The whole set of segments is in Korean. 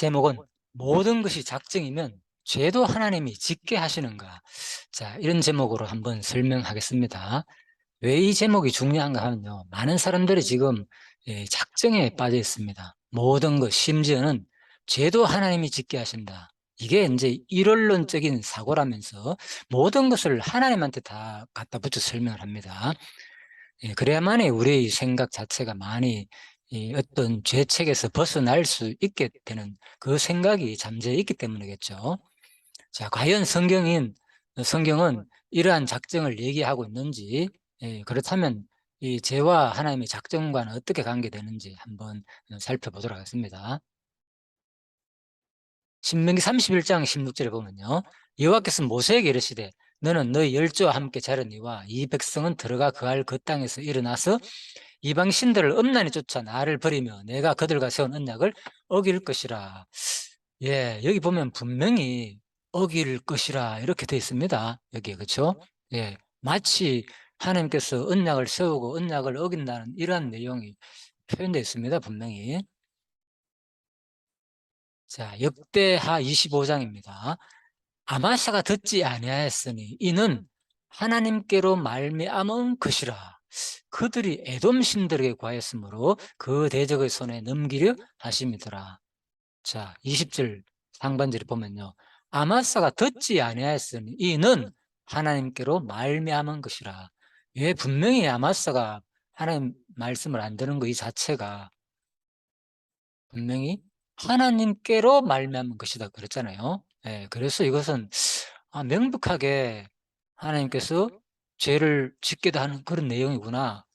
제목은 모든 것이 작정이면 죄도 하나님이 짓게 하시는가. 자, 이런 제목으로 한번 설명하겠습니다. 왜 이 제목이 중요한가 하면요, 많은 사람들이 지금 작정에 빠져 있습니다. 모든 것, 심지어는 죄도 하나님이 짓게 하신다, 이게 이제 일원론적인 사고라면서 모든 것을 하나님한테 다 갖다 붙여 설명을 합니다. 그래야만이 우리의 생각 자체가 많이 이 어떤 죄책에서 벗어날 수 있게 되는 그 생각이 잠재해 있기 때문이겠죠. 자, 과연 성경은 이러한 작정을 얘기하고 있는지, 그렇다면 이 죄와 하나님의 작정과는 어떻게 관계되는지 한번 살펴보도록 하겠습니다. 신명기 31장 16절에 보면요, 여호와께서 모세에게 이르시되 너는 너희 열조와 함께 자르니와 이 백성은 들어가 거할 그 땅에서 일어나서 이방 신들을 엄란히 쫓아 나를 버리며 내가 그들과 세운 언약을 어길 것이라. 여기 보면 분명히 어길 것이라 이렇게 되어 있습니다. 여기에, 그렇죠? 마치 하나님께서 언약을 세우고 언약을 어긴다는 이러한 내용이 표현되어 있습니다. 분명히. 자, 역대하 25장입니다. 아마샤가 듣지 아니하였으니 이는 하나님께로 말미암은 것이라. 그들이 에돔 신들에게 구하였으므로 그 대적의 손에 넘기려 하심이더라. 자, 20절 상반절에 보면요, 아마사가 듣지 아니하였으니 이는 하나님께로 말미암은 것이라. 왜 분명히 아마사가 하나님 말씀을 안 듣는 거 이 자체가 분명히 하나님께로 말미암은 것이다 그랬잖아요. 그래서 이것은 명백하게 하나님께서 죄를 짓게도 하는 그런 내용이구나,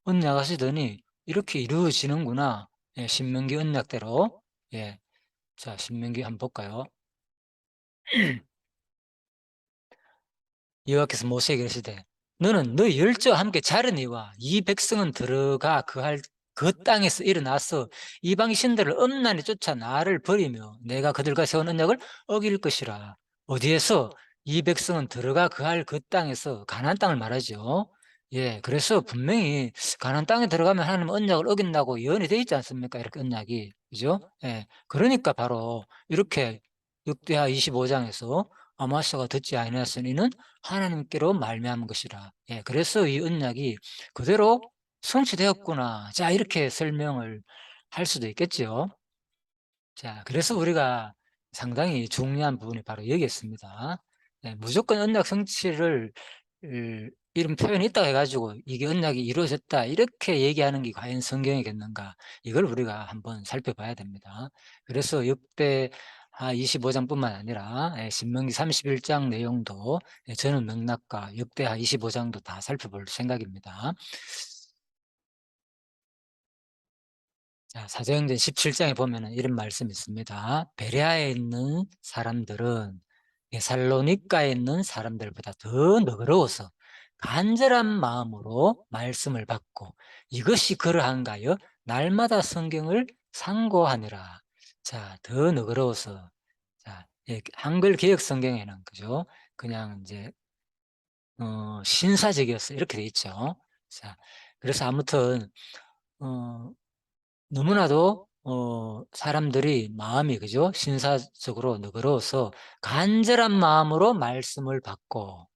언약하시더니 이렇게 이루어지는구나. 신명기 언약대로. 자, 신명기 한번 볼까요? 여호와께서 모세에게 이르시되 너는 너희 열조와 함께 자르니와 이 백성은 들어가 그할 그 땅에서 일어나서 이방 신들을 엄란히 쫓아 나를 버리며 내가 그들과 세운 언약을 어길 것이라. 어디에서? 이 백성은 들어가 그할 그 땅에서, 가나안 땅을 말하죠. 그래서 분명히 가나안 땅에 들어가면 하나님 언약을 어긴다고 예언이 되어 있지 않습니까? 이렇게 언약이, 그죠? 그러니까 바로 이렇게 역대하 25장에서 아마샤가 듣지 아니하였으니는 하나님께로 말미암은 것이라. 그래서 이 언약이 그대로 성취되었구나. 자, 이렇게 설명을 할 수도 있겠죠. 자, 그래서 우리가 상당히 중요한 부분이 바로 여기 있습니다. 무조건 언약 성취를 이런 표현이 있다고 해가지고 이게 언약이 이루어졌다 이렇게 얘기하는 게 과연 성경이겠는가, 이걸 우리가 한번 살펴봐야 됩니다. 그래서 역대 25장뿐만 아니라 신명기 31장 내용도 저는 맥락과 역대하 25장도 다 살펴볼 생각입니다. 자, 사도행전 17장에 보면은 이런 말씀이 있습니다. 베레아에 있는 사람들은 데살로니가에 있는 사람들보다 더 너그러워서 간절한 마음으로 말씀을 받고 이것이 그러한가요? 날마다 성경을 상고하니라. 자, 더 너그러워서. 자, 한글 개역 성경에는, 그죠? 그냥 이제 신사적이었어 이렇게 돼 있죠. 자, 그래서 아무튼 너무나도 사람들이 마음이, 그죠? 신사적으로 너그러워서 간절한 마음으로 말씀을 받고.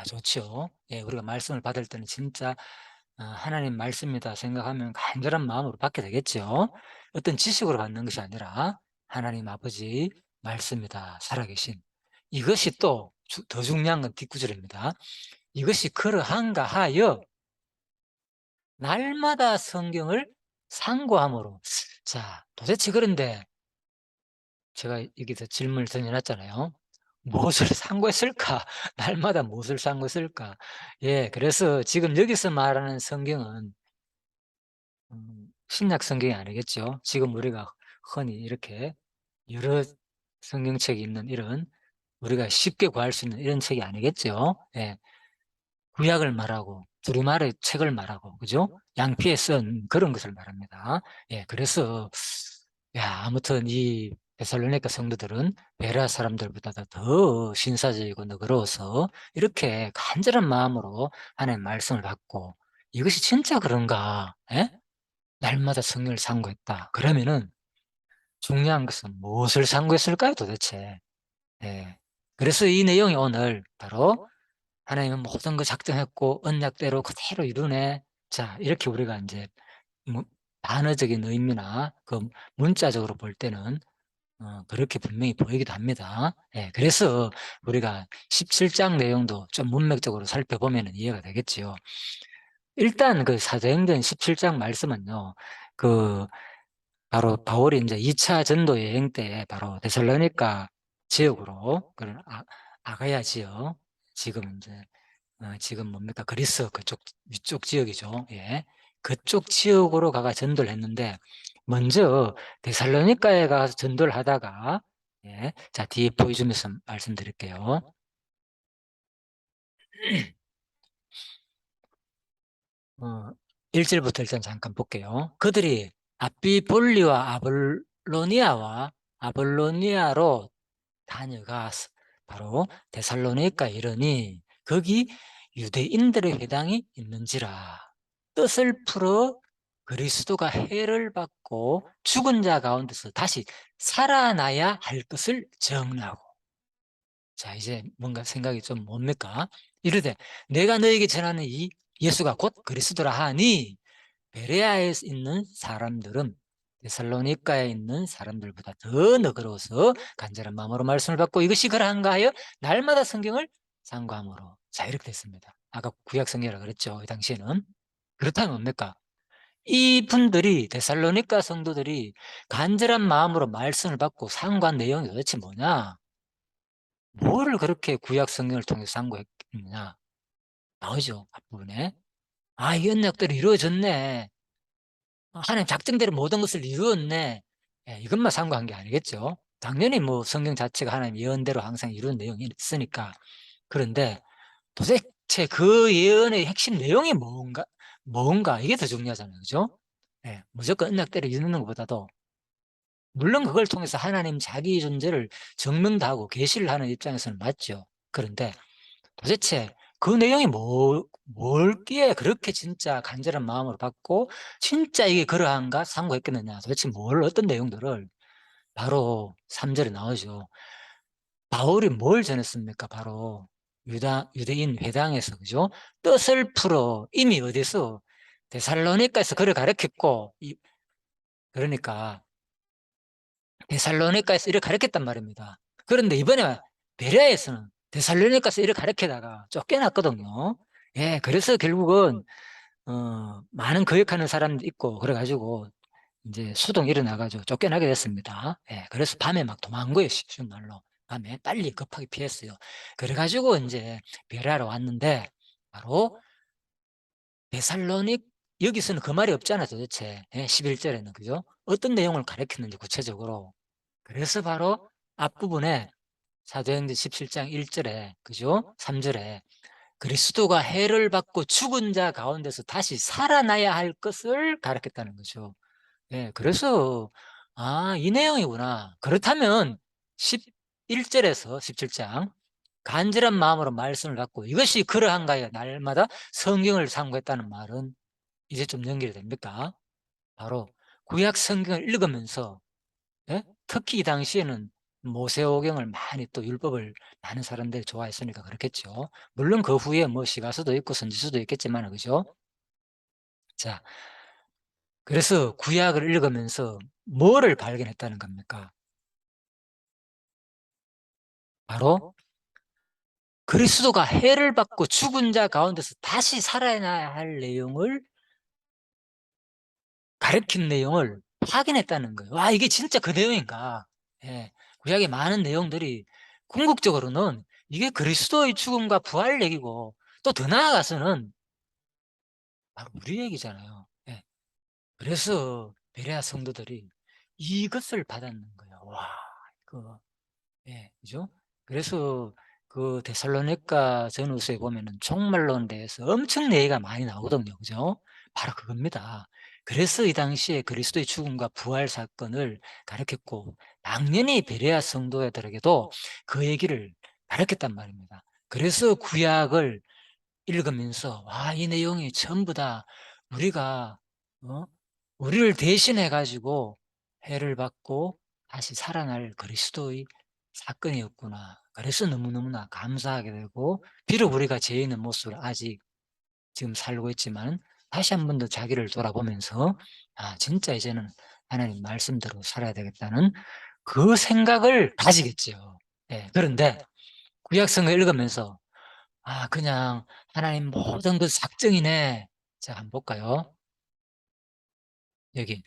좋죠. 우리가 말씀을 받을 때는 진짜 하나님 말씀이다 생각하면 간절한 마음으로 받게 되겠죠. 어떤 지식으로 받는 것이 아니라 하나님 아버지 말씀이다, 살아계신. 이것이 또 더 중요한 건 뒷구절입니다. 이것이 그러한가 하여 날마다 성경을 상고함으로. 자, 도대체 그런데 제가 여기서 질문을 던져놨잖아요. 무엇을 상고했을까? 날마다 무엇을 상고했을까? 그래서 지금 여기서 말하는 성경은 신약 성경이 아니겠죠. 지금 우리가 흔히 이렇게 여러 성경책이 있는 이런, 우리가 쉽게 구할 수 있는 이런 책이 아니겠죠. 구약을 말하고 두루마리 책을 말하고, 그죠? 양피에 쓴 그런 것을 말합니다. 그래서 아무튼 이 데살로니가 성도들은 베레아 사람들보다 더 신사적이고 너그러워서 이렇게 간절한 마음으로 하나님의 말씀을 받고, 이것이 진짜 그런가? 날마다 성경을 상고했다. 그러면은 중요한 것은 무엇을 상고했을까요, 도대체? 예. 그래서 이 내용이 오늘 바로 하나님은 모든 거 작정했고 언약대로 그대로 이루네. 자, 이렇게 우리가 이제 뭐 단어적인 의미나 그 문자적으로 볼 때는 그렇게 분명히 보이기도 합니다. 예, 그래서 우리가 17장 내용도 좀 문맥적으로 살펴보면 이해가 되겠지요. 일단 그 사도행전 17장 말씀은요, 그 바로 바울이 이제 2차 전도 여행 때 바로 데살로니가 지역으로 그런 아가야 지역, 지금 이제 지금 뭡니까 그리스 그쪽 위쪽 지역이죠. 예, 그쪽 지역으로 가가 전도를 했는데 먼저 데살로니가에 가서 전도를 하다가 예, 자 뒤에 보여주면서 말씀드릴게요. 1절부터 일단 잠깐 볼게요. 그들이 아비볼리와 아볼로니아로 다녀가 바로 데살로니가 이르니 거기 유대인들의 회당이 있는지라 뜻을 풀어 그리스도가 해를 받고 죽은 자 가운데서 다시 살아나야 할 것을 정하고. 자, 이제 뭔가 생각이 좀 뭡니까? 이르되 내가 너에게 전하는 이 예수가 곧 그리스도라 하니 베레아에 있는 사람들은 데살로니가에 있는 사람들보다 더 너그러워서 간절한 마음으로 말씀을 받고 이것이 그러한가 하여 날마다 성경을 상고함으로. 자, 이렇게 됐습니다. 아까 구약 성경이라 그랬죠. 이 당시에는. 그렇다면 뭡니까? 이 분들이 데살로니가 성도들이 간절한 마음으로 말씀을 받고 상고한 내용이 도대체 뭐냐? 뭐를 그렇게 구약 성경을 통해서 상고했느냐? 나오죠. 앞부분에. 아, 이 언약들이 이루어졌네. 하나님 작정대로 모든 것을 이루었네. 예, 이것만 상고한 게 아니겠죠. 당연히 뭐 성경 자체가 하나님 예언대로 항상 이루는 내용이 있으니까. 그런데 도대체 그 예언의 핵심 내용이 뭔가 이게 더 중요하잖아요. 그죠? 예, 무조건 언약대로 이루는 것보다도 물론 그걸 통해서 하나님 자기 존재를 증명도 하고 계시를 하는 입장에서는 맞죠. 그런데 도대체 그 내용이 뭘기에 그렇게 진짜 간절한 마음으로 받고 진짜 이게 그러한가 상고했겠느냐. 도대체 어떤 내용들을 바로 3절에 나오죠. 바울이 뭘 전했습니까? 바로 유대인 회당에서, 그죠? 뜻을 풀어 이미 어디서 데살로니가에서 그를 가르쳤고, 그러니까 데살로니가에서 이를 가르쳤단 말입니다. 그런데 이번에 베레아에서는 데살로니가에서 이를 가르치다가 쫓겨났거든요. 예, 그래서 결국은 많은 거역하는 사람도 있고 그래가지고 이제 수동 일어나가지고 쫓겨나게 됐습니다. 예, 그래서 밤에 막 도망간 거예요. 쉬운 말로. 밤에 빨리 급하게 피했어요. 그래가지고 이제 베레아로 왔는데 바로 데살로닉 여기서는 그 말이 없잖아 도대체. 예, 11절에는 그죠? 어떤 내용을 가르쳤는지 구체적으로. 그래서 바로 앞부분에 사도행전 17장 1절에 그죠? 3절에 그리스도가 해를 받고 죽은 자 가운데서 다시 살아나야 할 것을 가르쳤다는 거죠. 예, 그래서 이 내용이구나. 그렇다면 11절에서 17장 간절한 마음으로 말씀을 갖고 이것이 그러한가요? 날마다 성경을 상고했다는 말은 이제 좀 연결이 됩니까? 바로 구약 성경을 읽으면서 예? 특히 이 당시에는 모세오경을 많이 또 율법을 많은 사람들이 좋아했으니까 그렇겠죠. 물론 그 후에 뭐 시가서도 있고 선지서도 있겠지만 그죠? 자, 그래서 구약을 읽으면서 뭐를 발견했다는 겁니까? 바로 그리스도가 해를 받고 죽은 자 가운데서 다시 살아나야 할 내용을 가르친 내용을 확인했다는 거예요. 와, 이게 진짜 그 내용인가? 예, 구약의 많은 내용들이 궁극적으로는 이게 그리스도의 죽음과 부활 얘기고 또 더 나아가서는 바로 우리 얘기잖아요. 예, 그래서 베레아 성도들이 이것을 받았는 거예요. 와, 그 예, 그죠? 그래서 그 데살로니가 전후서에 보면은 종말론에 대해서 엄청 얘기가 많이 나오거든요. 그죠? 바로 그겁니다. 그래서 이 당시에 그리스도의 죽음과 부활 사건을 가르쳤고, 당연히 베레아 성도들에게도 그 얘기를 가르쳤단 말입니다. 그래서 구약을 읽으면서, 와, 이 내용이 전부 다 우리가, 어? 우리를 대신해 가지고 해를 받고 다시 살아날 그리스도의 사건이었구나. 그래서 너무너무나 감사하게 되고, 비록 우리가 죄 있는 모습을 아직 지금 살고 있지만 다시 한 번 더 자기를 돌아보면서 '아 진짜 이제는 하나님 말씀대로 살아야 되겠다.'는 그 생각을 가지겠죠. 예. 그런데 구약성을 읽으면서 '아 그냥 하나님 모든 그 작정이네.' 자 한번 볼까요? 여기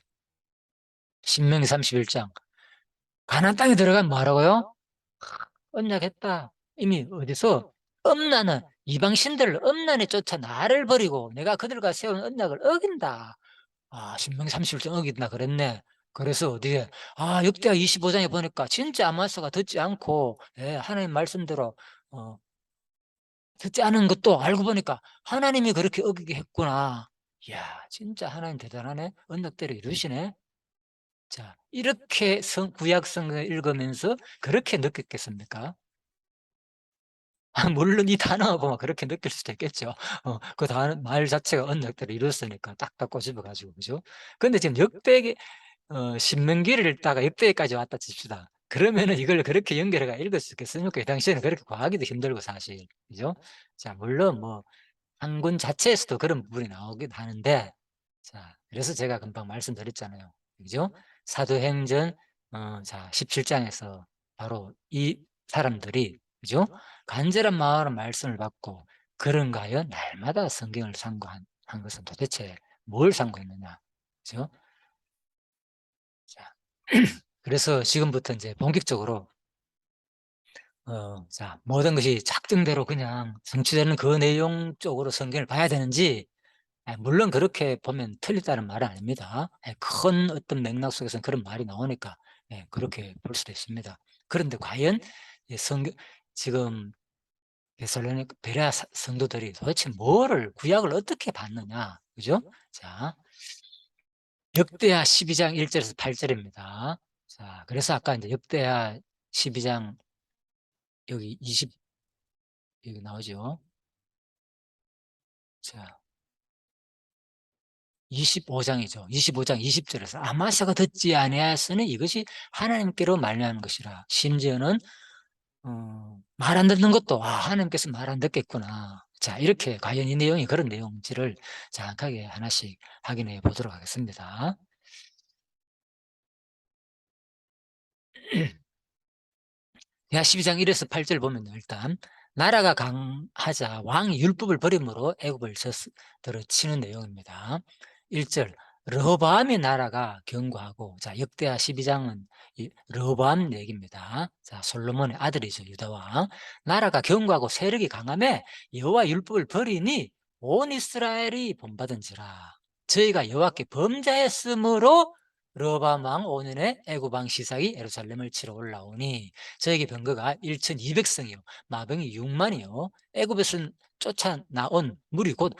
신명기 31장. 가나안 땅에 들어가면 뭐 하라고요? 언약했다. 이미 어디서 엄나는 이방 신들을 엄란히 쫓아 나를 버리고 내가 그들과 세운 언약을 어긴다. 신명기 31장 어긴다 그랬네. 그래서 어디에 역대하 25 장에 보니까 진짜 아마스가 듣지 않고 하나님 말씀대로 어 듣지 않은 것도 알고 보니까 하나님이 그렇게 어기게 했구나. 이야 진짜 하나님 대단하네. 언약대로 이루시네. 자 이렇게 구약 성경을 읽으면서 그렇게 느꼈겠습니까? 물론 이 단어하고 막 그렇게 느낄 수도 있겠죠. 그 단어 말 자체가 언약대로 이뤘으니까 딱딱 꼬집어 가지고 그죠? 근데 지금 역대기 신명기를 읽다가 역대기까지 왔다 칩시다. 그러면은 이걸 그렇게 연결해가 읽을 수 있겠습니까? 이 당시에는 그렇게 구하기도 힘들고 사실. 그죠? 자 물론 뭐 한군 자체에서도 그런 부분이 나오긴 하는데 자 그래서 제가 금방 말씀드렸잖아요. 그죠? 사도행전 자 17 장에서 바로 이 사람들이 그죠? 간절한 마음으로 말씀을 받고 그런가하여 날마다 성경을 상고한 것은 도대체 뭘 상고했느냐. 그죠? 자 그래서 지금부터 인제 본격적으로 자 모든 것이 작정대로 그냥 성취되는 그 내용 쪽으로 성경을 봐야 되는지 물론 그렇게 보면 틀리다는 말은 아닙니다. 큰 어떤 맥락 속에서는 그런 말이 나오니까 그렇게 볼 수도 있습니다. 그런데 과연 이 성경 지금 데살로니가 베레아 성도들이 도대체 뭐를 구약을 어떻게 봤느냐. 그죠? 자 역대하 12장 1 절에서 8 절입니다. 자 그래서 아까 인제 역대하 12장 여기 20 여기 나오죠. 자 25 장이죠. 25장 20 절에서 아마스가 듣지 아니하였으니 이것이 하나님께로 말미암은 것이라. 심지어는 말 안 듣는 것도 '하나님께서 말 안 듣겠구나.' 자 이렇게 과연 이 내용이 그런 내용인지를 정확하게 하나씩 확인해 보도록 하겠습니다. 야 12장 1 에서 8절 보면요 일단 나라가 강하자 왕이 율법을 버림으로 애굽을 들어치는 내용입니다. 1 절 르호보암의 나라가 견고하고 자 역대하 12 장은 이 르호보암 얘기입니다. 자 솔로몬의 아들이죠 유다 왕. 나라가 견고하고 세력이 강하매 여호와 율법을 버리니 온 이스라엘이 본받은지라. 저희가 여호와께 범죄했으므로 르호보암 왕 5 년에 애굽 왕 시삭이 예루살렘을 치러 올라오니 저에게 병거가 1,200 성이요 마병이 6만이요 애굽에서 쫓아나온 무리 곧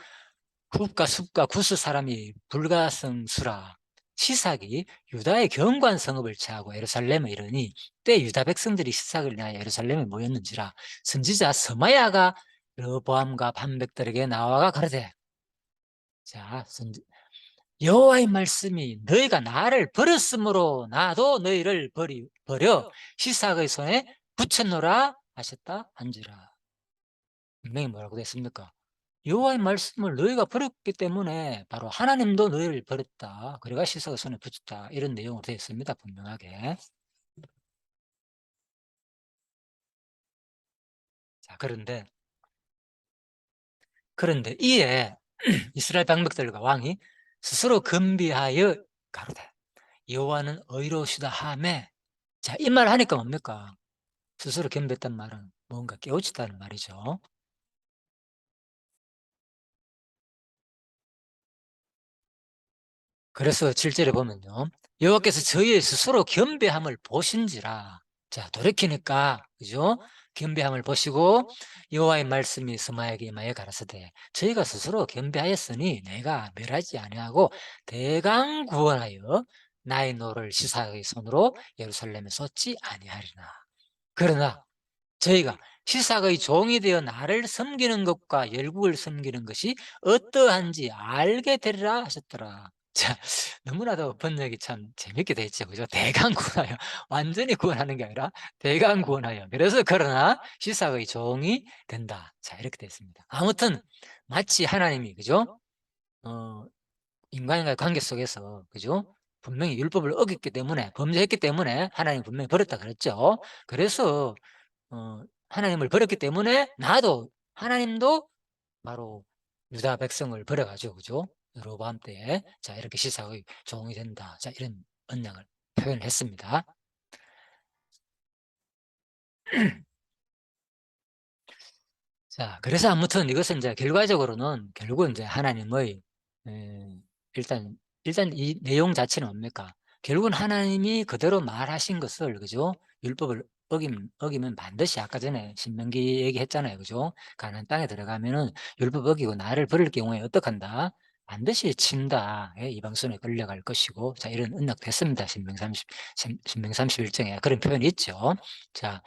굽과 숲과 구스 사람이 불가성수라. 시삭이 유다의 견고한 성읍을 취하고 예루살렘에 이르니 때 유다 백성들이 시삭을 위하여 예루살렘에 모였는지라. 선지자 서마야가 르보암과 반백들에게 나와가 가로되 자 여호와의 말씀이 너희가 나를 버렸으므로 나도 너희를 버려 시삭의 손에 붙였노라 하셨다 한지라. 분명히 뭐라고 됐습니까? 여호와의 말씀을 너희가 버렸기 때문에 바로 하나님도 너희를 버렸다. 그래가 시삭의 손에 붙였다. 이런 내용으로 되어 있습니다. 분명하게. 자 그런데 이에 이스라엘 방백들과 왕이 스스로 금비하여 가로되 여호와는 의로우시다 하매 자 이 말 하니까 뭡니까? 스스로 겸비했단 말은 뭔가 깨우쳤다는 말이죠. 그래서 7 절에 보면요. 여호와께서 저희의 스스로 겸비함을 보신지라. 자 돌이키니까 그죠? 겸비함을 보시고 여호와의 말씀이 스마야에게 임하여 가라사대 저희가 스스로 겸비하였으니 내가 멸하지 아니하고 대강 구원하여 나의 노를 시사의 손으로 예루살렘에 쏟지 아니하리라. 그러나 저희가 시삭의 종이 되어 나를 섬기는 것과 열국을 섬기는 것이 어떠한지 알게 되리라 하셨더라. 자, 너무나도 번역이 참 재밌게 돼 있죠. 그죠? 대강 구원하여. 완전히 구원하는 게 아니라 대강 구원하여. 그래서 그러나 시사의 종이 된다. 자, 이렇게 돼 있습니다. 아무튼 마치 하나님이, 그죠? 어, 인간과의 관계 속에서, 그죠? 분명히 율법을 어겼기 때문에, 범죄했기 때문에 하나님 분명히 버렸다 그랬죠. 그래서 하나님을 버렸기 때문에 나도, 하나님도 바로 유다 백성을 버려가지고, 그죠? 여로보암 때에 자, 이렇게 시사의 종이 된다. 자, 이런 언약을 표현했습니다. 자, 그래서 아무튼 이것은 이제 결과적으로는 결국은 이제 하나님의 에, 일단 이 내용 자체는 뭡니까? 결국은 하나님이 그대로 말하신 것을, 그죠? 율법을 어기면 반드시, 아까 전에 신명기 얘기했잖아요, 그죠? 가나안 땅에 들어가면은 율법 어기고 나를 버릴 경우에 어떡한다? 반드시 친다. 예, 이방선에 끌려갈 것이고, 자, 이런 언약 됐습니다. 신명 31장에 그런 표현이 있죠. 자,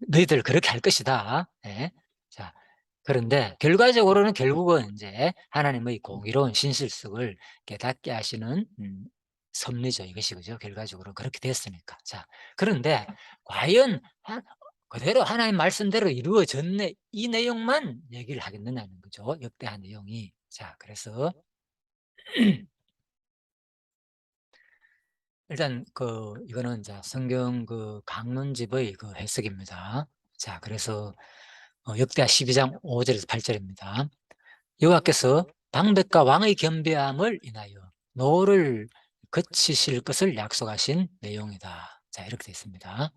너희들 그렇게 할 것이다. 예. 자, 그런데 결과적으로는 결국은 이제 하나님의 공의로운 신실성을 깨닫게 하시는 섭리죠. 이것이, 그죠? 결과적으로 그렇게 됐으니까. 자, 그런데 과연 그대로 하나님 말씀대로 이루어졌네, 이 내용만 얘기를 하겠느냐는 거죠. 역대한 내용이. 자, 그래서 일단 이거는 자, 성경 강론집의 해석입니다. 자, 그래서 역대하 12장 5절에서 8절입니다. 여호와께서 방백과 왕의 겸비함을 인하여 노를 거치실 것을 약속하신 내용이다. 자, 이렇게 되어 있습니다.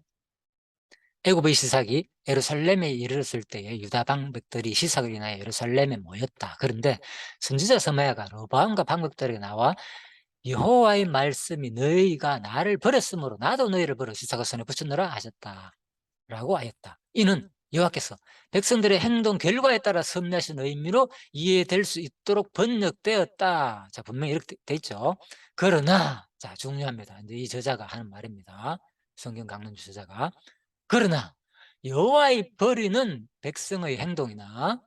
애굽의 시삭이 예루살렘에 이르렀을 때에 유다 방백들이 시삭을 인하여 예루살렘에 모였다. 그런데 선지자 서마야가 르호보암과 방백들에게 나와 여호와의 말씀이 너희가 나를 버렸으므로 나도 너희를 버려 시삭을 손에 붙였노라 하셨다. 라고 하였다. 이는 여호와께서 백성들의 행동 결과에 따라 섭리하신 의미로 이해될 수 있도록 번역되었다. 자, 분명히 이렇게 돼 있죠. 그러나, 자, 중요합니다. 이제 이 저자가 하는 말입니다. 성경 강론주 저자가. 그러나 여호와의 버리는 백성의 행동이나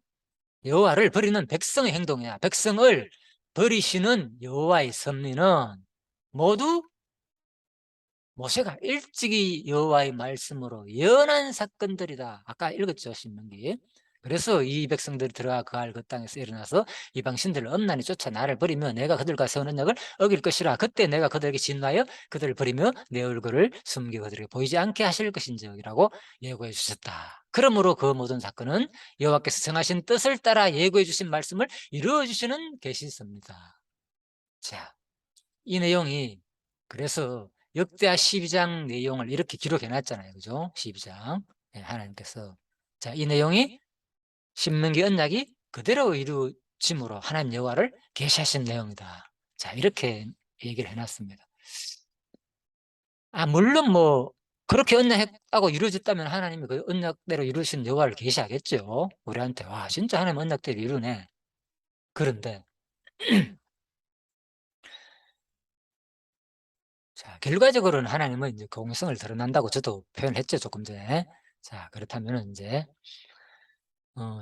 여호와를 버리는 백성의 행동이나 백성을 버리시는 여호와의 섭리는 모두 모세가 일찍이 여호와의 말씀으로 예언한 사건들이다. 아까 읽었죠, 신명기. 그래서 이 백성들이 들어가 거할 그 땅에서 일어나서 이방 신들을 엄란히 쫓아 나를 버리며 내가 그들과 세운 언약을 어길 것이라. 그때 내가 그들에게 진노하여 그들을 버리며 내 얼굴을 숨기고 그들에게 보이지 않게 하실 것인지라고 예고해 주셨다. 그러므로 그 모든 사건은 여호와께서 정하신 뜻을 따라 예고해 주신 말씀을 이루어 주시는 계시습니다. 자, 이 내용이, 그래서 역대하 12장 내용을 이렇게 기록해 놨잖아요. 그죠? 12장. 네, 하나님께서. 자, 이 내용이 신명기 언약이 그대로 이루어짐으로 하나님 여호와를 계시하신 내용이다. 자, 이렇게 얘기를 해놨습니다. 물론 그렇게 언약하고 이루어졌다면 하나님이 그 언약대로 이루신 여호와를 계시하겠죠. 우리한테. 와, 진짜 하나님 언약대로 이루네. 그런데 자, 결과적으로는 하나님은 이제 공성을 드러난다고 저도 표현했죠, 조금 전에. 자, 그렇다면 이제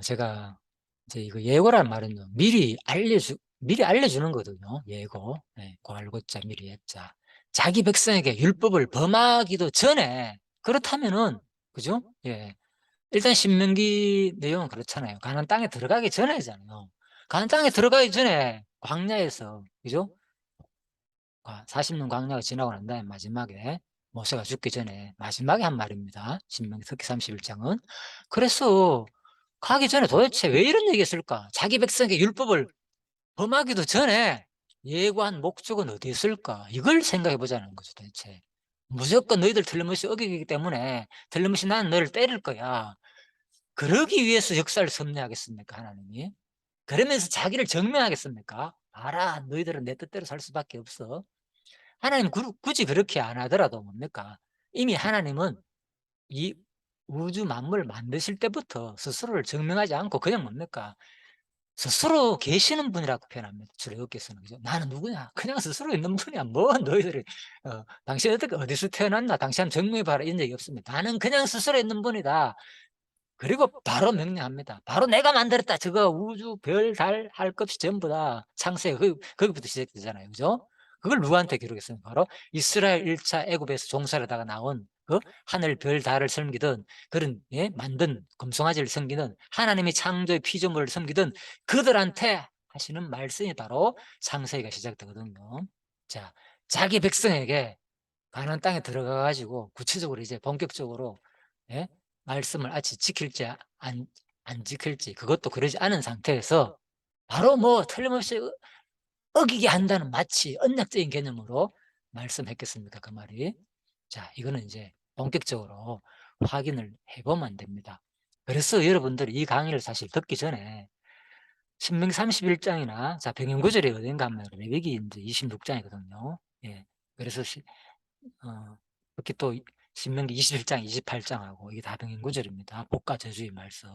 제가 이제 이거 예고란 말은요, 미리 알려주는 거거든요. 예고. 네, 고알고자 미리 했자. 자기 백성에게 율법을 범하기도 전에, 그렇다면은, 그죠? 예. 일단 신명기 내용은 그렇잖아요. 가나안 땅에 들어가기 전에잖아요. 가나안 땅에 들어가기 전에 광야에서, 그죠? 40년 광야가 지나고 난 다음에 마지막에 모세가 죽기 전에 마지막에 한 말입니다. 신명기 특히 31장은. 그래서 가기 전에 도대체 왜 이런 얘기 했을까? 자기 백성에게 율법을 범하기도 전에 예고한 목적은 어디 있을까? 이걸 생각해 보자는 거죠, 도대체. 무조건 너희들 틀림없이 어기기 때문에 틀림없이 나는 너를 때릴 거야. 그러기 위해서 역사를 섭리하겠습니까, 하나님이? 그러면서 자기를 증명하겠습니까? 알아, 너희들은 내 뜻대로 살 수밖에 없어. 하나님 굳이 그렇게 안 하더라도 뭡니까? 이미 하나님은 이 우주 만물을 만드실 때부터 스스로를 증명하지 않고 그냥 뭡니까? 스스로 계시는 분이라고 표현합니다. 출애굽기서는. 그죠? 나는 누구냐? 그냥 스스로 있는 분이야. 뭐 너희들이 당신 어디서 태어났나? 당신 한번 증명해봐라. 이런 얘기 없습니다. 나는 그냥 스스로 있는 분이다. 그리고 바로 명령합니다. 바로 내가 만들었다. 저거 우주, 별, 달, 할 것 없이 전부 다 창세, 거기부터 시작되잖아요. 그죠? 그걸 누구한테 기록했어요? 바로 이스라엘 1차 애굽에서 종살이다가 나온 그 하늘, 별, 달을 섬기던 그런, 예? 만든 금송아지를 섬기는 하나님의 창조의 피조물을 섬기던 그들한테 하시는 말씀이 바로 창세기가 시작되거든요. 자, 자기 백성에게 가나안 땅에 들어가 가지고 구체적으로 이제 본격적으로, 예? 말씀을 아직 지킬지 안 지킬지 그것도 그러지 않은 상태에서 바로 뭐 틀림없이 어기게 한다는 마치 언약적인 개념으로 말씀했겠습니까? 그 말이. 자, 이거는 이제 본격적으로 확인을 해 보면 됩니다. 그래서 여러분들이 이 강의를 사실 듣기 전에 신명기 31장이나 자 병행구절이 어딘가 하면 레위기 인제 26장이거든요. 예. 그래서 이렇게 또 신명기 21장, 28장하고 이게 다 병행구절입니다. 복과 저주의 말씀.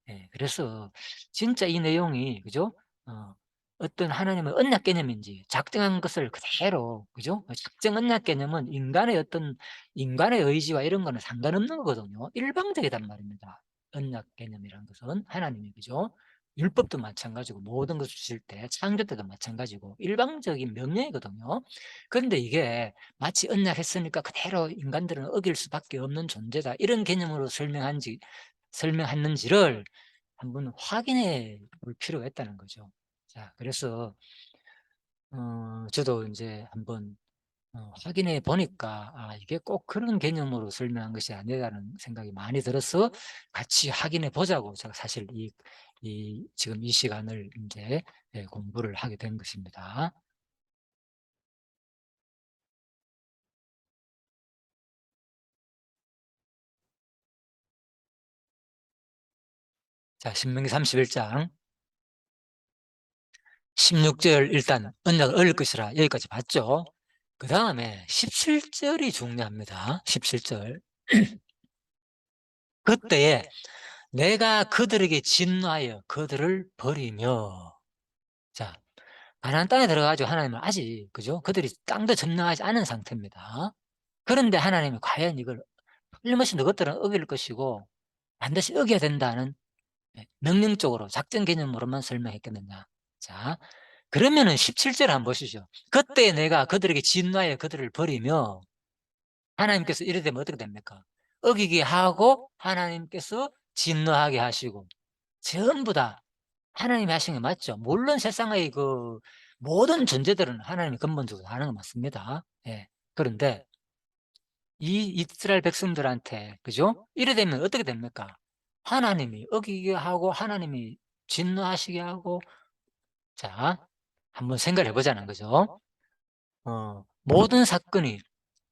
예. 그래서 진짜 이 내용이 그죠? 어 어떤 하나님의 언약 개념인지 작정한 것을 그대로 그죠? 작정 언약 개념은 인간의 의지와 이런 거는 상관없는 거거든요. 일방적이단 말입니다. 언약 개념이라는 것은 하나님이 그죠? 율법도 마찬가지고 모든 것을 주실 때 창조 때도 마찬가지고 일방적인 명령이거든요. 그런데 이게 마치 언약했으니까 그대로 인간들은 어길 수밖에 없는 존재다. 이런 개념으로 설명했는지를 한번 확인해 볼 필요가 있다는 거죠. 자, 그래서 저도 인제 한번 확인해 보니까 '아 이게 꼭 그런 개념으로 설명한 것이 아니라는 생각이 많이 들어서 같이 확인해 보자고 제가 사실 지금 이 시간을 인제 예 공부를 하게 된 것입니다. 자, 신명기 31장 16절 일단 언약을 얻을 것이라 여기까지 봤죠. 그다음에 17절이 중요합니다. 17절. 그때에 내가 그들에게 진노하여 그들을 버리며 자 가나안 땅에 들어가 가지고 하나님은 아직 그죠? 그들이 땅도 점령하지 않은 상태입니다. 그런데 하나님이 과연 이걸 틀림없이 너것들은 어길 것이고 반드시 어겨야 된다는 예 명령적으로 작전 개념으로만 설명했겠느냐. 자 그러면은 17절 한번 보시죠. "그때 내가 그들에게 진노하여 그들을 버리며" 하나님께서 이래 되면 어떻게 됩니까? 어기게 하고 하나님께서 진노하게 하시고 전부 다 하나님이 하신 게 맞죠. 물론 세상의 그 모든 존재들은 하나님이 근본적으로 하는 거 맞습니다. 예. 그런데 이 이스라엘 백성들한테 그죠? 이래 되면 어떻게 됩니까? 하나님이 어기게 하고 하나님이 진노하시게 하고 자 한번 생각을 해 보자는 거죠. 모든 사건이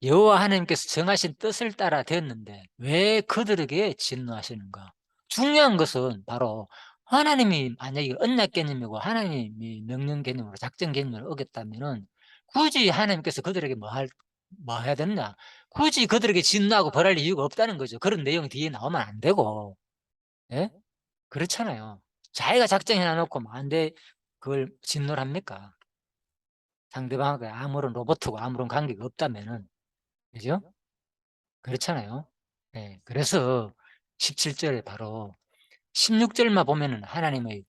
여호와 하나님께서 정하신 뜻을 따라 되었는데 왜 그들에게 진노하시는가? 중요한 것은 바로 하나님이 만약에 언약 개념이고 하나님이 명령 개념으로 작전 개념으로 어겼다면은 굳이 하나님께서 그들에게 뭐 해야 됐나? 굳이 그들에게 진노하고 벌할 이유가 없다는 거죠. 그런 내용이 뒤에 나오면 안 되고. 예? 그렇잖아요. 자기가 작정해 놔놓고 만데 그걸 진노를 합니까? 상대방하고 아무런 로봇하고 아무런 관계가 없다면은. 그죠? 그렇잖아요. 예. 그래서 17절에 바로 16절만 보면은 하나님의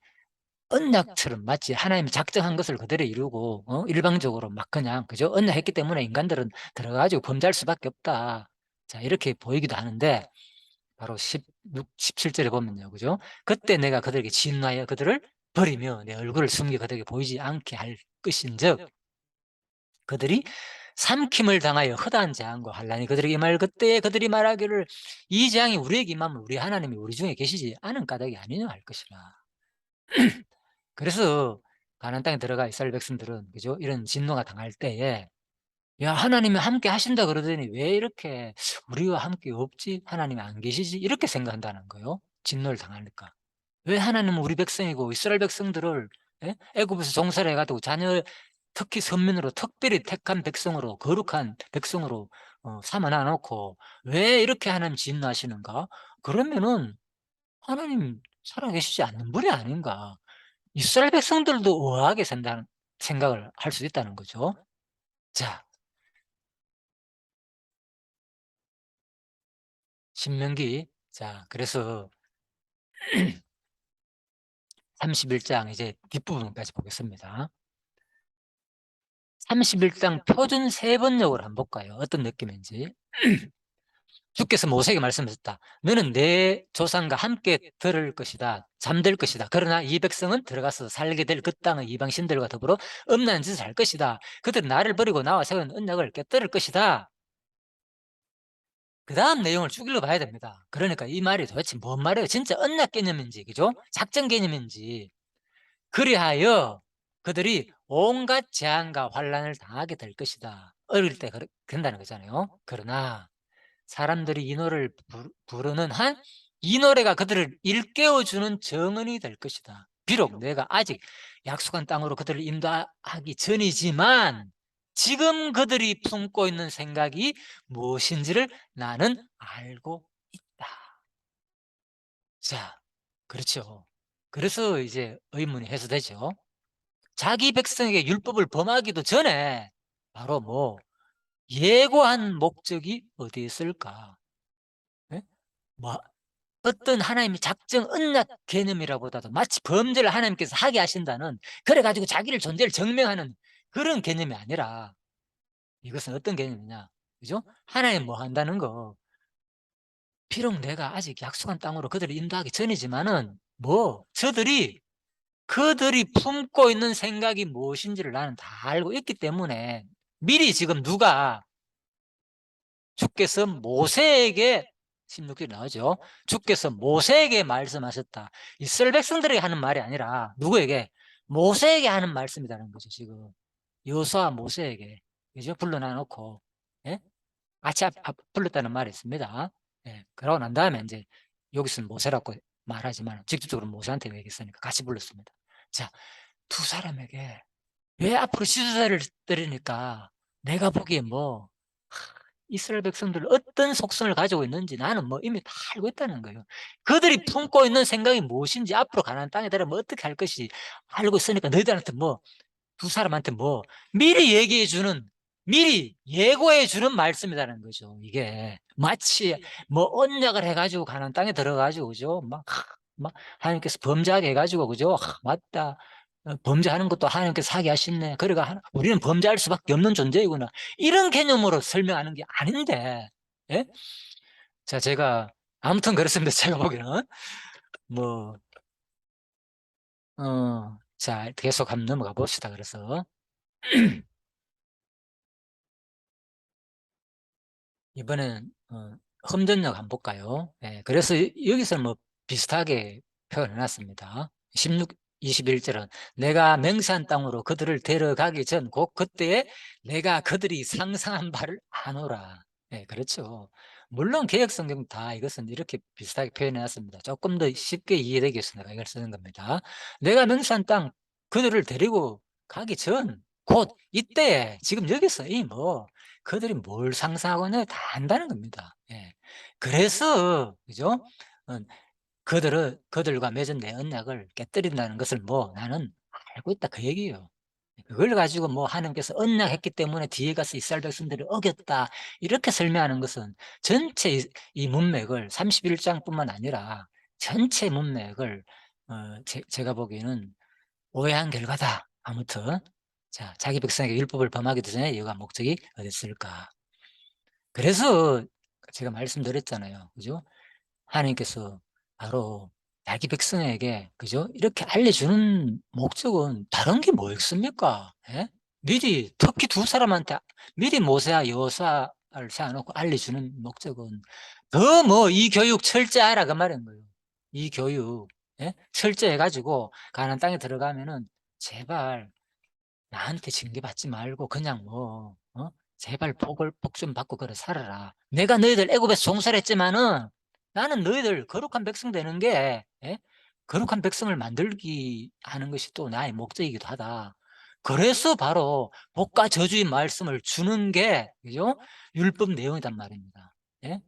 언약처럼 마치 하나님이 작정한 것을 그대로 이루고 일방적으로 막 그냥 그죠? 언약했기 때문에 인간들은 들어가 가지고 범죄할 수밖에 없다. 자 이렇게 보이기도 하는데 바로 17절에 보면요. 그죠? "그때 내가 그들에게 진노하여 그들을 버리며 내 얼굴을 숨겨 그들에게 보이지 않게 할 것인즉" 그들이 삼킴을 당하여 허다한 재앙과 환란이 그들에게 임할 그때에 그들이 말하기를 이 재앙이 우리에게 임하면 우리 하나님이 우리 중에 계시지 않은 까닭이 아니냐 할 것이라. 그래서 가나안 땅에 들어가 이스라엘 백성들은 그죠? 이런 진노가 당할 때에 야 하나님이 함께 하신다 그러더니 왜 이렇게 우리와 함께 없지? 하나님이 안 계시지? 이렇게 생각한다는 거예요. 진노를 당하니까. 왜 하나님은 우리 백성이고 이스라엘 백성들을 예? 애굽에서 종살이 해 가지고 특히 선민으로 특별히 택한 백성으로 거룩한 백성으로 삼아 놔 놓고 왜 이렇게 하나님 진노하시는가? 그러면은 '하나님 살아계시지 않는 분이 아닌가.' 이스라엘 백성들도 우아하게 산다는 생각을 할 수 있다는 거죠. 자 신명기 자 그래서 31장 이제 뒷부분까지 보겠습니다. 31장 표준 세번역을 한번 볼까요? 어떤 느낌인지. 주께서 모세에게 말씀하셨다. 너는 내 조상과 함께 들을 것이다. 잠들 것이다. 그러나 이 백성은 들어가서 살게 될 그 땅의 이방 신들과 더불어 음란한 짓을 할 것이다. 그들은 나를 버리고 나와 세운 언약을 깨뜨릴 것이다. 그 다음 내용을 쭉 읽어봐야 됩니다. 그러니까 이 말이 도대체 뭔 말이에요? 진짜 언약 개념인지, 그죠? 작전 개념인지. 그리하여 그들이 온갖 재앙과 환란을 당하게 될 것이다. 어릴 때 그런다는 거잖아요. 그러나 사람들이 이 노래를 부르는 한 이 노래가 그들을 일깨워주는 정언이 될 것이다. 비록 내가 아직 약속한 땅으로 그들을 인도하기 전이지만 지금 그들이 품고 있는 생각이 무엇인지를 나는 알고 있다. 자, 그렇죠. 그래서 이제 의문이 해소되죠. 자기 백성에게 율법을 범하기도 전에 바로 뭐 예고한 목적이 어디에 있을까? 예? 뭐 어떤 하나님의 작정 언약 개념이라보다도 마치 범죄를 하나님께서 하게 하신다는, 그래 가지고 자기를 존재를 증명하는 그런 개념이 아니라 이것은 어떤 개념이냐, 그죠? 하나님 뭐 한다는 거, 비록 내가 아직 약속한 땅으로 그들을 인도하기 전이지만은 뭐 그들이 품고 있는 생각이 무엇인지를 나는 다 알고 있기 때문에 미리 지금 주께서 모세에게 16절이 나오죠. 주께서 모세에게 말씀하셨다. 이스라엘 백성들에게 하는 말이 아니라 누구에게? 모세에게 하는 말씀이라는 거죠. 지금 여호수아 모세에게, 그죠? 불러놔 놓고, 예? 같이 불렀다는 말이 있습니다. 예. 그러고 난 다음에 이제 여기서는 모세라고 말하지만 직접적으로 모세한테 얘기했으니까 같이 불렀습니다. 자, 두 사람에게 왜 앞으로 시주사를 때리니까 내가 보기에 뭐 이스라엘 백성들 어떤 속성을 가지고 있는지 나는 뭐 이미 다 알고 있다는 거예요. 그들이 품고 있는 생각이 무엇인지, 앞으로 가나안 땅에 들어가면 어떻게 할 것이 알고 있으니까 너희들한테 뭐 두 사람한테 뭐 미리 얘기해 주는, 미리 예고해 주는 말씀이라는 거죠. 이게 마치 뭐 언약을 해가지고 가나안 땅에 들어가지고, 그죠? 막 하나님께서 범죄하게 해가지고, 그죠? 맞다. 범죄하는 것도 하나님께서 하게 하셨네. 그러니까 우리는 범죄할 수밖에 없는 존재이구나. 이런 개념으로 설명하는 게 아닌데, 예? 자, 제가 아무튼 그렇습니다. 제가 보기에는 뭐, 자, 계속 한번 넘어가 봅시다. 그래서 이번엔 험전역 한번 볼까요? 예, 그래서 여기서 뭐 비슷하게 표현해 놨습니다. 16, 21절은 내가 맹세한 땅으로 그들을 데려가기 전 곧 그때에 내가 그들이 상상한 바를 아노라. 예, 그렇죠. 물론 개역성경 다 이것은 이렇게 비슷하게 표현해 놨습니다. 조금 더 쉽게 이해되기 위해서 내가 이걸 쓰는 겁니다. 내가 맹세한 땅 그들을 데리고 가기 전 곧 이때에, 지금 여기서 이뭐 그들이 뭘 상상하거나 다 안다는 겁니다. 예. 그래서 그죠? 어, 그들과 맺은 내 언약을 깨뜨린다는 것을 뭐 나는 알고 있다, 그 얘기예요. 그걸 가지고 뭐 하나님께서 언약했기 때문에 뒤에 가서 이스라엘 백성들을 어겼다 이렇게 설명하는 것은 전체 이 문맥을 31장뿐만 아니라 전체 문맥을 제가 보기에는 오해한 결과다. 아무튼 자, 자기 백성에게 율법을 범하기도 전에 여가 목적이 어디 있을까? 그래서 제가 말씀드렸잖아요. 그죠? 하나님께서 바로 자기 백성에게, 그죠? 이렇게 알려주는 목적은 다른 게 뭐 있습니까? 예? 미리, 특히 두 사람한테 미리 모세와 여호수아를 세워놓고 알려주는 목적은 더 뭐 이 교육 철저하라 그 말인 거예요. 이 교육, 예? 철저해가지고 가나안 땅에 들어가면은 제발 나한테 징계받지 말고 그냥 뭐 제발 복 좀 받고 그래 살아라. 내가 너희들 애굽에서 종살이 했지만은 나는 너희들 거룩한 백성 되는 게, 예? 거룩한 백성을 만들기 하는 것이 또 나의 목적이기도 하다. 그래서 바로 복과 저주의 말씀을 주는 게, 그죠? 율법 내용이란 말입니다. 예?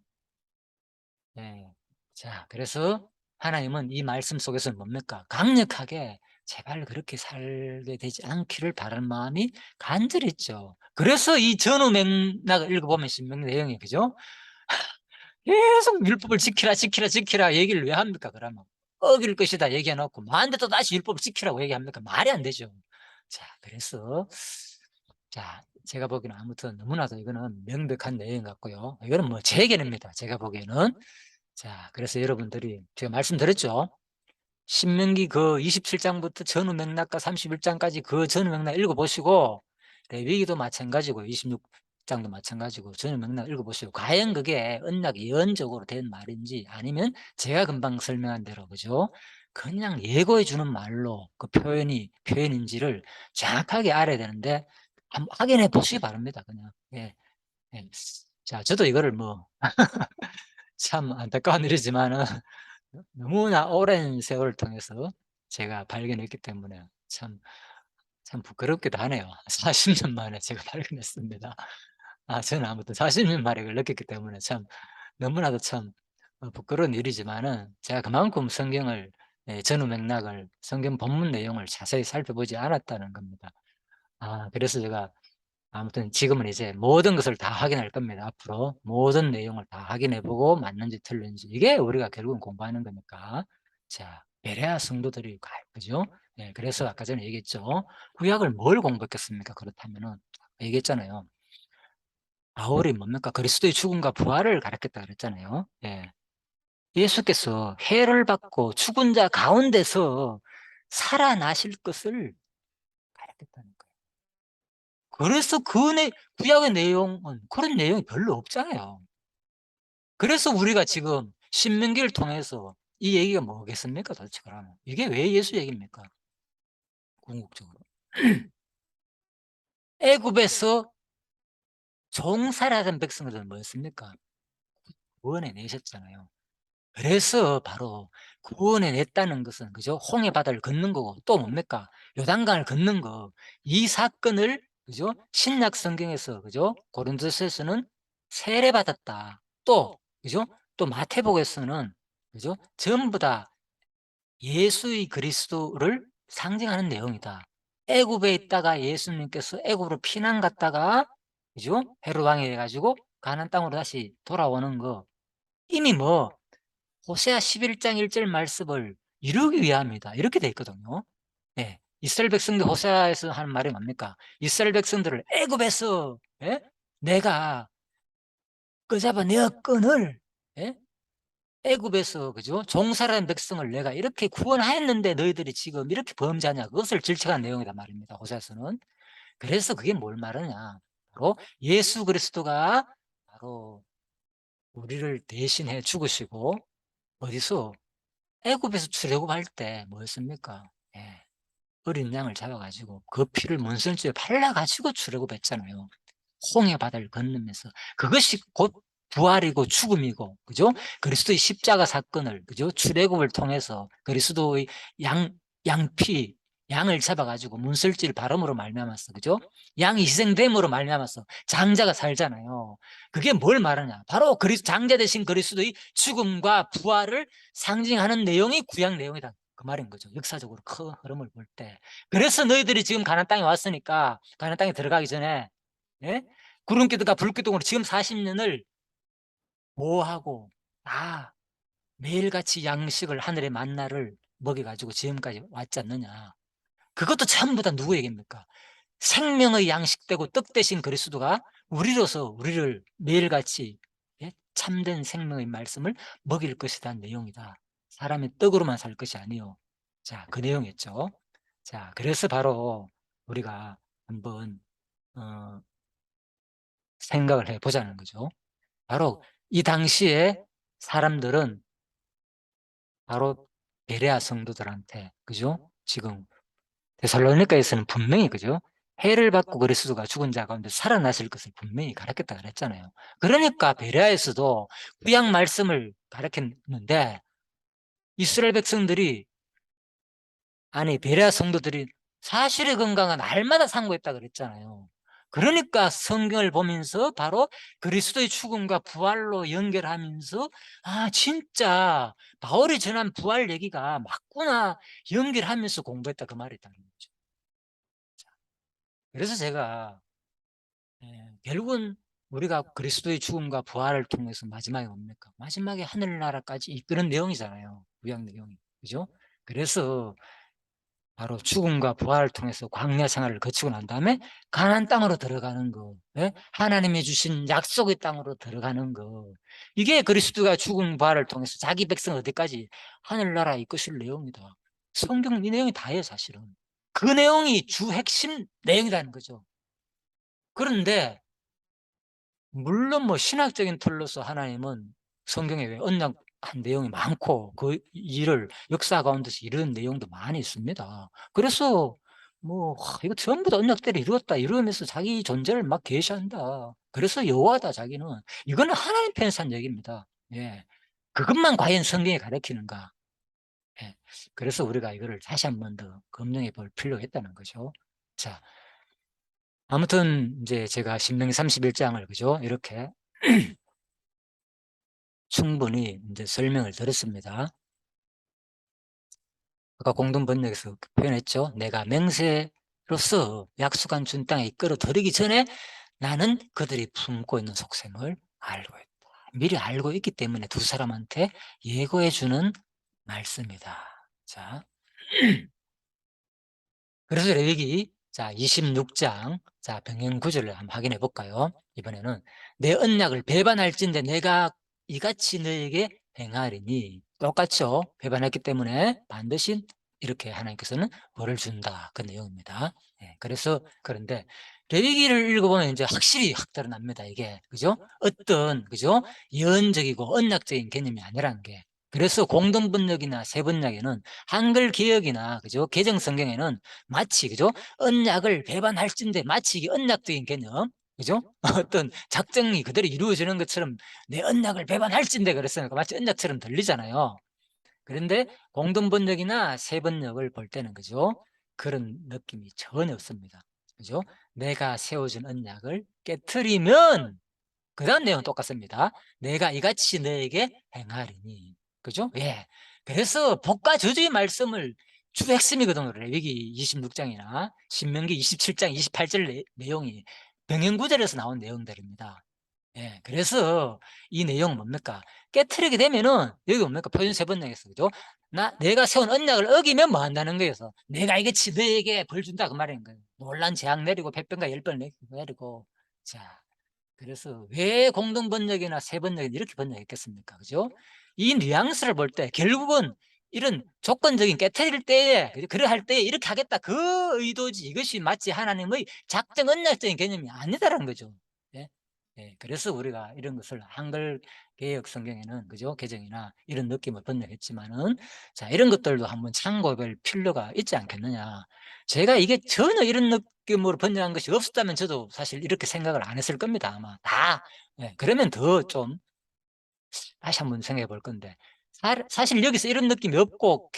예. 자, 그래서 하나님은 이 말씀 속에서 뭡니까? 강력하게 제발 그렇게 살게 되지 않기를 바라는 마음이 간절히 있죠. 그래서 이 전후 맥락을 읽어보면 신명 내용이, 그죠? 계속 율법을 지키라, 지키라, 지키라 얘기를 왜 합니까, 그러면? 어길 것이다 얘기해 놓고 만데 또 다시 율법을 지키라고 얘기합니까? 말이 안 되죠. 자, 그래서 자, 제가 보기에는 아무튼 너무나도 이거는 명백한 내용 같고요. 이거는 뭐 제 의견입니다. 제가 보기에는. 자, 그래서 여러분들이 제가 말씀드렸죠. 신명기 그 27장부터 전후 맥락과 31장까지 그 전후 맥락 읽어보시고, 레위기도 마찬가지고 26장도 마찬가지고 전후 맥락 읽어보시고, 과연 그게 언약 예언적으로 된 말인지 아니면 제가 금방 설명한 대로, 그죠? 그냥 예고해 주는 말로 그 표현인지를 정확하게 알아야 되는데, 한번 확인해 보시기 바랍니다. 그냥. 예, 예. 자, 저도 이거를 뭐 참 안타까운 일이지만은 너무나 오랜 세월을 통해서 제가 발견했기 때문에 참 부끄럽기도 하네요. 40년 만에 제가 발견했습니다. 저는 아무튼 40년 만에 그걸 느꼈기 때문에 참 너무나도 참 부끄러운 일이지만은 제가 그만큼 성경을, 전후 맥락을, 성경 본문 내용을 자세히 살펴보지 않았다는 겁니다. 그래서 제가 아무튼 지금은 이제 모든 것을 다 확인할 겁니다. 앞으로 모든 내용을 다 확인해 보고 맞는지 틀린지, 이게 우리가 결국은 공부하는 거니까. 자, 베레아 성도들이 그죠? 예, 그래서 아까 전에 얘기했죠. 구약을 뭘 공부했겠습니까? 그렇다면은 얘기했잖아요. 바울이 뭡니까? 그리스도의 죽음과 부활을 가르쳤다 그랬잖아요. 예. 예수께서 해를 받고 죽은 자 가운데서 살아나실 것을 가르쳤다는 거예요. 그래서 구약의 내용은 그런 내용이 별로 없잖아요. 그래서 우리가 지금 신명기를 통해서 이 얘기가 뭐겠습니까 도대체 그러면? 이게 왜 예수 얘기입니까? 궁극적으로. 애굽에서 종살이하던 백성들은 뭐였습니까? 구원해 내셨잖아요. 그래서 바로 구원해 냈다는 것은, 그죠? 홍해 바다를 걷는 거고 또 뭡니까? 요단강을 걷는 거. 이 사건을, 그죠? 신약 성경에서, 그죠? 고린도서에서는 세례받았다. 또, 그죠? 또 마태복음에서는, 그죠? 전부 다 예수의 그리스도를 상징하는 내용이다. 애굽에 있다가 예수님께서 애굽으로 피난 갔다가, 그죠? 헤롯 왕이 돼가지고 가나안 땅으로 다시 돌아오는 거. 이미 뭐 호세아 11장 1절 말씀을 이루기 위함이다. 이렇게 돼 있거든요. 예. 이스라엘 백성들, 호세아에서 하는 말이 뭡니까? 이스라엘 백성들을 애굽에서, 예? 내가 끄잡아 내었거늘, 예? 애굽에서, 그죠? 종살이한 백성을 내가 이렇게 구원하였는데 너희들이 지금 이렇게 범죄하냐? 그것을 질책한 내용이다 말입니다. 호세아서는. 그래서 그게 뭘 말하냐? 바로 예수 그리스도가 바로 우리를 대신해 죽으시고, 어디서 애굽에서 출애굽할 때 뭐였습니까? 예, 어린 양을 잡아가지고 그 피를 문선주에 발라가지고 출애굽했잖아요. 홍해 바다를 건너면서. 그것이 곧 부활이고 죽음이고, 그죠? 그리스도의 십자가 사건을, 그죠? 출애굽을 통해서 그리스도의 양 양피, 양을 잡아가지고 문설질 발음으로 말미암았어, 그죠? 양이 희생됨으로 말미암았어 장자가 살잖아요. 그게 뭘 말하냐? 바로 장자 대신 그리스도의 죽음과 부활을 상징하는 내용이 구약 내용이다, 그 말인 거죠. 역사적으로 큰 흐름을 볼 때. 그래서 너희들이 지금 가나안 땅에 왔으니까, 가나안 땅에 들어가기 전에, 예? 구름기둥과 불기둥으로 지금 40년을 뭐하고 매일같이 양식을, 하늘의 만나를 먹여가지고 지금까지 왔지 않느냐. 그것도 전부 다 누구 얘기입니까? 생명의 양식되고 떡 대신 그리스도가 우리로서 우리를 매일같이, 예? 참된 생명의 말씀을 먹일 것이라는 내용이다. 사람이 떡으로만 살 것이 아니요. 자, 그 내용이었죠. 자, 그래서 바로 우리가 한번 어, 생각을 해보자는 거죠. 바로 이 당시에 사람들은 바로 베레아 성도들한테, 그죠? 지금 데살로니가에서는 분명히, 그죠? 해를 받고 그리스도가 죽은 자 가운데 살아나실 것을 분명히 가르쳤다 그랬잖아요. 그러니까 베레아에서도 구약 말씀을 가르쳤는데, 이스라엘 백성들이, 아니 베레아 성도들이 사실의 건강은 날마다 상고했다 그랬잖아요. 그러니까 성경을 보면서 바로 그리스도의 죽음과 부활로 연결하면서, 진짜 바울이 전한 부활 얘기가 맞구나, 연결하면서 공부했다, 그 말이다는 거죠. 그래서 제가, 결국은 우리가 그리스도의 죽음과 부활을 통해서 마지막에 뭡니까? 마지막에 하늘나라까지 이끄는 내용이잖아요. 구약 내용이. 그죠? 그래서 바로 죽음과 부활을 통해서 광야 생활을 거치고 난 다음에 가나안 땅으로 들어가는 거, 예? 하나님이 주신 약속의 땅으로 들어가는 거, 이게 그리스도가 죽음 부활을 통해서 자기 백성 어디까지 하늘나라에 이끄실 내용이다. 성경 이 내용이 다예요, 사실은. 그 내용이 주 핵심 내용이라는 거죠. 그런데 물론 뭐 신학적인 틀로서 하나님은 성경에 왜 언약한 내용이 많고 그 일을 역사 가운데서 이루는 내용도 많이 있습니다. 그래서 뭐 이거 전부 다 언약대로 이루었다 이러면서 자기 존재를 막 계시한다. 그래서 여호와다 자기는. 이거는 하나님 편에서 한 얘기입니다. 예. 그것만 과연 성경이 가르치는가? 예. 그래서 우리가 이거를 다시 한 번 더 검증해 볼 필요가 있다는 거죠. 자, 아무튼 이제 제가 신명기 31장을 그죠? 이렇게 충분히 이제 설명을 드렸습니다. 아까 공동 번역에서 표현했죠. 내가 맹세로서 약속한 준 땅에 이끌어 들이기 전에 나는 그들이 품고 있는 속셈을 알고 있다. 미리 알고 있기 때문에 두 사람한테 예고해 주는 말씀이다. 자, 그래서 레위기 자 26장 자 병행 구절을 한번 확인해 볼까요? 이번에는 내 언약을 배반할진대 내가 이같이 너에게 행하리니 똑같죠. 배반했기 때문에 반드시 이렇게 하나님께서는 벌을 준다 그 내용입니다. 예, 그래서 그런데 레위기를 읽어보면 이제 확실히 확 드러납니다. 이게 그죠? 어떤 그죠? 예언적이고 언약적인 개념이 아니라는 게. 그래서 공동번역이나 세번역에는 한글 개역이나 그죠? 개정 성경에는 마치 그죠? 언약을 배반할진대 마치 이게 언약적인 개념 그죠? 어떤 작정이 그대로 이루어지는 것처럼 내 언약을 배반할진대 그랬으니까 마치 언약처럼 들리잖아요. 그런데 공동번역이나 세번역을 볼 때는 그죠? 그런 느낌이 전혀 없습니다. 그죠? 내가 세워준 언약을 깨트리면 그 다음 내용은 똑같습니다. 내가 이같이 너에게 행하리니. 그죠? 예. 그래서 복과 저주의 말씀을 주 핵심이거든요. 레위기 26장이나 신명기 27장 28절 내용이 병행구절에서 나온 내용들입니다. 예. 그래서 이 내용은 뭡니까? 깨트리게 되면은 여기 뭡니까? 표준 세 번역에서 그죠? 내가 세운 언약을 어기면 뭐 한다는 거여서 내가 이같이 너에게 벌 준다 그 말인 거예요. 놀란 재앙 내리고 백병과 열병 내리고 자 그래서 왜 공동 번역이나 세 번역이나 이렇게 번역했겠습니까? 그죠? 이 뉘앙스를 볼 때 결국은 이런 조건적인 깨트릴 때에 그래 할 때에 이렇게 하겠다 그 의도지 이것이 마치 하나님의 작정 언약적인 개념이 아니다라는 거죠. 예? 예, 그래서 우리가 이런 것을 한글 개역 성경에는 그죠? 개정이나 이런 느낌을 번역했지만은 자 이런 것들도 한번 참고할 필요가 있지 않겠느냐. 제가 이게 전혀 이런 느낌으로 번역한 것이 없었다면 저도 사실 이렇게 생각을 안 했을 겁니다 아마 다. 예, 그러면 더 좀 다시 한번 생각해 볼 건데 사실 여기서 이런 느낌이 없고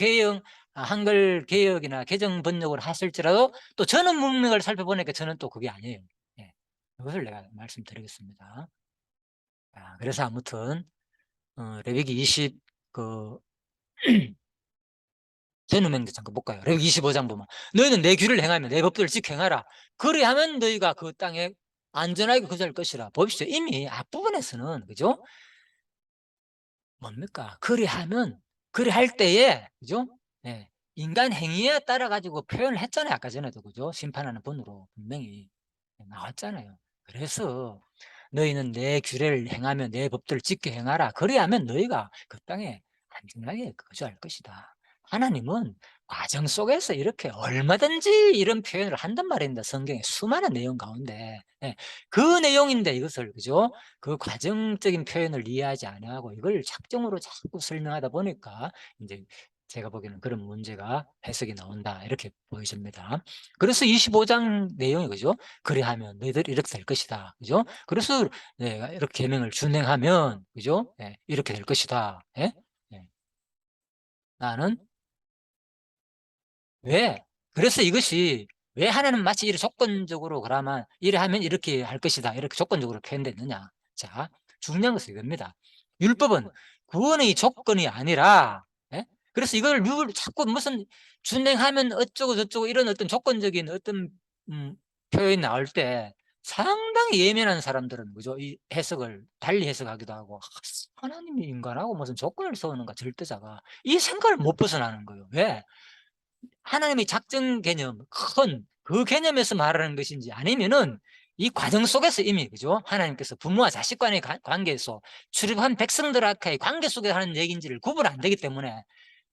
한글 개역이나 개정 번역을 하실지라도 또 전원 문맥을 살펴보니까 저는 또 그게 아니에요. 예, 그것을 내가 말씀드리겠습니다. 그래서 아무튼 레위기 20 그 전후명대 잠깐 볼까요? 레위기 25장 보면 너희는 내 규를 행하며 내 법도를 지켜 행하라. 그리하면 너희가 그 땅에 안전하게 거주할 것이라. 보십시오. 이미 앞부분에서는 그죠? 뭡니까? 그리하면 그리할 때에 그죠? 예. 인간 행위에 따라 가지고 표현을 했잖아요. 아까 전에도 그죠? 심판하는 분으로 분명히 나왔잖아요. 그래서 너희는 내 규례를 행하며 내 법들을 지켜 행하라. 그리하면 너희가 그 땅에 안전하게 거주할 것이다. 하나님은 과정 속에서 이렇게 얼마든지 이런 표현을 한단 말입니다. 성경의 수많은 내용 가운데. 예. 그 내용인데 이것을 그죠? 그 과정적인 표현을 이해하지 않아하고 이걸 작정으로 자꾸 설명하다 보니까 이제 제가 보기에는 그런 문제가 해석이 나온다 이렇게 보여집니다. 그래서 25장 내용이 그죠? 그리하면 너희들이 이렇게 될 것이다. 그죠? 그래서 내가 이렇게 계명을 준행하면 그죠? 예, 이렇게 될 것이다. 예? 예. 나는 왜? 그래서 이것이 왜 하나는 마치 이렇게 조건적으로 그러면 이래 하면 이렇게 할 것이다. 이렇게 조건적으로 표현됐느냐. 자, 중요한 것은 이겁니다. 율법은 구원의 조건이 아니라, 예? 그래서 이걸 자꾸 무슨 준행하면 어쩌고 저쩌고 이런 어떤 조건적인 어떤, 표현이 나올 때 상당히 예민한 사람들은 그죠? 이 해석을 달리 해석하기도 하고, 하나님이 인간하고 무슨 조건을 세우는가, 절대자가. 이 생각을 못 벗어나는 거예요. 왜? 하나님의 작정 개념, 큰 그 개념에서 말하는 것인지, 아니면은 이 과정 속에서 이미 그죠? 하나님께서 부모와 자식 간의 관계에서 출입한 백성들과의 관계 속에서 하는 얘기인지를 구분 안 되기 때문에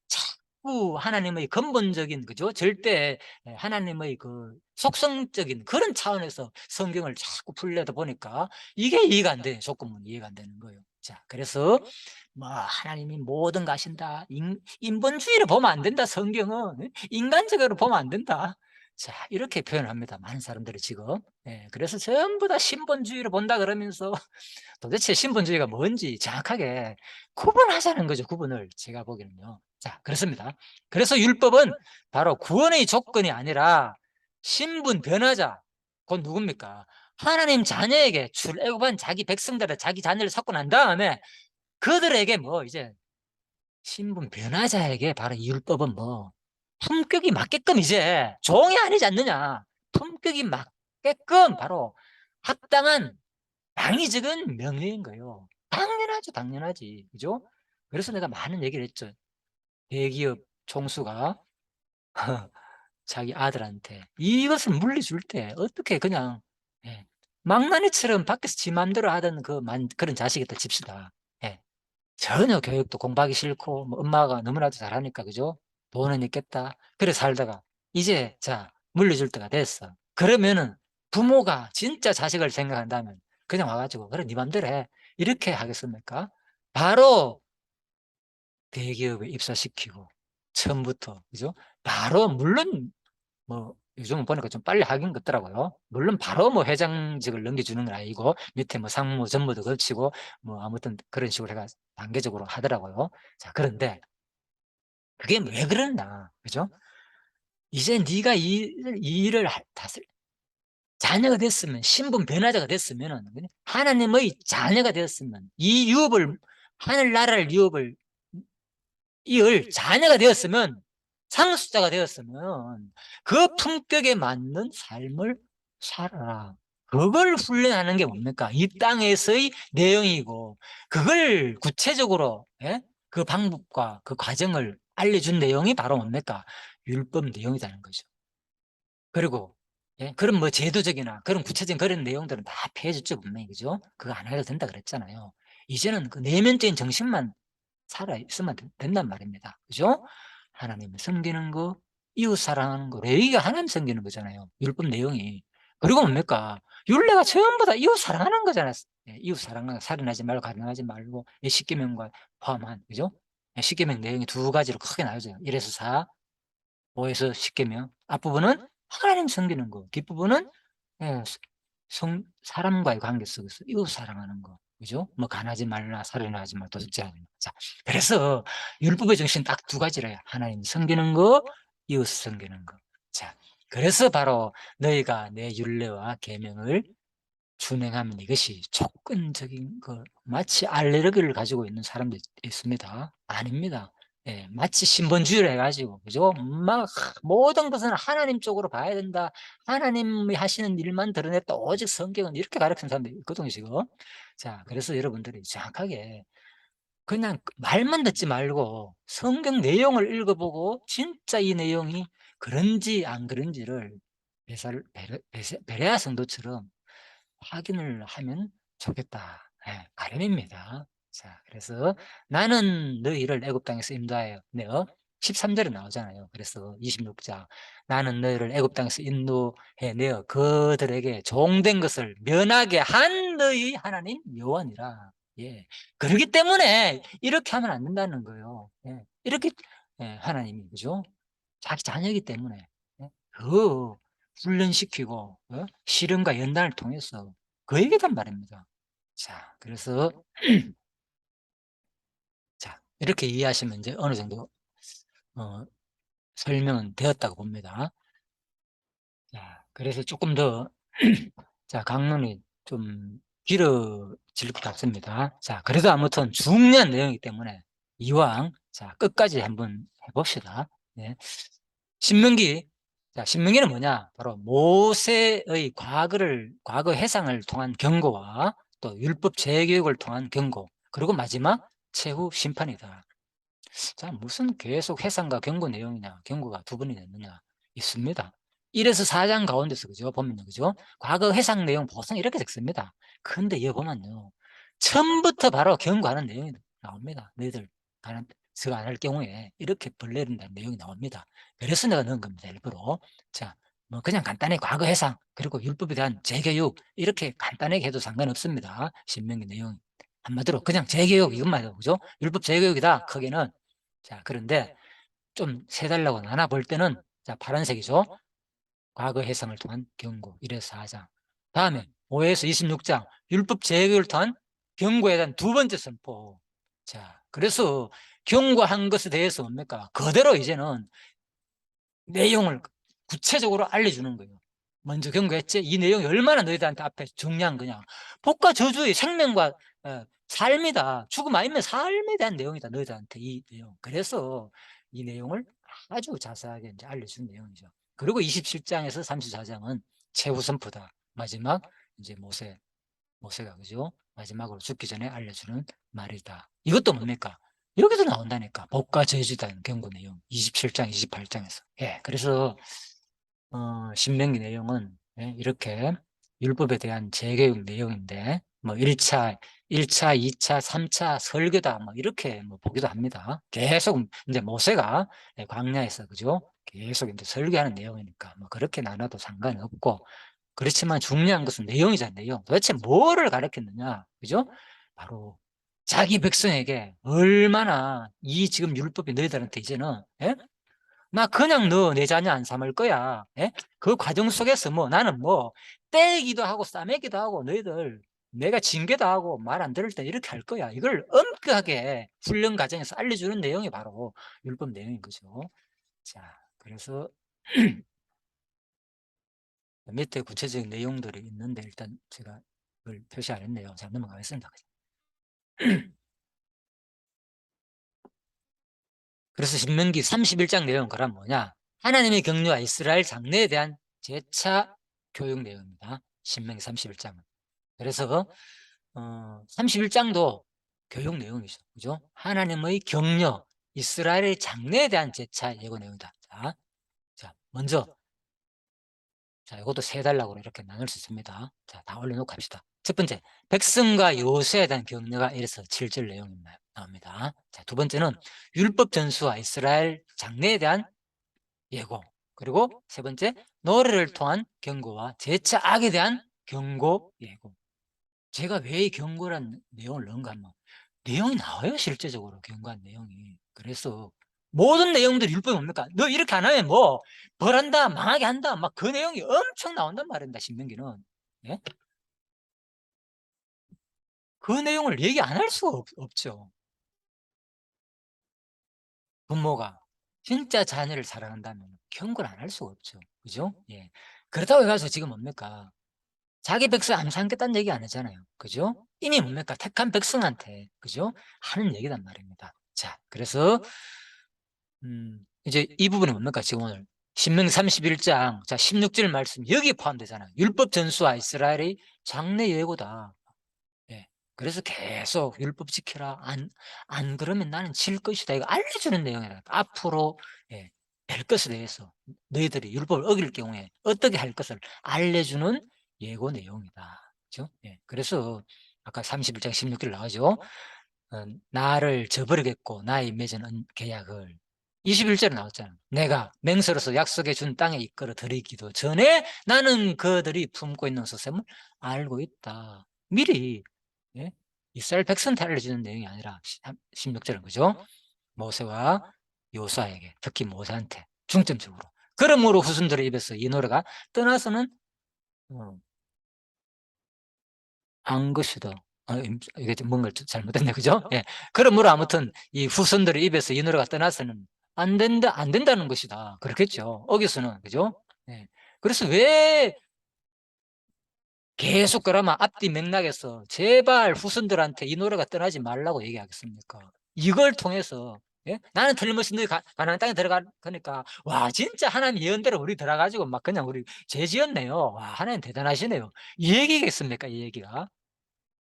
자꾸 하나님의 근본적인 그죠? 절대 하나님의 그 속성적인 그런 차원에서 성경을 자꾸 풀려다 보니까 이게 이해가 안 돼요. 조건은 이해가 안 되는 거예요. 자, 그래서 뭐 하나님이 모든 거 아신다. 인본주의로 보면 안 된다. 성경은 인간적으로 보면 안 된다. 자, 이렇게 표현합니다. 많은 사람들이 지금. 예, 그래서 전부 다 신본주의로 본다 그러면서 도대체 신본주의가 뭔지 정확하게 구분하자는 거죠. 구분을 제가 보기에는요. 자, 그렇습니다. 그래서 율법은 바로 구원의 조건이 아니라 신분 변화자, 그건 누굽니까? 하나님 자녀에게 출애굽한 자기 백성들의 자기 자녀를 찾고 난 다음에 그들에게 뭐 이제 신분 변화자에게 바로 이 율법은 뭐 품격이 맞게끔 이제 종이 아니지 않느냐. 품격이 맞게끔 바로 합당한 당위적인 명예인 거예요. 당연하죠, 당연하지. 그죠? 그래서 내가 많은 얘기를 했죠. 대기업 총수가 자기 아들한테 이것을 물려줄 때 어떻게 그냥 예, 망나니처럼 밖에서 지 맘대로 하던 그런 자식이다 칩시다. 예. 전혀 교육도 공부하기 싫고 뭐 엄마가 너무나도 잘하니까 그죠? 돈은 있겠다. 그래 살다가 이제 자 물려줄 때가 됐어. 그러면은 부모가 진짜 자식을 생각한다면 그냥 와가지고 그래 네 맘대로 해. 이렇게 하겠습니까? 바로 대기업에 입사시키고 처음부터 그죠? 바로 물론 뭐 요즘은 보니까 좀 빨리 하긴 같더라고요. 물론 바로 뭐 회장직을 넘겨주는 건 아니고 밑에 뭐 상무 전무도 거치고 뭐 아무튼 그런 식으로 해가 단계적으로 하더라고요. 자, 그런데 그게 왜 그러냐, 그죠? 이제 네가 이 일을 다스 자녀가 됐으면 신분 변화자가 됐으면은 하나님의 자녀가 되었으면 이 유업을 하늘나라를 유업을 이을 자녀가 되었으면 상속자가 되었으면 그 품격에 맞는 삶을 살아라. 그걸 훈련하는 게 뭡니까? 이 땅에서의 내용이고 그걸 구체적으로 예? 그 방법과 그 과정을 알려준 내용이 바로 뭡니까? 율법 내용이라는 거죠. 그리고 예? 그런 뭐 제도적이나 그런 구체적인 그런 내용들은 다 폐해줬죠 분명히 그죠? 그거 안 해도 된다 그랬잖아요. 이제는 그 내면적인 정신만 살아 있으면 된단 말입니다. 그죠? 하나님을 섬기는 거, 이웃 사랑하는 거, 레위기가 하나님 섬기는 거잖아요. 율법 내용이. 그리고 뭡니까? 율례가 전부 다 이웃 사랑하는 거잖아요. 예, 이웃 사랑하는 거, 살인하지 말고, 가늠하지 말고, 십계명과 포함한, 그죠? 예, 십계명 내용이 두 가지로 크게 나누죠. 1에서 4, 5에서 십계명. 앞부분은 하나님 섬기는 거, 뒷부분은 예, 사람과의 관계 속에서 이웃 사랑하는 거. 그죠? 뭐 간하지 말라, 살인하지 말라, 도둑질 하지 말라. 자, 그래서 율법의 정신 딱 두 가지래요. 하나님 섬기는 거, 이웃 섬기는 거. 자, 그래서 바로 너희가 내 율례와 계명을 준행하면 이것이 조건적인 거, 마치 알레르기를 가지고 있는 사람도 있습니다. 아닙니다. 예, 마치 신본주의를 해가지고, 그죠? 막, 모든 것은 하나님 쪽으로 봐야 된다. 하나님이 하시는 일만 드러냈다. 오직 성경은 이렇게 가르치는 사람들이 있거든요, 지금. 자, 그래서 여러분들이 정확하게 그냥 말만 듣지 말고 성경 내용을 읽어보고 진짜 이 내용이 그런지 안 그런지를 베레아 성도처럼 확인을 하면 좋겠다. 예, 가름입니다. 자, 그래서 나는 너희를 애굽 땅에서 인도하여 내어 13절에 나오잖아요. 그래서 26장 나는 너희를 애굽 땅에서 인도해 내어 그들에게 종된 것을 면하게 한 너희 하나님 여호와니라. 예. 그렇기 때문에 이렇게 하면 안 된다는 거예요. 예. 이렇게 예, 하나님이 그죠? 자기 자녀이기 때문에 예? 그 훈련시키고 실험과 연단을 통해서 그 얘기단 말입니다. 자, 그래서 자 이렇게 이해하시면 이제 어느 정도 어, 설명은 되었다고 봅니다. 자, 그래서 조금 더 자, 강론이 좀 길어질 것 같습니다. 자, 그래도 아무튼 중요한 내용이기 때문에 이왕 자 끝까지 한번 해봅시다. 네. 신명기 자, 신명기는 뭐냐? 바로 모세의 과거 해상을 통한 경고와 또 율법 재교육을 통한 경고, 그리고 마지막 최후 심판이다. 자, 무슨 계속 해상과 경고 내용이냐? 경고가 두 번이 됐느냐? 있습니다. 1에서 4장 가운데서, 그죠? 보면요, 그죠? 과거 해상 내용 보통 이렇게 적습니다. 근데 여기 보면요, 처음부터 바로 경고하는 내용이 나옵니다. 너희들 저거 안 할 경우에 이렇게 벌 내린다는 내용이 나옵니다. 그래서 내가 넣은 겁니다, 일부러. 자, 뭐 그냥 간단히 과거 해상 그리고 율법에 대한 재교육 이렇게 간단하게 해도 상관없습니다. 신명기 내용 한마디로 그냥 재교육 이것만 해도, 그죠? 율법 재교육이다, 크게는. 자, 그런데 좀 세달라고 나눠 볼 때는, 자, 파란색이죠. 과거 해상을 통한 경고 1에서 4장. 다음에 5에서 26장 율법 재교육을 통한 경고에 대한 두 번째 선포. 자, 그래서 경고한 것에 대해서 뭡니까? 그대로 이제는 내용을 구체적으로 알려주는 거예요. 먼저 경고했지? 이 내용이 얼마나 너희들한테 앞에 중요한 거냐. 복과 저주의 생명과 삶이다. 죽음 아니면 삶에 대한 내용이다. 너희들한테 이 내용. 그래서 이 내용을 아주 자세하게 이제 알려준 내용이죠. 그리고 27장에서 34장은 최후 선포다. 마지막 이제 모세가, 그죠? 마지막으로 죽기 전에 알려주는 말이다. 이것도 뭡니까? 여기서 나온다니까. 복과 저주에 대한 경고 내용. 27장, 28장에서. 예, 그래서 신명기 내용은, 예, 이렇게 율법에 대한 재교육 내용인데, 뭐 1차, 2차, 3차 설교다, 뭐 이렇게 뭐 보기도 합니다. 계속 이제 모세가 광야에서, 그죠? 계속 이제 설교하는 내용이니까 뭐 그렇게 나눠도 상관없고, 그렇지만 중요한 것은 내용이잖아요. 내용. 도대체 뭐를 가르쳤느냐, 그죠? 바로 자기 백성에게 얼마나 이 지금 율법이 너희들한테 이제는, 예? 나 그냥 너 내 자녀 안 삼을 거야. 예? 그 과정 속에서 뭐 나는 뭐 떼기도 하고 싸매기도 하고 너희들 내가 징계도 하고 말 안 들을 때 이렇게 할 거야. 이걸 엄격하게 훈련 과정에서 알려주는 내용이 바로 율법 내용인 거죠. 자, 그래서 밑에 구체적인 내용들이 있는데 일단 제가 그걸 표시 안 했네요. 자, 넘어가겠습니다. 그래서 신명기 31장 내용은 그럼 뭐냐? 하나님의 경륜과 이스라엘 장래에 대한 재차 교육 내용입니다. 신명기 31장은. 그래서 31장도 교육 내용이죠. 그죠? 하나님의 격려, 이스라엘의 장래에 대한 재차 예고 내용이다. 자, 먼저, 자, 이것도 세 달락으로 이렇게 나눌 수 있습니다. 자, 다 올려놓고 합시다. 첫 번째, 백성과 요새에 대한 격려가 1에서 7절 내용이 나옵니다. 자, 두 번째는 율법 전수와 이스라엘 장래에 대한 예고. 그리고 세 번째, 노래를 통한 경고와 재차 악에 대한 경고 예고. 제가 왜 이 경고란 내용을 넣은가 하면 내용이 나와요, 실제적으로 경고한 내용이. 그래서 모든 내용들이 율법이 뭡니까? 너 이렇게 안 하면 뭐 벌한다, 망하게 한다, 막 그 내용이 엄청 나온단 말입니다, 신명기는. 예? 그 내용을 얘기 안 할 수가 없죠. 부모가 진짜 자녀를 사랑한다면 경고를 안 할 수가 없죠. 그죠? 예. 그렇다고 해서 지금 뭡니까? 자기 백성 안 삼겠다는 얘기 안 하잖아요. 그죠? 이미 뭡니까? 택한 백성한테, 그죠? 하는 얘기단 말입니다. 자, 그래서, 이제 이 부분이 뭡니까? 지금 오늘. 신명기 31장, 자, 16절 말씀, 여기에 포함되잖아요. 율법 전수와 이스라엘의 장래 예고다. 예. 그래서 계속 율법 지켜라. 안 그러면 나는 질 것이다. 이거 알려주는 내용이라. 앞으로, 예, 될 것에 대해서 너희들이 율법을 어길 경우에 어떻게 할 것을 알려주는 예고 내용이다. 그죠? 예. 그래서 아까 31장 16절 나오죠. 나를 저버리겠고 나의 맺은 계약을 21절에 나왔잖아요. 내가 맹세로서 약속해 준 땅에 이끌어 들이기도 전에 나는 그들이 품고 있는 소샘을 알고 있다. 미리, 예? 이스라엘 백성한테 알려주는 내용이 아니라 16절은, 그죠? 모세와 요수아에게, 특히 모세한테 중점적으로. 그러므로 후손들의 입에서 이 노래가 떠나서는 어, 안 것이다. 이게 좀 뭔가 잘못됐네, 그죠? 예. 그러므로 아무튼 이 후손들의 입에서 이 노래가 떠나서는 안 된다는 것이다. 그렇겠죠. 어기서는, 그죠? 예. 그래서 왜 계속 그러면 앞뒤 맥락에서 제발 후손들한테 이 노래가 떠나지 말라고 얘기하겠습니까? 이걸 통해서 예? 나는 틀림없이 너희 가나안 땅에 들어가니까 와 진짜 하나님 예언대로 우리 들어가지고 막 그냥 우리 죄 지었네요. 와 하나님 대단하시네요. 이 얘기겠습니까? 이 얘기가.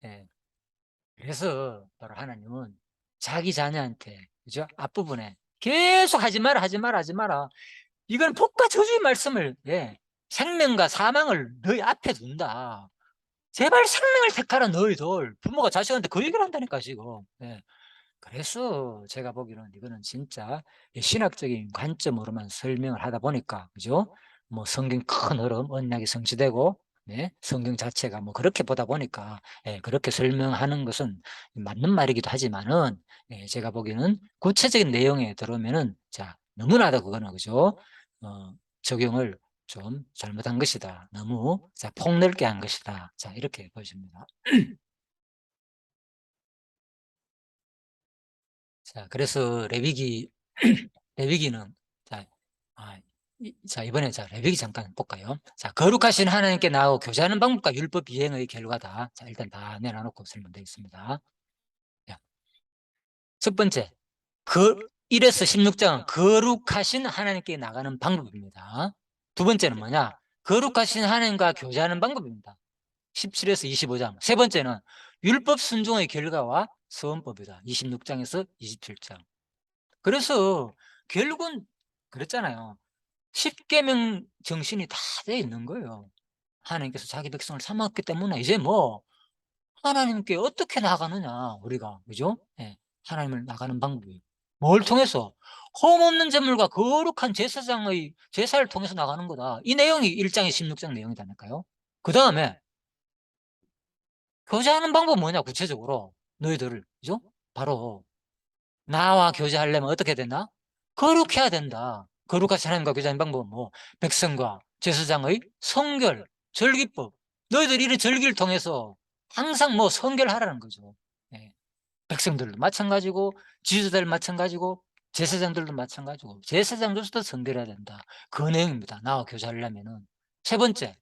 예. 그래서 바로 하나님은 자기 자녀한테 그죠? 앞부분에 계속 하지 마라 하지 마라 하지 마라. 이건 복과 저주의 말씀을 생명과 사망을 너희 앞에 둔다. 제발 생명을 택하라 너희들. 부모가 자식한테 그 얘기를 한다니까 지금. 그래서 제가 보기로는 이거는 진짜 신학적인 관점으로만 설명을 하다 보니까 그죠? 뭐 성경 큰 흐름 언약이 성취되고 성경 자체가 뭐 그렇게 보다 보니까 그렇게 설명하는 것은 맞는 말이기도 하지만은 제가 보기에는 구체적인 내용에 들어오면은 자 너무나도 그거는 그죠? 적용을 좀 잘못한 것이다. 너무 자 폭넓게 한 것이다. 자 이렇게 보십니다. 자, 그래서 레위기, 레위기는, 자, 자, 이번에 자, 레위기 잠깐 볼까요? 자, 거룩하신 하나님께 나아가 교제하는 방법과 율법 이행의 결과다. 자, 일단 다 내놔놓고 설명드리겠습니다. 자, 첫 번째, 1에서 16장은 거룩하신 하나님께 나가는 방법입니다. 두 번째는 뭐냐? 거룩하신 하나님과 교제하는 방법입니다. 17에서 25장. 세 번째는 율법 순종의 결과와 서원법이다. 26장에서 27장. 그래서 결국은 그랬잖아요. 십계명 정신이 다 되어 있는 거예요. 하나님께서 자기 백성을 삼았기 때문에 이제 뭐 하나님께 어떻게 나가느냐 우리가 그죠? 하나님을 나가는 방법이 뭘 통해서 흠 없는 제물과 거룩한 제사장의 제사를 통해서 나가는 거다. 이 내용이 1장에 16장 내용이다니까요. 그 다음에 교제하는 방법 뭐냐 구체적으로 너희들을 그죠? 바로 나와 교제하려면 어떻게 되나? 거룩해야 된다. 거룩하신 하나님과 교제하는 방법은 뭐 백성과 제사장의 성결, 절기법. 너희들 이런 절기를 통해서 항상 뭐 성결하라는 거죠. 예. 백성들도 마찬가지고 지도자들 마찬가지고 제사장들도 마찬가지고 제사장들도 성결해야 된다. 그 내용입니다. 나와 교제하려면은. 세 번째,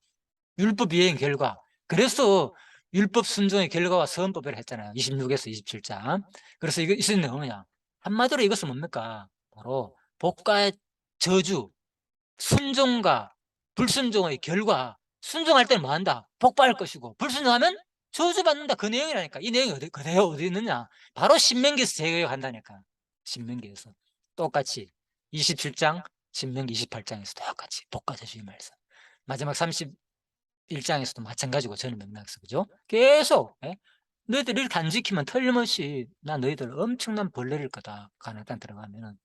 율법 이행 결과. 그래서 율법 순종의 결과와 서원법을 했잖아요. 26에서 27장. 그래서 이거 있는 내용은 뭐냐? 한마디로 이것은 뭡니까? 바로 복과 저주, 순종과 불순종의 결과. 순종할 때는 뭐 한다? 복 받을 것이고 불순종하면 저주 받는다. 그 내용이라니까. 이 내용이 그대로 어디 있느냐? 바로 신명기에서 제거한다니까. 신명기에서 똑같이 27장, 신명기 28장에서 똑같이 복과 저주의 말씀. 마지막 31장에서도 마찬가지고 저는 맥락에서 그죠? 계속 너희들 이렇게 안 지키면 틀림없이 나 너희들 엄청난 벌 내릴 거다. 가나안 땅 들어가면은.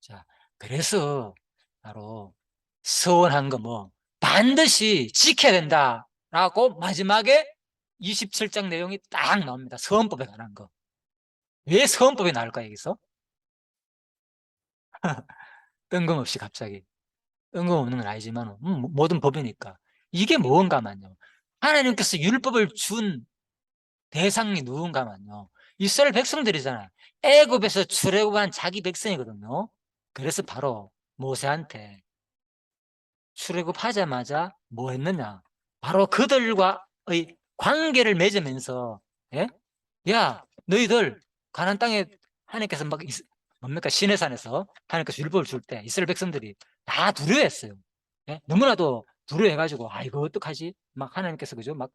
자, 그래서 바로 서원한 거 뭐 반드시 지켜야 된다라고 마지막에 27장 내용이 딱 나옵니다. 서원법에 관한 거. 왜 서원법이 나올까 여기서? 뜬금없이 갑자기. 뜬금없는 건 아니지만 모든 법이니까. 이게 뭔가만요. 하나님께서 율법을 준 대상이 누군가만요. 이스라엘 백성들이잖아요. 애굽에서 출애굽한 자기 백성이거든요. 그래서 바로 모세한테 출애굽하자마자 뭐 했느냐? 바로 그들과의 관계를 맺으면서 야 너희들 가나안 땅에 하나님께서 막 뭡니까 시내산에서 하나님께서 율법을 줄 때 이스라엘 백성들이 다 두려워했어요. 너무나도 두려워해가지고 아 이거 어떡하지? 막 하나님께서 그죠? 막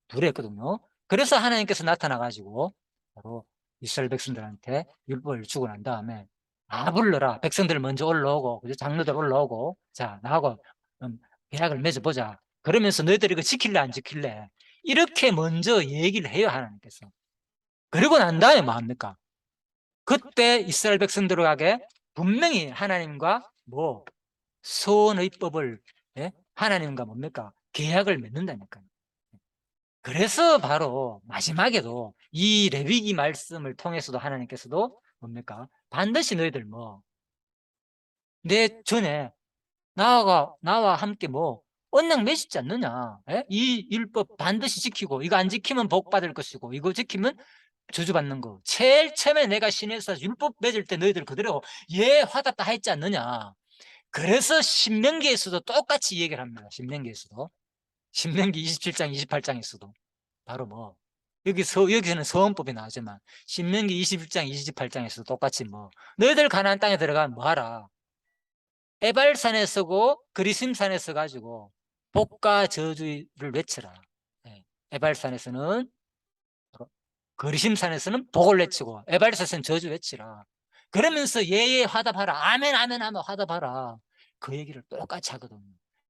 두려워했거든요. 그래서 하나님께서 나타나가지고 바로 이스라엘 백성들한테 율법을 주고 난 다음에 불러라 백성들 먼저 올라오고 그죠? 장로들 올라오고 자 나하고 계약을 맺어보자. 그러면서 너희들이 이거 지킬래 안 지킬래? 이렇게 먼저 얘기를 해요 하나님께서. 그리고 난 다음에 뭐 합니까? 그때 이스라엘 백성들에게 분명히 하나님과 뭐 소원의 법을 하나님과 뭡니까? 계약을 맺는다니까요. 그래서 바로 마지막에도 이 레위기 말씀을 통해서도 하나님께서도 뭡니까? 반드시 너희들 뭐 내 전에 나와 함께 뭐 언약 맺지 않느냐? 이 율법 반드시 지키고 이거 안 지키면 복 받을 것이고 이거 지키면 저주받는 거. 제일 처음에 내가 시내에서 율법 맺을 때 너희들 그대로 화답다 했지 않느냐. 그래서 신명기에서도 똑같이 얘기를 합니다. 신명기 27장 28장에서도 바로 뭐 여기서는 서원법이 나오지만 신명기 21장 28장에서도 똑같이 뭐 너희들 가나안 땅에 들어가면 뭐하라, 에발산에 서고 그리심산에 서 가지고 복과 저주를 외치라. 예, 에발산에서는, 그리심산에서는 복을 외치고 에발산에서는 저주 외치라. 그러면서 예예 화답하라, 아멘 아멘 하면 화답하라, 그 얘기를 똑같이 하거든요.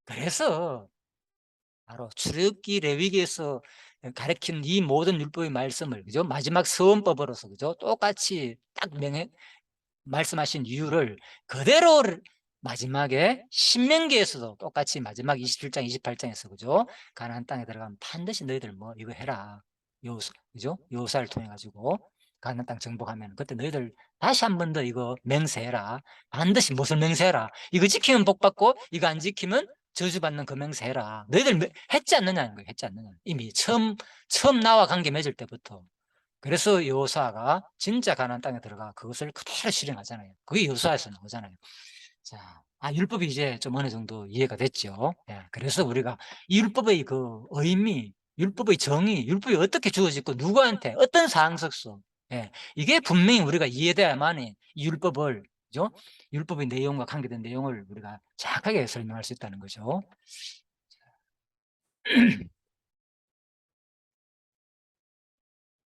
그래서 바로 출애굽기 레위기에서 가르친 이 모든 율법의 말씀을, 그죠, 마지막 서원법으로서, 그죠, 똑같이 딱 말씀하신 이유를 그대로 마지막에 신명기에서도 똑같이 마지막 27장 28장에서, 그죠, 가나안 땅에 들어가면 반드시 너희들 뭐 이거 해라, 그죠, 여호사를 통해 가지고 가나안 땅 정복하면 그때 너희들 다시 한 번 더 이거 맹세해라. 반드시 무엇을 맹세해라, 이거 지키면 복 받고 이거 안 지키면 저주받는 그 맹세해라. 너희들 했지 않느냐는 거예요. 했지 않느냐, 이미 처음 나와 관계 맺을 때부터. 그래서 여호수아가 진짜 가나안 땅에 들어가 그것을 그대로 실행하잖아요. 그게 여호수아에서 나오잖아요. 자, 율법이 이제 좀 어느 정도 이해가 됐죠. 예, 그래서 우리가 이 율법의 그 의미, 율법의 정의, 율법이 어떻게 주어지고 누구한테 어떤 사항 속서, 예, 이게 분명히 우리가 이해돼야만이 이 율법을, 그죠, 율법의 내용과 관계된 내용을 우리가 정확하게 설명할 수 있다는 거죠.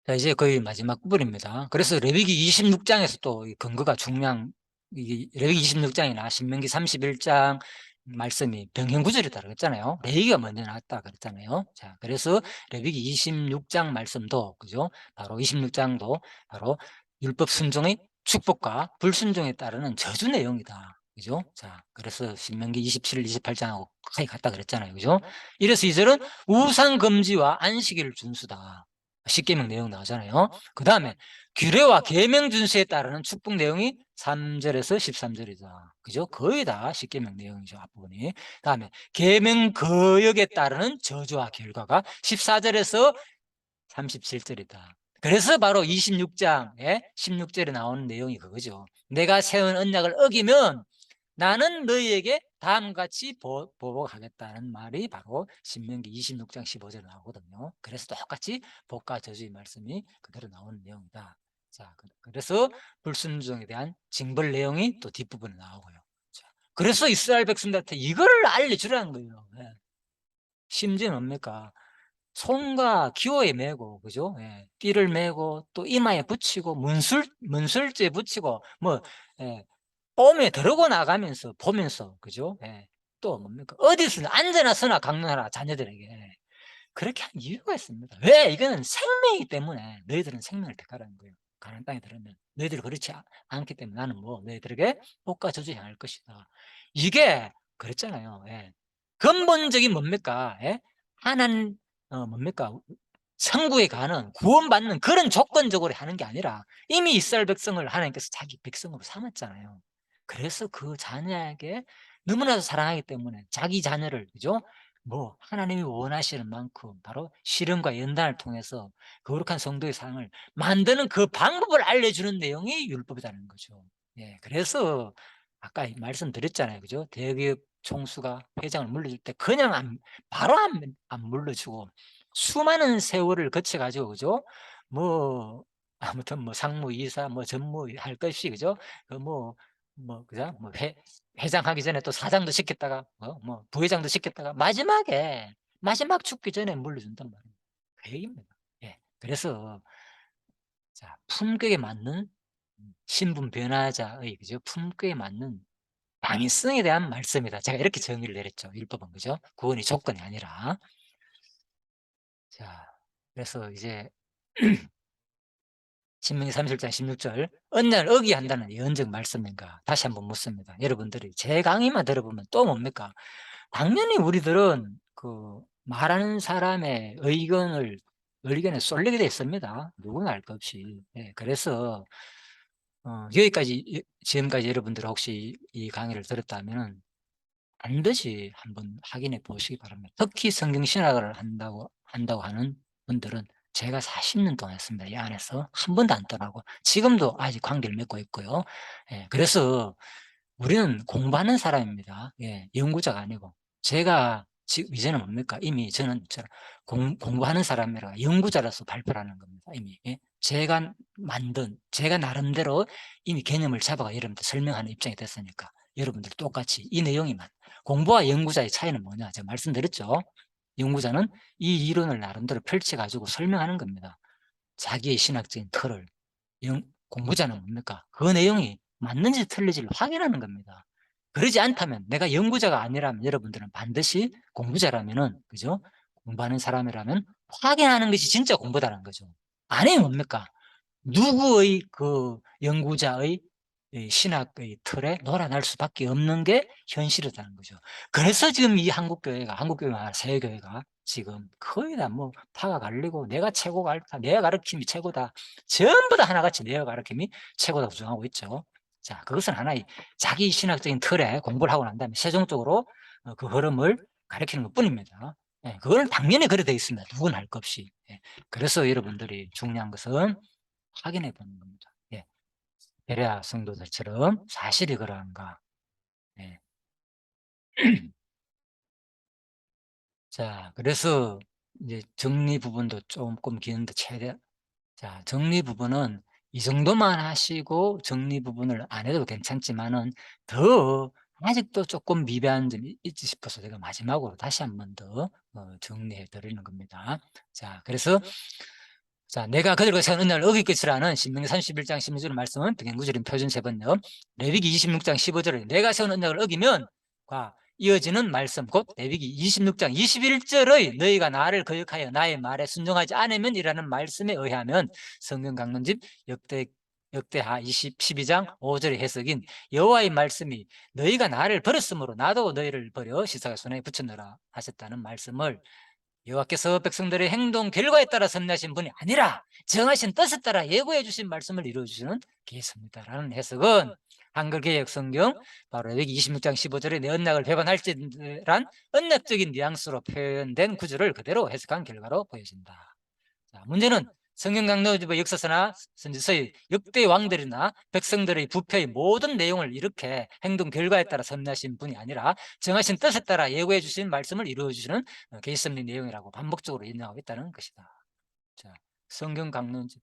자, 이제 거의 마지막 부분입니다. 그래서 레위기 26장에서 또 이 근거가 중요한, 이 레위기 26장이나 신명기 31장 말씀이 병행구절이다 그랬잖아요. 레위기가 먼저 나왔다 그랬잖아요. 자, 그래서 레위기 26장 말씀도, 그죠, 바로 26장도 바로 율법 순종의 축복과 불순종에 따르는 저주 내용이다. 그죠? 자, 그래서 신명기 27, 28장하고 가까이 같다 그랬잖아요. 그죠? 이래서 이 절은 우상 금지와 안식일을 준수다. 십계명 내용 나오잖아요. 그 다음에 규례와 계명 준수에 따르는 축복 내용이 3절에서 13절이다. 그죠? 거의 다 십계명 내용이죠, 앞부분이. 다음에 계명 거역에 따르는 저주와 결과가 14절에서 37절이다. 그래서 바로 26장에 16절에 나오는 내용이 그거죠. 내가 세운 언약을 어기면 나는 너희에게 다음과 같이 보복하겠다는 말이 바로 신명기 26장 15절에 나오거든요. 그래서 똑같이 복과 저주의 말씀이 그대로 나오는 내용이다. 자, 그래서 불순종에 대한 징벌 내용이 또 뒷부분에 나오고요. 자, 그래서 이스라엘 백성들한테 이거를 알려주라는 거예요. 예. 심지어는 뭡니까? 손과 기호에 매고, 그죠? 예. 띠를 매고 또 이마에 붙이고 문술재 붙이고 뭐, 예. 봄에 들어고 나가면서 보면서, 그죠? 예. 또 뭡니까? 어디서 앉아나 서나 강론하라 자녀들에게. 그렇게 한 이유가 있습니다. 왜? 이거는 생명이기 때문에 너희들은 생명을 택하라는 거예요. 가나안 땅에 들으면 너희들이 그렇지 않기 때문에 나는 뭐 너희들에게 복과 저주 향할 것이다. 이게 그랬잖아요. 예. 근본적인 뭡니까? 예? 하나님, 뭡니까? 천국에 가는 구원받는 그런 조건적으로 하는 게 아니라 이미 이스라엘 백성을 하나님께서 자기 백성으로 삼았잖아요. 그래서 그 자녀에게 너무나도 사랑하기 때문에 자기 자녀를, 그죠, 뭐 하나님이 원하시는 만큼 바로 실현과 연단을 통해서 거룩한 성도의 삶을 만드는 그 방법을 알려주는 내용이 율법이라는 거죠. 예, 그래서 아까 말씀드렸잖아요, 그죠? 대기업 총수가 회장을 물려줄 때 그냥 바로 안 물려주고 수많은 세월을 거쳐가지고, 그죠? 뭐 아무튼 뭐 상무이사 뭐 전무할 것이, 그죠? 그죠? 뭐 회장하기 전에 또 사장도 시켰다가 뭐 부회장도 시켰다가 마지막에 마지막 죽기 전에 물려준단 말이에요. 그 얘기입니다. 예. 그래서 자, 품격에 맞는 신분 변화자의, 그죠, 품격에 맞는 당위성에 대한 말씀이다. 제가 이렇게 정의를 내렸죠. 율법은, 그죠? 구원이 조건이 아니라. 자, 그래서 이제 신명기 31장 16절 언약을 어기한다는 예언적 말씀인가 다시 한번 묻습니다. 여러분들이 제 강의만 들어보면 또 뭡니까? 당연히 우리들은 그 말하는 사람의 의견에 쏠리게 돼 있습니다. 누구나 알 것 없이. 예, 그래서 여기까지, 지금까지 여러분들 혹시 이 강의를 들었다면 반드시 한번 확인해 보시기 바랍니다. 특히 성경 신학을 한다고 하는 분들은 제가 40년 동안 했습니다. 이 안에서 한 번도 안 떠나고 지금도 아직 관계를 맺고 있고요. 예, 그래서 우리는 공부하는 사람입니다. 예, 연구자가 아니고 제가 지금 이제는 뭡니까? 이미 저는 공부하는 사람이라 연구자로서 발표를 하는 겁니다. 이미. 예? 제가 나름대로 이미 개념을 잡아가 여러분들 설명하는 입장이 됐으니까 여러분들 똑같이 이 내용이만. 공부와 연구자의 차이는 뭐냐? 제가 말씀드렸죠. 연구자는 이 이론을 나름대로 펼쳐가지고 설명하는 겁니다. 자기의 신학적인 틀을. 공부자는 뭡니까? 그 내용이 맞는지 틀린지를 확인하는 겁니다. 그러지 않다면, 내가 연구자가 아니라면 여러분들은 반드시 공부자라면은, 그죠? 공부하는 사람이라면 확인하는 것이 진짜 공부다라는 거죠. 아니면 뭡니까? 누구의 그 연구자의 이 신학의 틀에 놀아날 수밖에 없는 게 현실이라는 거죠. 그래서 지금 이 한국교회가 세계교회가 지금 거의 다 뭐 파가 갈리고 내가 최고가 옳다, 내가 가르침이 최고다, 전부 다 하나같이 내가 가르침이 최고다 주장하고 있죠. 자, 그것은 하나의 자기 신학적인 틀에 공부를 하고 난 다음에 세종적으로 그 흐름을 가르치는 것 뿐입니다. 예, 그거는 당연히 그래 돼 있습니다. 누구나 할 것 없이. 예, 그래서 여러분들이 중요한 것은 확인해 보는 겁니다. 예. 베레아 성도들처럼 사실이 그러한가. 예. 자, 그래서 이제 정리 부분도 조금 기는데 최대. 자, 정리 부분은 이 정도만 하시고 정리 부분을 안 해도 괜찮지만은 더 아직도 조금 미비한 점이 있지 싶어서 제가 마지막으로 다시 한 번 더 정리해 드리는 겁니다. 자, 그래서 자, 내가 그들과 세운 언약을 어길 것이라는 신명기 31장 16절 말씀은 백연구절인 표준 세번역, 레위기 26장 15절에 내가 세운 언약을 어기면 과 이어지는 말씀, 곧 레위기 26장 21절의 너희가 나를 거역하여 나의 말에 순종하지 않으면 이라는 말씀에 의하면 성경 강론집 역대하 12장 5절의 해석인 여호와의 말씀이 너희가 나를 버렸으므로 나도 너희를 버려 시사가 손에 붙였노라 하셨다는 말씀을 여호와께서 백성들의 행동 결과에 따라 섭리하신 분이 아니라 정하신 뜻에 따라 예고해 주신 말씀을 이루어 주시는 계십니다라는 해석은 한글 개역 성경 바로 레위기 26장 15절에 내 언약을 배반할지란 언약적인 뉘앙스로 표현된 구절을 그대로 해석한 결과로 보여진다. 자, 문제는 성경 강론집의 역사서나 선지서의 역대 왕들이나 백성들의 부패의 모든 내용을 이렇게 행동 결과에 따라 섭리하신 분이 아니라 정하신 뜻에 따라 예고해 주신 말씀을 이루어 주시는 계시섭리 내용이라고 반복적으로 인정하고 있다는 것이다. 자, 성경 강론집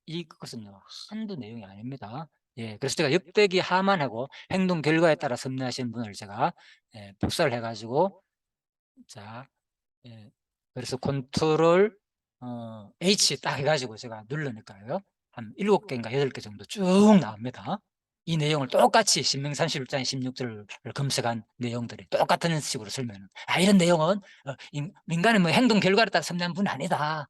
이것은요 한두 내용이 아닙니다. 예, 그래서 제가 역대기 하만하고 행동 결과에 따라 섭리하신 분을 제가 복사를 해가지고 자, 예, 그래서 컨트롤 H 딱 해가지고 제가 누르니까요 한 7개인가 8개 정도 쭉 나옵니다. 이 내용을 똑같이 신명기 31장 16절을 검색한 내용들이 똑같은 식으로 설명은 이런 내용은 민간의 뭐 행동 결과에 따라 섭리한 분이 아니다.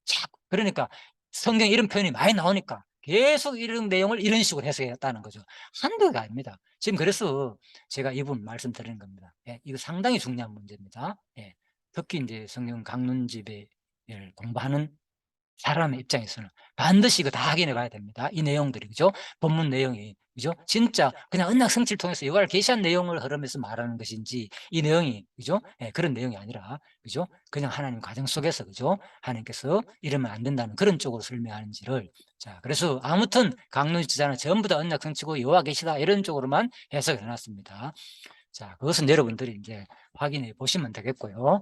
자, 그러니까 성경 이런 표현이 많이 나오니까 계속 이런 내용을 이런 식으로 해석했다는 거죠. 한두 개가 아닙니다. 지금 그래서 제가 이 부분 말씀드리는 겁니다. 예, 이거 상당히 중요한 문제입니다. 예, 특히 이제 성경 강론집을 공부하는 사람의 입장에서는 반드시 이거 다 확인해 봐야 됩니다. 이 내용들이, 그죠? 본문 내용이, 그죠? 진짜 그냥 언약 성취를 통해서 여호와를 계시한 내용을 흐름에서 말하는 것인지, 이 내용이, 그죠? 예, 그런 내용이 아니라, 그죠? 그냥 하나님 가정 속에서, 그죠? 하나님께서 이러면 안 된다는 그런 쪽으로 설명하는지를. 자, 그래서 아무튼 강론지자는 전부 다 언약 성취고 여호와 계시다 이런 쪽으로만 해석을 해놨습니다. 자, 그것은 여러분들이 이제 확인해 보시면 되겠고요.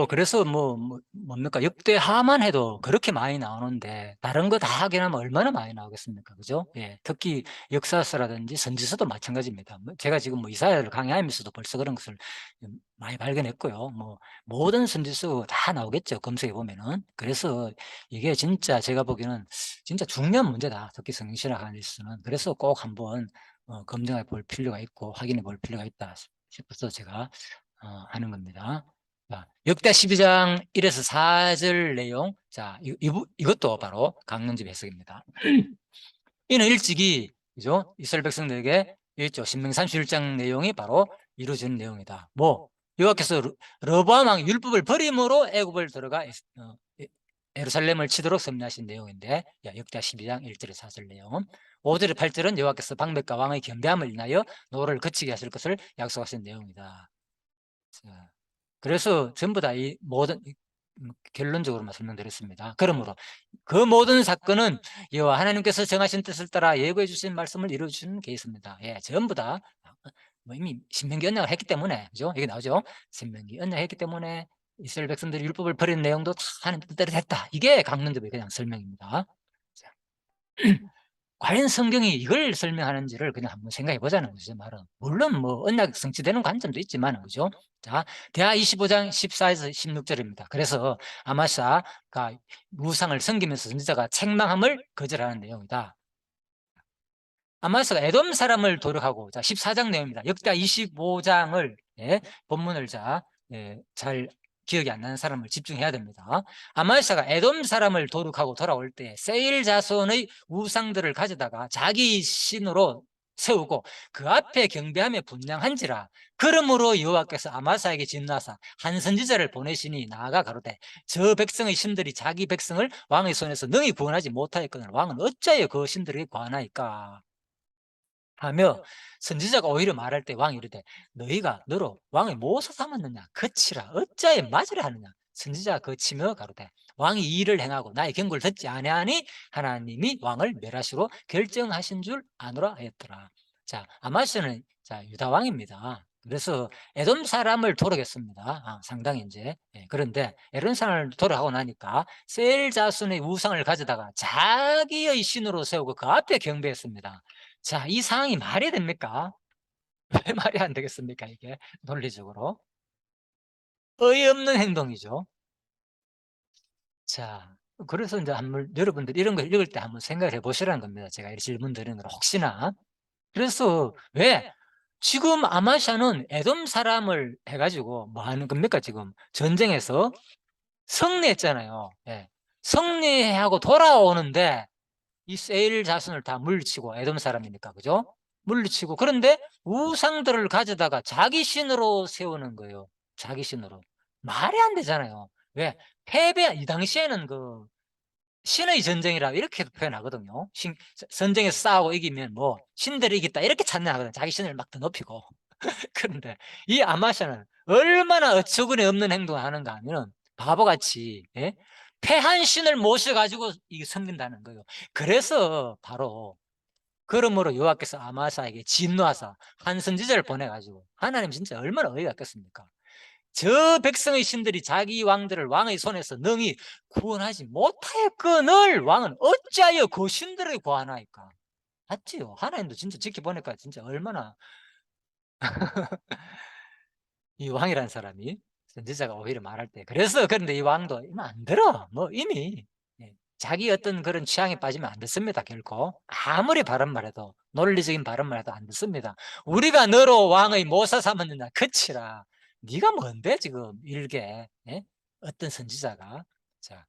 그래서 뭡니까? 역대 하만 해도 그렇게 많이 나오는데, 다른 거 다 확인하면 얼마나 많이 나오겠습니까? 그죠? 예. 특히 역사서라든지 선지서도 마찬가지입니다. 제가 지금 이사야를 강의하면서도 벌써 그런 것을 많이 발견했고요. 모든 선지서 다 나오겠죠. 검색해 보면은. 그래서 이게 진짜 제가 보기에는 진짜 중요한 문제다. 특히 성신학 안에서는. 그래서 꼭 한번 검증해 볼 필요가 있고, 확인해 볼 필요가 있다 싶어서 제가 하는 겁니다. 자, 역대 12장 1에서 4절 내용. 자, 이것도 바로 강론집 해석입니다. 이는 일찍이, 그죠? 이스라엘 백성들에게 있죠. 신명기 31장 내용이 바로 이루어지는 내용이다. 여호와께서 르호보암 왕 율법을 버림으로 애굽을 들어가 예루살렘을 치도록 섭리하신 내용인데, 역대 12장 1절에서 4절 내용. 5절에 8절은 여호와께서 방백과 왕의 경배함을 인하여 노를 그치게 하실 것을 약속하신 내용이다. 자, 그래서 전부 다 이 모든 결론적으로만 설명드렸습니다. 그러므로 그 모든 사건은 여호와 하나님께서 정하신 뜻을 따라 예고해 주신 말씀을 이루어 주는 게 있습니다. 예, 전부 다 이미 신명기 언약을 했기 때문에, 그죠? 여기 나오죠. 신명기 언약했기 때문에 이스라엘 백성들이 율법을 버리는 내용도 다 하나님 뜻대로 됐다. 이게 강론적의 그냥 설명입니다. 자, 과연 성경이 이걸 설명하는지를 그냥 한번 생각해 보자는 거죠, 말은. 물론 뭐 언약 성취되는 관점도 있지만, 그죠? 자, 대하 25장 14에서 16절입니다. 그래서 아마샤가 우상을 섬기면서 선지자가 책망함을 거절하는 내용이다. 아마스가 에돔 사람을 도륙하고, 자, 14장 내용입니다. 역대 25장을, 예, 본문을 잘 기억이 안 나는 사람을 집중해야 됩니다. 아마스가 에돔 사람을 도륙하고 돌아올 때 세일 자손의 우상들을 가져다가 자기 신으로 세우고 그 앞에 경배하며 분향한지라. 그러므로 여호와께서 아마사에게 진노하사 한 선지자를 보내시니 나아가 가로되 저 백성의 신들이 자기 백성을 왕의 손에서 능히 구원하지 못하였거늘 왕은 어찌하여 그 신들에게 관하이까 하며, 선지자가 오히려 말할 때 왕이 이르되 너희가 너로 왕의 무엇을 삼았느냐 그치라 어찌하여 맞으려 하느냐. 선지자가 그치며 가로되 왕이 이 일을 행하고 나의 경고를 듣지 아니하니 하나님이 왕을 멸하시로 결정하신 줄 아노라 하였더라. 자, 아마스는 유다 왕입니다. 그래서 에돔 사람을 도륙했습니다. 상당히 이제, 예, 그런데 에돔 사람을 도륙하고 나니까 셀 자손의 우상을 가져다가 자기의 신으로 세우고 그 앞에 경배했습니다. 자, 이 상황이 말이 됩니까? 왜 말이 안 되겠습니까, 이게? 논리적으로. 어이없는 행동이죠. 자, 그래서 이제 한번 여러분들 이런 걸 읽을 때 한번 생각을 해 보시라는 겁니다. 제가 이 질문 드리는 걸 혹시나. 그래서 왜 지금 아마샤는 에돔 사람을 해가지고 뭐 하는 겁니까, 지금? 전쟁에서 승리했잖아요. 예. 승리하고 돌아오는데 이 세일 자손을 다 물리치고, 에돔 사람이니까, 그죠? 물리치고, 그런데 우상들을 가져다가 자기 신으로 세우는 거예요. 자기 신으로. 말이 안 되잖아요. 왜? 이 당시에는 그 신의 전쟁이라 이렇게 표현하거든요. 전쟁에서 싸우고 이기면 뭐 신들이 이겼다 이렇게 찬양하거든요. 자기 신을 막 더 높이고. 그런데 이 아마샤는 얼마나 어처구니 없는 행동을 하는가 하면 바보같이, 예? 패한 신을 모셔가지고 이게 섬긴다는 거예요. 그래서 바로 그러므로 여호와께서 아마사에게 진노하사 한 선지자를 보내가지고, 하나님 진짜 얼마나 어이가 없겠습니까? 저 백성의 신들이 자기 왕들을 왕의 손에서 능히 구원하지 못하였거늘 왕은 어찌하여 그 신들에게 구하나이까? 맞지요? 하나님도 진짜 지켜보니까 진짜 얼마나 이 왕이라는 사람이, 선지자가 오히려 말할 때, 그래서 그런데 이 왕도 이만 안 들어. 뭐 이미, 예, 자기 어떤 그런 취향에 빠지면 안 듣습니다. 결코 아무리 바른 말해도, 논리적인 바른 말해도 안 듣습니다. 우리가 너로 왕의 모사 삼았느냐 그치라. 네가 뭔데 지금 일개, 예? 어떤 선지자가 자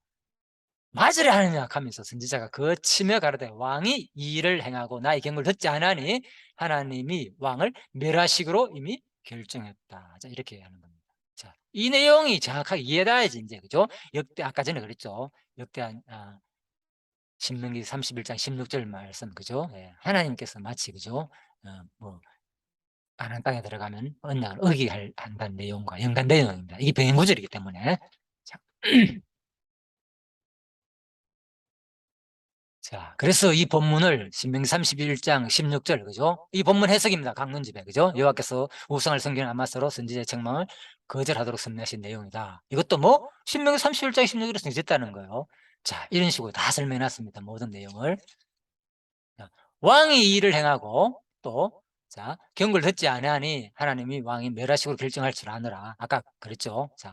맞으려 하느냐 하면서 선지자가 거치며 가로되 왕이 이 일을 행하고 나의 경고를 듣지 않으니 하나님이 왕을 멸하시기로 이미 결정했다. 자, 이렇게 하는 겁니다. 자, 이 내용이 정확하게 이해돼야지 이제, 그죠? 역대, 아까 전에 그랬죠. 역대한 신명기 31장 16절 말씀, 그죠? 예, 하나님께서 마치, 그죠? 뭐 가나안 땅에 들어가면 언약을 한다는 내용과 연관된 내용입니다. 이게 병행구절이기 때문에. 자, 자, 그래서 이 본문을 신명기 31장 16절, 그죠? 이 본문 해석입니다. 강론집에, 그죠? 여호와께서 우상을 섬기는 아마스로 선지자의 책망을 거절하도록 선명하신 내용이다. 이것도 뭐 신명기 31장 16절에서 정했다는 거예요. 자, 이런 식으로 다 설명해놨습니다. 모든 내용을. 자, 왕이 이 일을 행하고 또, 자, 경고를 듣지 아니하니 하나님이 왕이 멸하시고 결정할 줄 아느라. 아까 그랬죠. 자,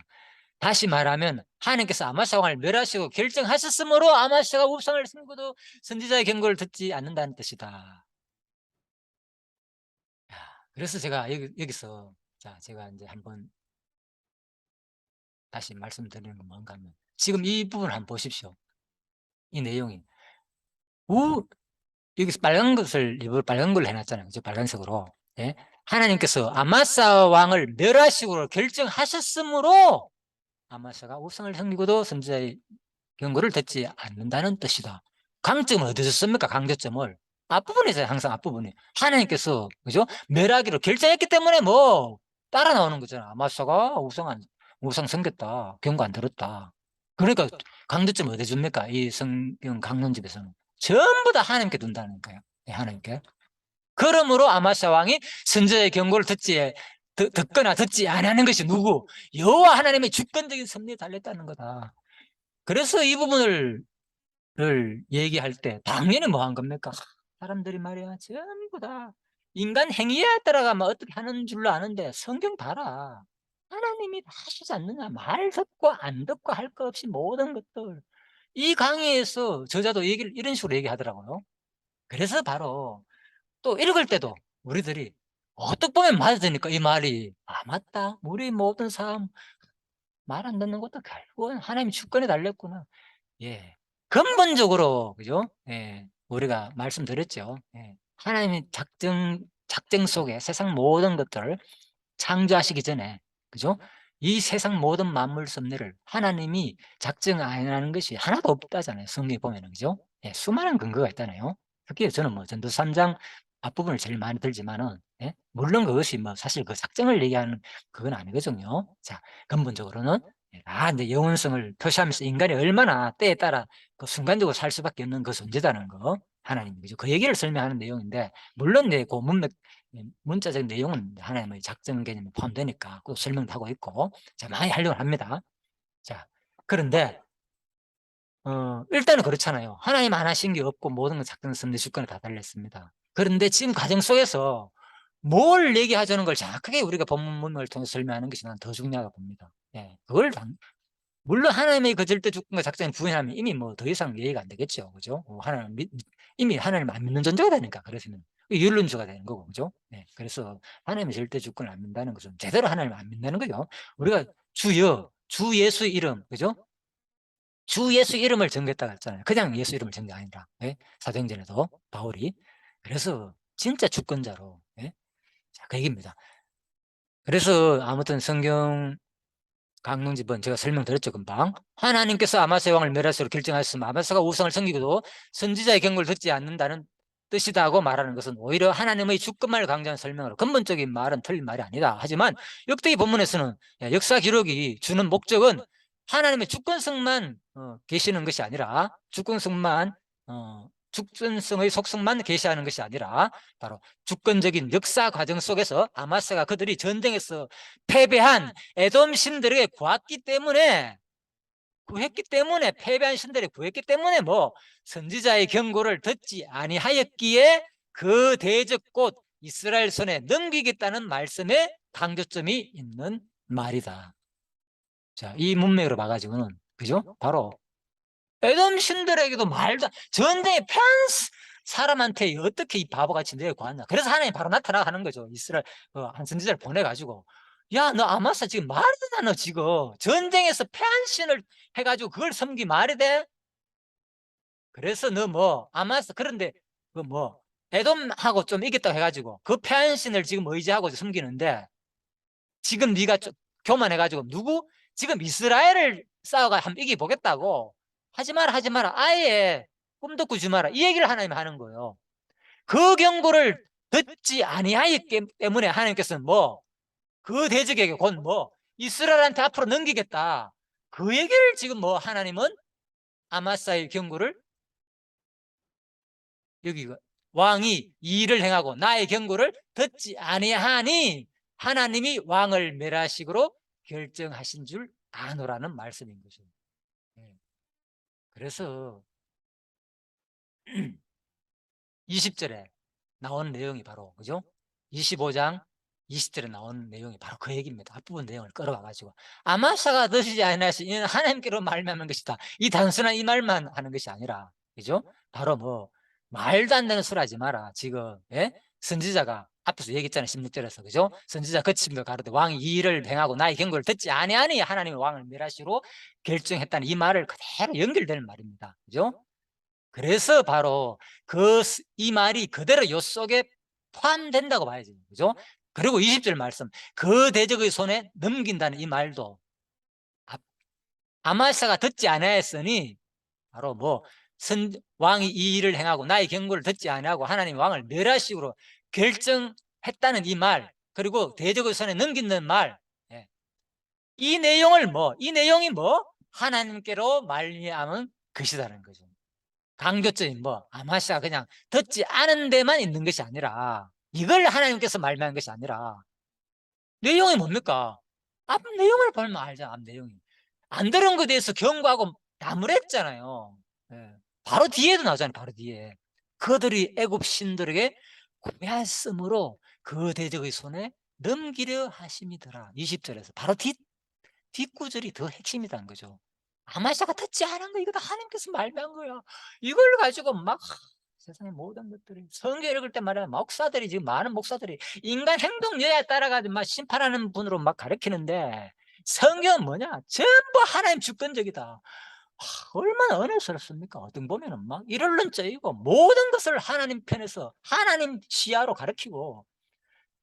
다시 말하면 하나님께서 아마샤 왕을 멸하시고 결정하셨으므로 아마샤가 우상을 섬기고도 선지자의 경고를 듣지 않는다는 뜻이다. 그래서 제가 여기서, 자, 제가 이제 한번 다시 말씀드리는 건 뭔가 하면, 지금 이 부분 한번 보십시오. 이 내용이 여기서 빨간 것을 일부러 빨간 걸로 해놨잖아요. 그죠? 빨간색으로. 예? 하나님께서 아마사 왕을 멸하시고 결정하셨으므로 아마샤가 우상을 섬기고도 선지자의 경고를 듣지 않는다는 뜻이다. 강점은 어디서 씁니까? 강조점을 앞부분에서 항상 앞부분에 하나님께서, 그죠? 멸하기로 결정했기 때문에 뭐 따라 나오는 거잖아. 아마샤가 우상 섬겼다, 경고 안 들었다. 그러니까 강조점 어디 줍니까? 이 성경 강론집에서는 전부 다 하나님께 둔다는 거예요. 네, 하나님께. 그러므로 아마샤 왕이 선지자의 경고를 듣거나 듣지 않는 것이 누구? 여호와 하나님의 주권적인 섭리에 달렸다는 거다. 그래서 이 부분을 얘기할 때 당연히 뭐 한 겁니까? 사람들이 말이야 전부 다 인간 행위에 따라가면 어떻게 하는 줄로 아는데 성경 봐라. 하나님이 다 하시지 않느냐. 말 듣고 안 듣고 할 거 없이 모든 것들. 이 강의에서 저자도 얘기를 이런 식으로 얘기하더라고요. 그래서 바로 또 읽을 때도 우리들이 어떻게 보면 맞으니까 이 말이 맞다. 우리 모든 삶 말 안 듣는 것도 결국은 하나님의 주권에 달렸구나. 예. 근본적으로 그죠? 예. 우리가 말씀드렸죠. 예. 하나님의 작정 속에 세상 모든 것들을 창조하시기 전에 그죠? 이 세상 모든 만물 섭리를 하나님이 작정 안 하는 것이 하나도 없다잖아요. 성경에 보면은 그죠? 예. 수많은 근거가 있잖아요. 특히 저는 뭐 전도 3장 앞부분을 제일 많이 들지만은 예. 물론 그것이 뭐 사실 그 작정을 얘기하는 그건 아니거든요. 자, 근본적으로는 이제 영혼성을 표시하면서 인간이 얼마나 때에 따라 그 순간적으로 살 수밖에 없는 그 존재다는 거 하나님 그죠? 그 얘기를 설명하는 내용인데 물론 그 문자적인 내용은 하나님의 작전 개념에 포함되니까 그 설명도 하고 있고 자 많이 하려고 합니다. 자 그런데 일단은 그렇잖아요. 하나님 안 하신 게 없고 모든 건 작전 섭리 주권에 다 달렸습니다. 그런데 지금 과정 속에서 뭘 얘기하자는 걸 정확하게 우리가 본문을 통해서 설명하는 것이 난 더 중요하다고 봅니다. 예, 그걸 물론 하나님의 그 절대 주권과 작전을 부인하면 이미 뭐 더 이상 이해가 안 되겠죠. 그죠? 이미 하나님 안 믿는 존재가 되니까, 그래서는. 율론주가 되는 거고, 그죠? 네. 그래서 하나님의 절대 주권을 안 믿는다는 것은 제대로 하나님을 안 믿는 거죠. 우리가 주 예수 이름, 그죠? 주 예수 이름을 전개했다고 했잖아요. 그냥 예수 이름을 전개 아니라. 예? 사도행전에도 바울이. 그래서 진짜 주권자로. 예? 자, 그 얘기입니다. 그래서 아무튼 성경 강릉집은 제가 설명드렸죠 금방. 하나님께서 아마스의 왕을 멸하시기로 결정하셨으면 아마스가 우상을 섬기고도 선지자의 경고를 듣지 않는다는 뜻이다고 말하는 것은 오히려 하나님의 주권만을 강조하는 설명으로 근본적인 말은 틀린 말이 아니다. 하지만 역대기 본문에서는 역사 기록이 주는 목적은 하나님의 주권성만 계시는 것이 아니라 주권성의 속성만 계시하는 것이 아니라 바로 주권적인 역사 과정 속에서 아마스가 그들이 전쟁에서 패배한 에돔 신들에게 구했기 때문에 패배한 신들에게 구했기 때문에 뭐 선지자의 경고를 듣지 아니하였기에 그 대적 곧 이스라엘 손에 넘기겠다는 말씀에 강조점이 있는 말이다. 자, 이 문맥으로 봐가지고는 그죠? 바로 에돔 신들에게도 말도 전쟁에 패한 사람한테 어떻게 이 바보같이 내가 구하냐. 그래서 하나님이 바로 나타나가는 거죠. 이스라엘 한 선지자를 보내가지고 야, 너 아마사 지금 말이 되나 너 지금 전쟁에서 패한 신을 해가지고 그걸 섬기 말이 돼? 그래서 너 뭐 아마사 그런데 그 뭐 에돔하고 좀 이겼다고 해가지고 그 패한 신을 지금 의지하고 섬기는데 지금 네가 좀 교만해가지고 누구? 지금 이스라엘을 싸워가 한번 이겨보겠다고 하지 마라 아예 꿈도 꾸지 마라 이 얘기를 하나님이 하는 거예요. 그 경고를 듣지 아니하였기 때문에 하나님께서는 뭐 그 대적에게 곧 뭐 이스라엘한테 앞으로 넘기겠다 그 얘기를 지금 뭐 하나님은 아마사의 경고를 여기 왕이 이 일을 행하고 나의 경고를 듣지 아니하니 하나님이 왕을 멸하시기로 결정하신 줄 아노라는 말씀인 거죠. 그래서 20절에 나온 내용이 바로 그죠? 25장 20절에 나온 내용이 바로 그 얘기입니다. 앞부분 내용을 끌어가 가지고 아마사가 드시지 아니하시 이는 하나님께로 말미암은 것이다. 이 단순한 이 말만 하는 것이 아니라 그죠? 바로 뭐 말도 안 되는 소리 하지 마라. 지금 선지자가 앞에서 얘기했잖아요. 16절에서 그죠? 선지자 거침도 가로되 왕이 이 일을 행하고 나의 경고를 듣지 아니하니 하나님의 왕을 멸하시로 결정했다는 이 말을 그대로 연결되는 말입니다. 그죠? 그래서 바로 이 말이 그대로 요 속에 포함된다고 봐야죠. 그죠? 그리고 20절 말씀, 그 대적의 손에 넘긴다는 이 말도 아마사가 듣지 아니하였으니 바로 뭐 왕이 이 일을 행하고 나의 경고를 듣지 아니하고 하나님 왕을 멸하시기로 결정했다는 이 말, 그리고 대적의 손에 넘긴다는 말, 이 내용이 뭐 하나님께로 말미암은 것이라는 거죠. 강조점이 뭐 아마샤 그냥 듣지 않은 데만 있는 것이 아니라, 이걸 하나님께서 말미암은 것이 아니라 내용이 뭡니까? 앞 내용을 보면 알죠. 앞 내용이 안 들은 것에 대해서 경고하고 나무랬잖아요. 예. 바로 뒤에도 나오잖아요. 바로 뒤에 그들이 애굽 신들에게 구하였으므로 그 대적의 손에 넘기려 하심이더라. 20절에서 바로 뒷구절이 더 핵심이라는 거죠. 아마샤가 듣지 않은 거, 이거 다 하나님께서 말미암은 거야. 이걸 가지고 막 세상의 모든 것들이 성경 읽을 때 말이야, 목사들이 지금 많은 목사들이 인간 행동 여야에 따라 가지고 막 심판하는 분으로 막 가르치는데, 성경은 뭐냐? 전부 하나님 주권적이다. 얼마나 은혜스럽습니까? 어떤 보면은 막 이럴론저이고 모든 것을 하나님 편에서 하나님 시야로 가르치고,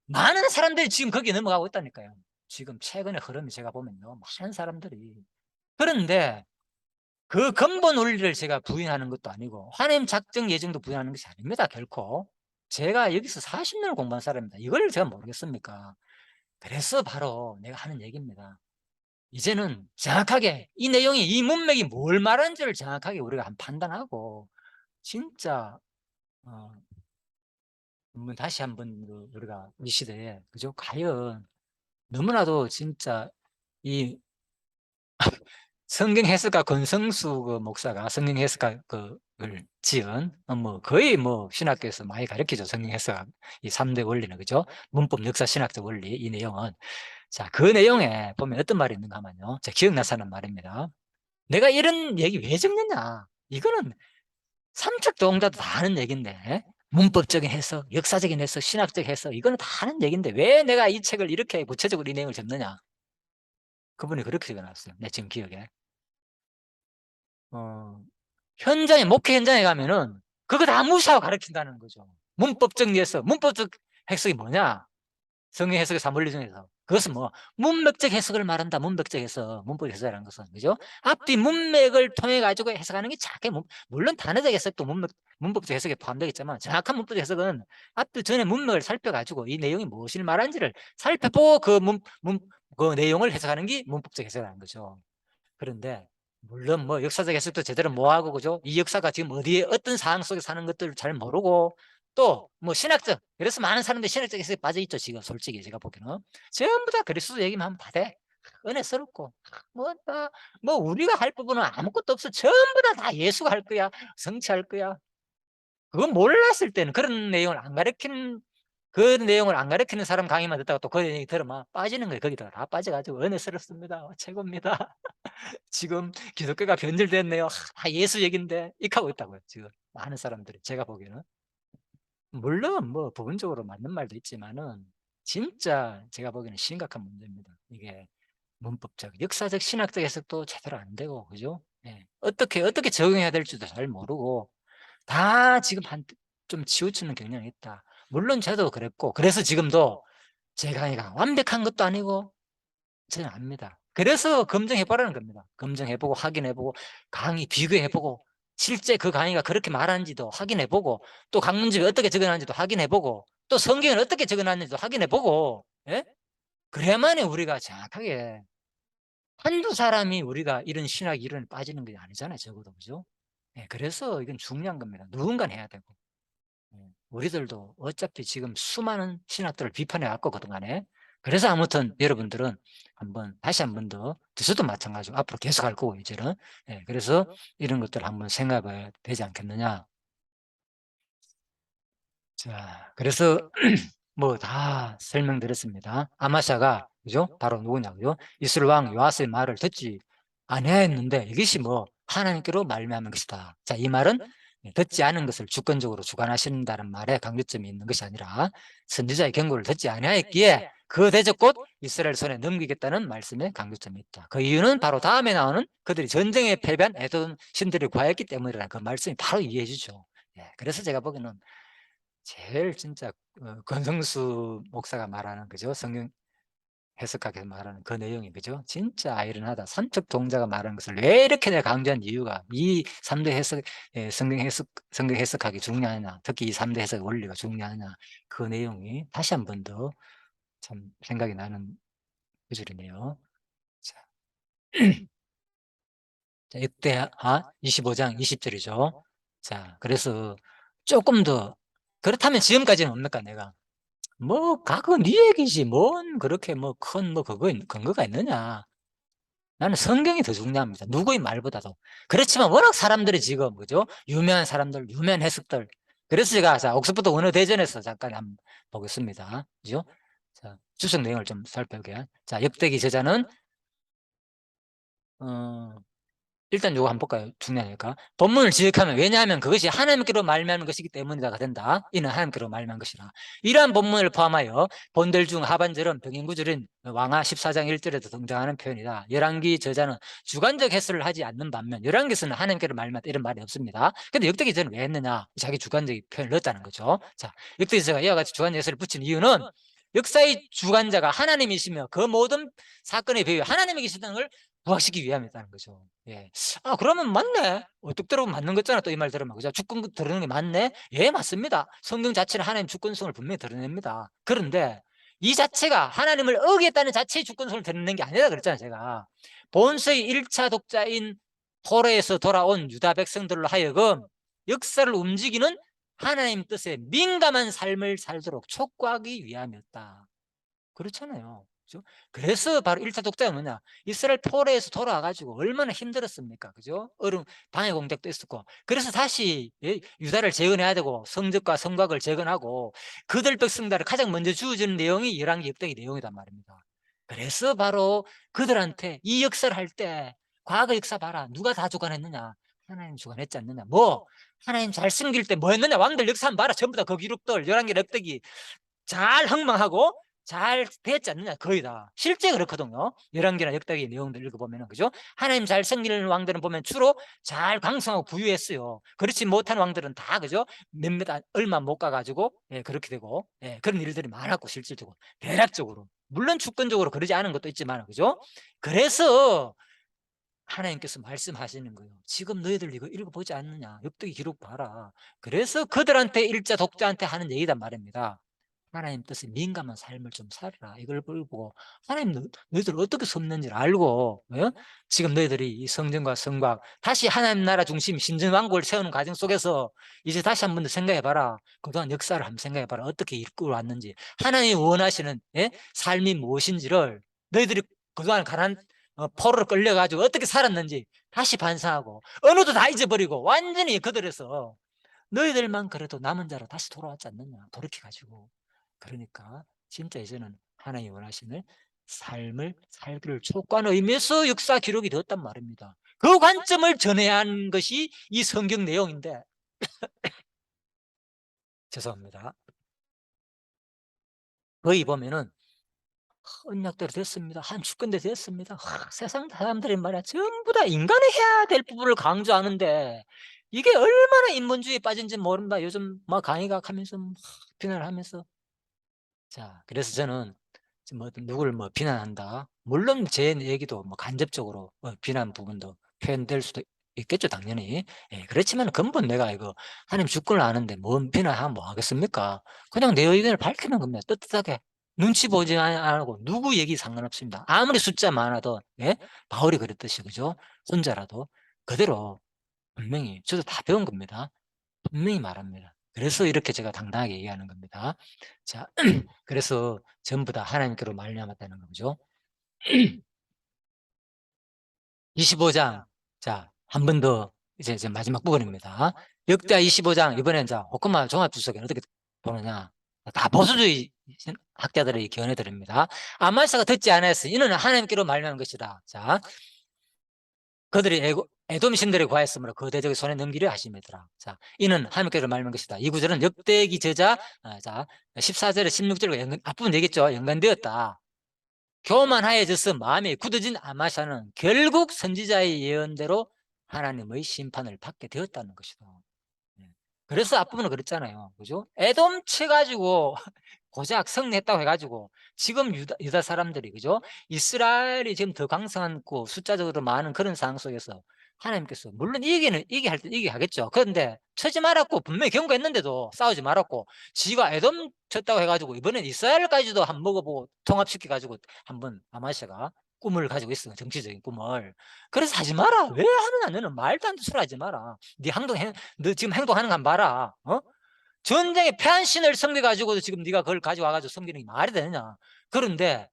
많은 사람들이 지금 거기에 넘어가고 있다니까요. 지금 최근의 흐름이 제가 보면요, 많은 사람들이. 그런데 그 근본 원리를 제가 부인하는 것도 아니고 하나님 작정 예정도 부인하는 것이 아닙니다, 결코. 제가 여기서 40년을 공부한 사람입니다. 이걸 제가 모르겠습니까? 그래서 바로 내가 하는 얘기입니다. 이제는 정확하게 이 내용이, 이 문맥이 뭘 말하는지를 정확하게 우리가 한번 판단하고, 진짜 한번 다시 한번 우리가 이 시대에, 그죠? 과연 너무나도 진짜 이 성경 해석가 권성수 그 목사가 성경 해석가 그를 지은 뭐 거의 뭐 신학교에서 많이 가르치죠. 성경 해석 이 3대 원리는, 그죠? 문법, 역사, 신학적 원리, 이 내용은. 자, 그 내용에 보면 어떤 말이 있는가 하면요, 제가 기억나서 하는 말입니다. 내가 이런 얘기 왜 적느냐, 이거는 삼척 동자도 다 하는 얘기인데, 문법적인 해석, 역사적인 해석, 신학적 해석, 이거는 다 하는 얘기인데 왜 내가 이 책을 이렇게 구체적으로 이 내용을 적느냐. 그분이 그렇게 적어놨어요, 내 지금 기억에. 어, 현장에, 목회 현장에 가면은 그거 다 무시하고 가르친다는 거죠. 문법적 해석, 문법적 해석이 뭐냐? 성경 해석의 3원리 중에서 그것은 뭐 문맥적 해석을 말한다. 문맥적 해석, 문법 해석이라는 것은, 그죠? 앞뒤 문맥을 통해 가지고 해석하는 게 정확해. 물론 단어적 해석도 문법적 해석에 포함되겠지만, 정확한 문법적 해석은 앞뒤 전에 문맥을 살펴가지고 이 내용이 무엇을 말하는지를 살펴보고 그 내용을 해석하는 게 문법적 해석이라는 거죠. 그런데 물론 뭐 역사적 해석도 제대로 못하고, 그죠? 이 역사가 지금 어디에 어떤 상황 속에 사는 것들을 잘 모르고, 또 뭐 신학적, 그래서 많은 사람들이 신학적 해석에 빠져 있죠. 지금 솔직히 제가 보기에는 전부 다 그리스도 얘기만 하면 다돼. 은혜스럽고 뭐 우리가 할 부분은 아무것도 없어. 전부 다 예수가 할 거야, 성취할 거야. 그건 몰랐을 때는, 그런 내용을 안 가르치는, 그 내용을 안 가르치는 사람 강의만 듣다가 또 그 얘기 들으면 빠지는 거예요. 거기다가 다 빠져가지고 은혜스럽습니다, 최고입니다. 지금 기독교가 변질됐네요. 다 예수 얘긴데 익하고 있다고요, 지금 많은 사람들이. 제가 보기에는 물론 뭐 부분적으로 맞는 말도 있지만은, 진짜 제가 보기에는 심각한 문제입니다. 이게 문법적, 역사적, 신학적 해석도 제대로 안 되고, 그죠? 예. 어떻게 적용해야 될지도 잘 모르고 다 지금 좀 치우치는 경향이 있다. 물론 저도 그랬고, 그래서 지금도 제 강의가 완벽한 것도 아니고 저는 압니다. 그래서 검증해보라는 겁니다. 검증해보고 확인해보고 강의 비교해보고 실제 그 강의가 그렇게 말하는지도 확인해보고, 또 강문집에 어떻게 적어놨는지도 확인해보고, 또 성경을 어떻게 적어놨는지도 확인해보고, 예? 그래야만이 우리가 정확하게, 한두 사람이 우리가 이런 신학 이론에 빠지는 게 아니잖아요, 적어도. 그죠? 예, 그래서 이건 중요한 겁니다. 누군가는 해야 되고. 우리들도 어차피 지금 수많은 신학들을 비판해 왔고, 그동안에. 그래서 아무튼 여러분들은 다시 한 번 더, 저도 마찬가지고 앞으로 계속 할 거고, 이제는. 그래서 이런 것들을 한번 생각해야 되지 않겠느냐. 자, 그래서 뭐 다 설명드렸습니다. 아마샤가, 그죠? 바로 누구냐고요? 이스라엘 왕 요아스의 말을 듣지 아니하였는데 이것이 뭐 하나님께로 말미암은 것이다. 자, 이 말은 듣지 않은 것을 주권적으로 주관하신다는 말에 강조점이 있는 것이 아니라, 선지자의 경고를 듣지 아니하였기에 그 대적 곧 이스라엘 손에 넘기겠다는 말씀에 강조점이 있다. 그 이유는 바로 다음에 나오는 그들이 전쟁에 패배한 에돔 신들을 구하였기 때문이라는 그 말씀이 바로 이해해 주죠. 그래서 제가 보기에는 제일 진짜 권성수 목사가 말하는, 그죠? 성경 해석학에서 말하는 그 내용이, 그죠? 진짜 아이러니하다. 삼척 동자가 말하는 것을 왜 이렇게 내가 강조한 이유가, 이 3대 해석, 성경 해석학이 중요하냐, 특히 이 3대 해석 원리가 중요하냐, 그 내용이 다시 한 번 더 참 생각이 나는 구절이네요. 자, 자, 역대하 25장 20절이죠. 자, 그래서 조금 더, 그렇다면 지금까지는 뭡니까, 내가? 뭐, 그거 네 얘기지. 뭔 그렇게 뭐 큰 뭐 그거 근거가 있느냐. 나는 성경이 더 중요합니다. 누구의 말보다도. 그렇지만 워낙 사람들이 지금, 그죠? 유명한 사람들, 유명한 해석들. 그래서 제가, 자, 옥스퍼드 원어대전에서 잠깐 한번 보겠습니다. 그죠? 자, 주석 내용을 좀 살펴볼게요. 자, 역대기 저자는, 어, 일단 요거 한번 볼까요? 중요하니까. 본문을 지적하면, 왜냐하면 그것이 하나님께로 말미암은 것이기 때문이다가 된다. 이는 하나님께로 말미암은 것이라. 이러한 본문을 포함하여 본들 중 하반절은 병인구절인 왕하 14장 1절에도 등장하는 표현이다. 열왕기 저자는 주관적 해설을 하지 않는 반면 열왕기에서는 하나님께로 말미암다 이런 말이 없습니다. 근데 역대기 저자는 왜 했느냐? 자기 주관적 표현을 넣었다는 거죠. 자, 역대기 저자가 이와 같이 주관적 해설을 붙인 이유는 역사의 주관자가 하나님이시며 그 모든 사건의 배후에 하나님이 계시다는 걸 부각시키기 위함이었다는 거죠. 예. 그러면 맞네. 어떻게 들어보면 맞는 거잖아. 또 이 말 들으면. 그죠? 주권 드러내는 게 맞네? 예, 맞습니다. 성경 자체는 하나님 주권성을 분명히 드러냅니다. 그런데 이 자체가 하나님을 어기했다는 자체의 주권성을 드러내는 게 아니다 그랬잖아요, 제가. 본서의 1차 독자인 포로에서 돌아온 유다 백성들로 하여금 역사를 움직이는 하나님 뜻에 민감한 삶을 살도록 촉구하기 위함이었다. 그렇잖아요. 그죠? 그래서 바로 1차 독자가 뭐냐? 이스라엘 포로에서 돌아와가지고 얼마나 힘들었습니까? 그죠? 방해 공작도 있었고. 그래서 다시 유다를 재건해야 되고 성적과 성곽을 재건하고 그들 백성들을 가장 먼저 주어지는 내용이 열왕기 역대기 내용이란 말입니다. 그래서 바로 그들한테 이 역사를 할 때 과거 역사 봐라. 누가 다 주관했느냐? 하나님 주관했지 않느냐? 뭐 하나님 잘 섬길 때 뭐 했느냐? 왕들 역사 한번 봐라. 전부 다 그 기록들 열왕기 역대기 잘 흥망하고 잘 됐지 않느냐 거의 다 실제 그렇거든요. 열왕기나 역대기 내용들 읽어보면 그죠? 하나님 잘 섬기는 왕들은 보면 주로 잘 강성하고 부유했어요. 그렇지 못한 왕들은 다 그죠? 몇몇 얼마 못 가가지고 그렇게 되고 그런 일들이 많았고 실질적으로 대략적으로 물론 주권적으로 그러지 않은 것도 있지만 그죠? 그래서 하나님께서 말씀하시는 거예요. 지금 너희들 이거 읽어보지 않느냐? 역대기 기록 봐라. 그래서 그들한테 일자 독자한테 하는 얘기단 말입니다. 하나님 뜻에 민감한 삶을 좀 살아라. 이걸 보고 하나님 너희들 어떻게 섬는지를 알고 지금 너희들이 이 성전과 성곽 다시 하나님 나라 중심 신전왕국을 세우는 과정 속에서 이제 다시 한 번 더 생각해봐라. 그동안 역사를 한번 생각해봐라. 어떻게 이끌어왔는지 하나님이 원하시는 삶이 무엇인지를 너희들이 그동안 가난 포로로 끌려가지고 어떻게 살았는지 다시 반성하고 언어도 다 잊어버리고 완전히 그들에서 너희들만 그래도 남은 자로 다시 돌아왔지 않느냐 돌이켜가지고. 그러니까 진짜 이제는 하나님이 원하시는 삶을 살기를 촉구하는 의미에서 역사 기록이 되었단 말입니다. 그 관점을 전해야 하는 것이 이 성경 내용인데 죄송합니다. 거의 보면은 언약대로 됐습니다. 한 주권대 됐습니다. 세상 사람들이 말이야 전부 다 인간이 해야 될 부분을 강조하는데 이게 얼마나 인본주의에 빠진지 모른다. 요즘 막 강의가 하면서 비난을 하면서 자 그래서 저는 뭐 누구를 뭐 비난한다. 물론 제 얘기도 뭐 간접적으로 비난 부분도 표현될 수도 있겠죠, 당연히. 그렇지만 근본 내가 이거 하나님 주권을 아는데 뭔 비난하면 뭐 하겠습니까? 그냥 내 의견을 밝히는 겁니다. 떳떳하게. 눈치 보지 안 하고 누구 얘기 상관없습니다. 아무리 숫자 많아도 바울이 그랬듯이 그죠? 혼자라도 그대로 분명히 저도 다 배운 겁니다. 분명히 말합니다. 그래서 이렇게 제가 당당하게 얘기하는 겁니다. 자, 그래서 전부 다 하나님께로 말미암았다는 거죠. 25장. 자, 한 번 더 이제 마지막 부분입니다. 역대하 25장 이번엔 자 호크마 종합주석에 어떻게 보느냐? 다 보수주의 학자들의 견해 드립니다. 아말사가 듣지 않았으니 이는 하나님께로 말미암은 것이다. 자, 그들이 에돔 신들에 구하였으므로 그 대적의 손에 넘기려 하심이더라. 자, 이는 하나님께로 말미암은 것이다. 이 구절은 역대기 저자 자 14절에 16절과 앞부분 얘기했죠. 연관되었다. 교만하여져서 마음이 굳어진 아마샤는 결국 선지자의 예언대로 하나님의 심판을 받게 되었다는 것이다. 그래서 앞부분은 그랬잖아요. 그죠? 에돔 쳐가지고 고작 승리했다고 해가지고 지금 유다 사람들이 그죠? 이스라엘이 지금 더 강성한 숫자적으로 많은 그런 상황 속에서 하나님께서 물론 이기게 할 때 이기게 하겠죠. 그런데 쳐지 말았고 분명히 경고했는데도 싸우지 말았고 지가 에돔 쳤다고 해가지고 이번엔 이스라엘까지도 한번 먹어보고 통합시켜가지고 한번 아마샤가 꿈을 가지고 있어, 정치적인 꿈을. 그래서 하지 마라. 왜 하느냐? 너는 말도 안 되는 소리 하지 마라. 너 지금 행동하는 거 한번 봐라. 전쟁에 패한 신을 섬겨 가지고도 지금 네가 그걸 가져와 가지고 섬기는 게 말이 되느냐? 그런데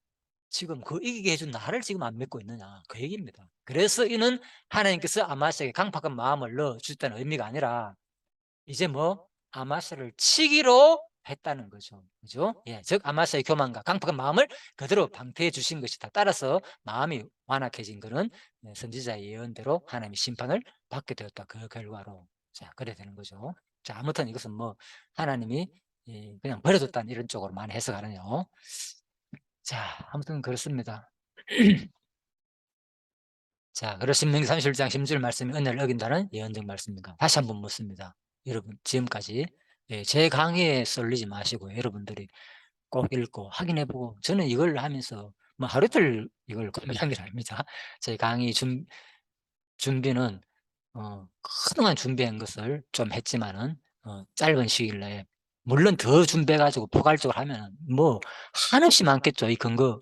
지금 그 이기게 해준 나를 지금 안 믿고 있느냐, 그 얘기입니다. 그래서 이는 하나님께서 아마스에게 강팍한 마음을 넣어 주셨다는 의미가 아니라 이제 뭐 아마스를 치기로 했다는 거죠. 그죠? 예, 즉 아마스의 교만과 강팍한 마음을 그대로 방태해 주신 것이다. 따라서 마음이 완악해진 것은 선지자의 예언대로 하나님의 심판을 받게 되었다. 그 결과로. 자, 그래 되는 거죠. 자, 아무튼 이것은 뭐 하나님이 그냥 버려뒀다는 이런 쪽으로 많이 해석하네요. 자, 아무튼 그렇습니다. 자, 그래서 신명기 31장 10절 말씀이 은혜를 어긴다는 예언적 말씀입니다. 다시 한번 묻습니다. 여러분, 지금까지 제 강의에 쏠리지 마시고 여러분들이 꼭 읽고 확인해보고, 저는 이걸 하면서 뭐 하루 이틀 이걸 고민한 게 아닙니다. 제 강의 준비는 그동안 준비한 것을 좀 했지만은 짧은 시일 내에 물론 더 준비해 가지고 포괄적으로 하면 뭐 한없이 많겠죠. 이 근거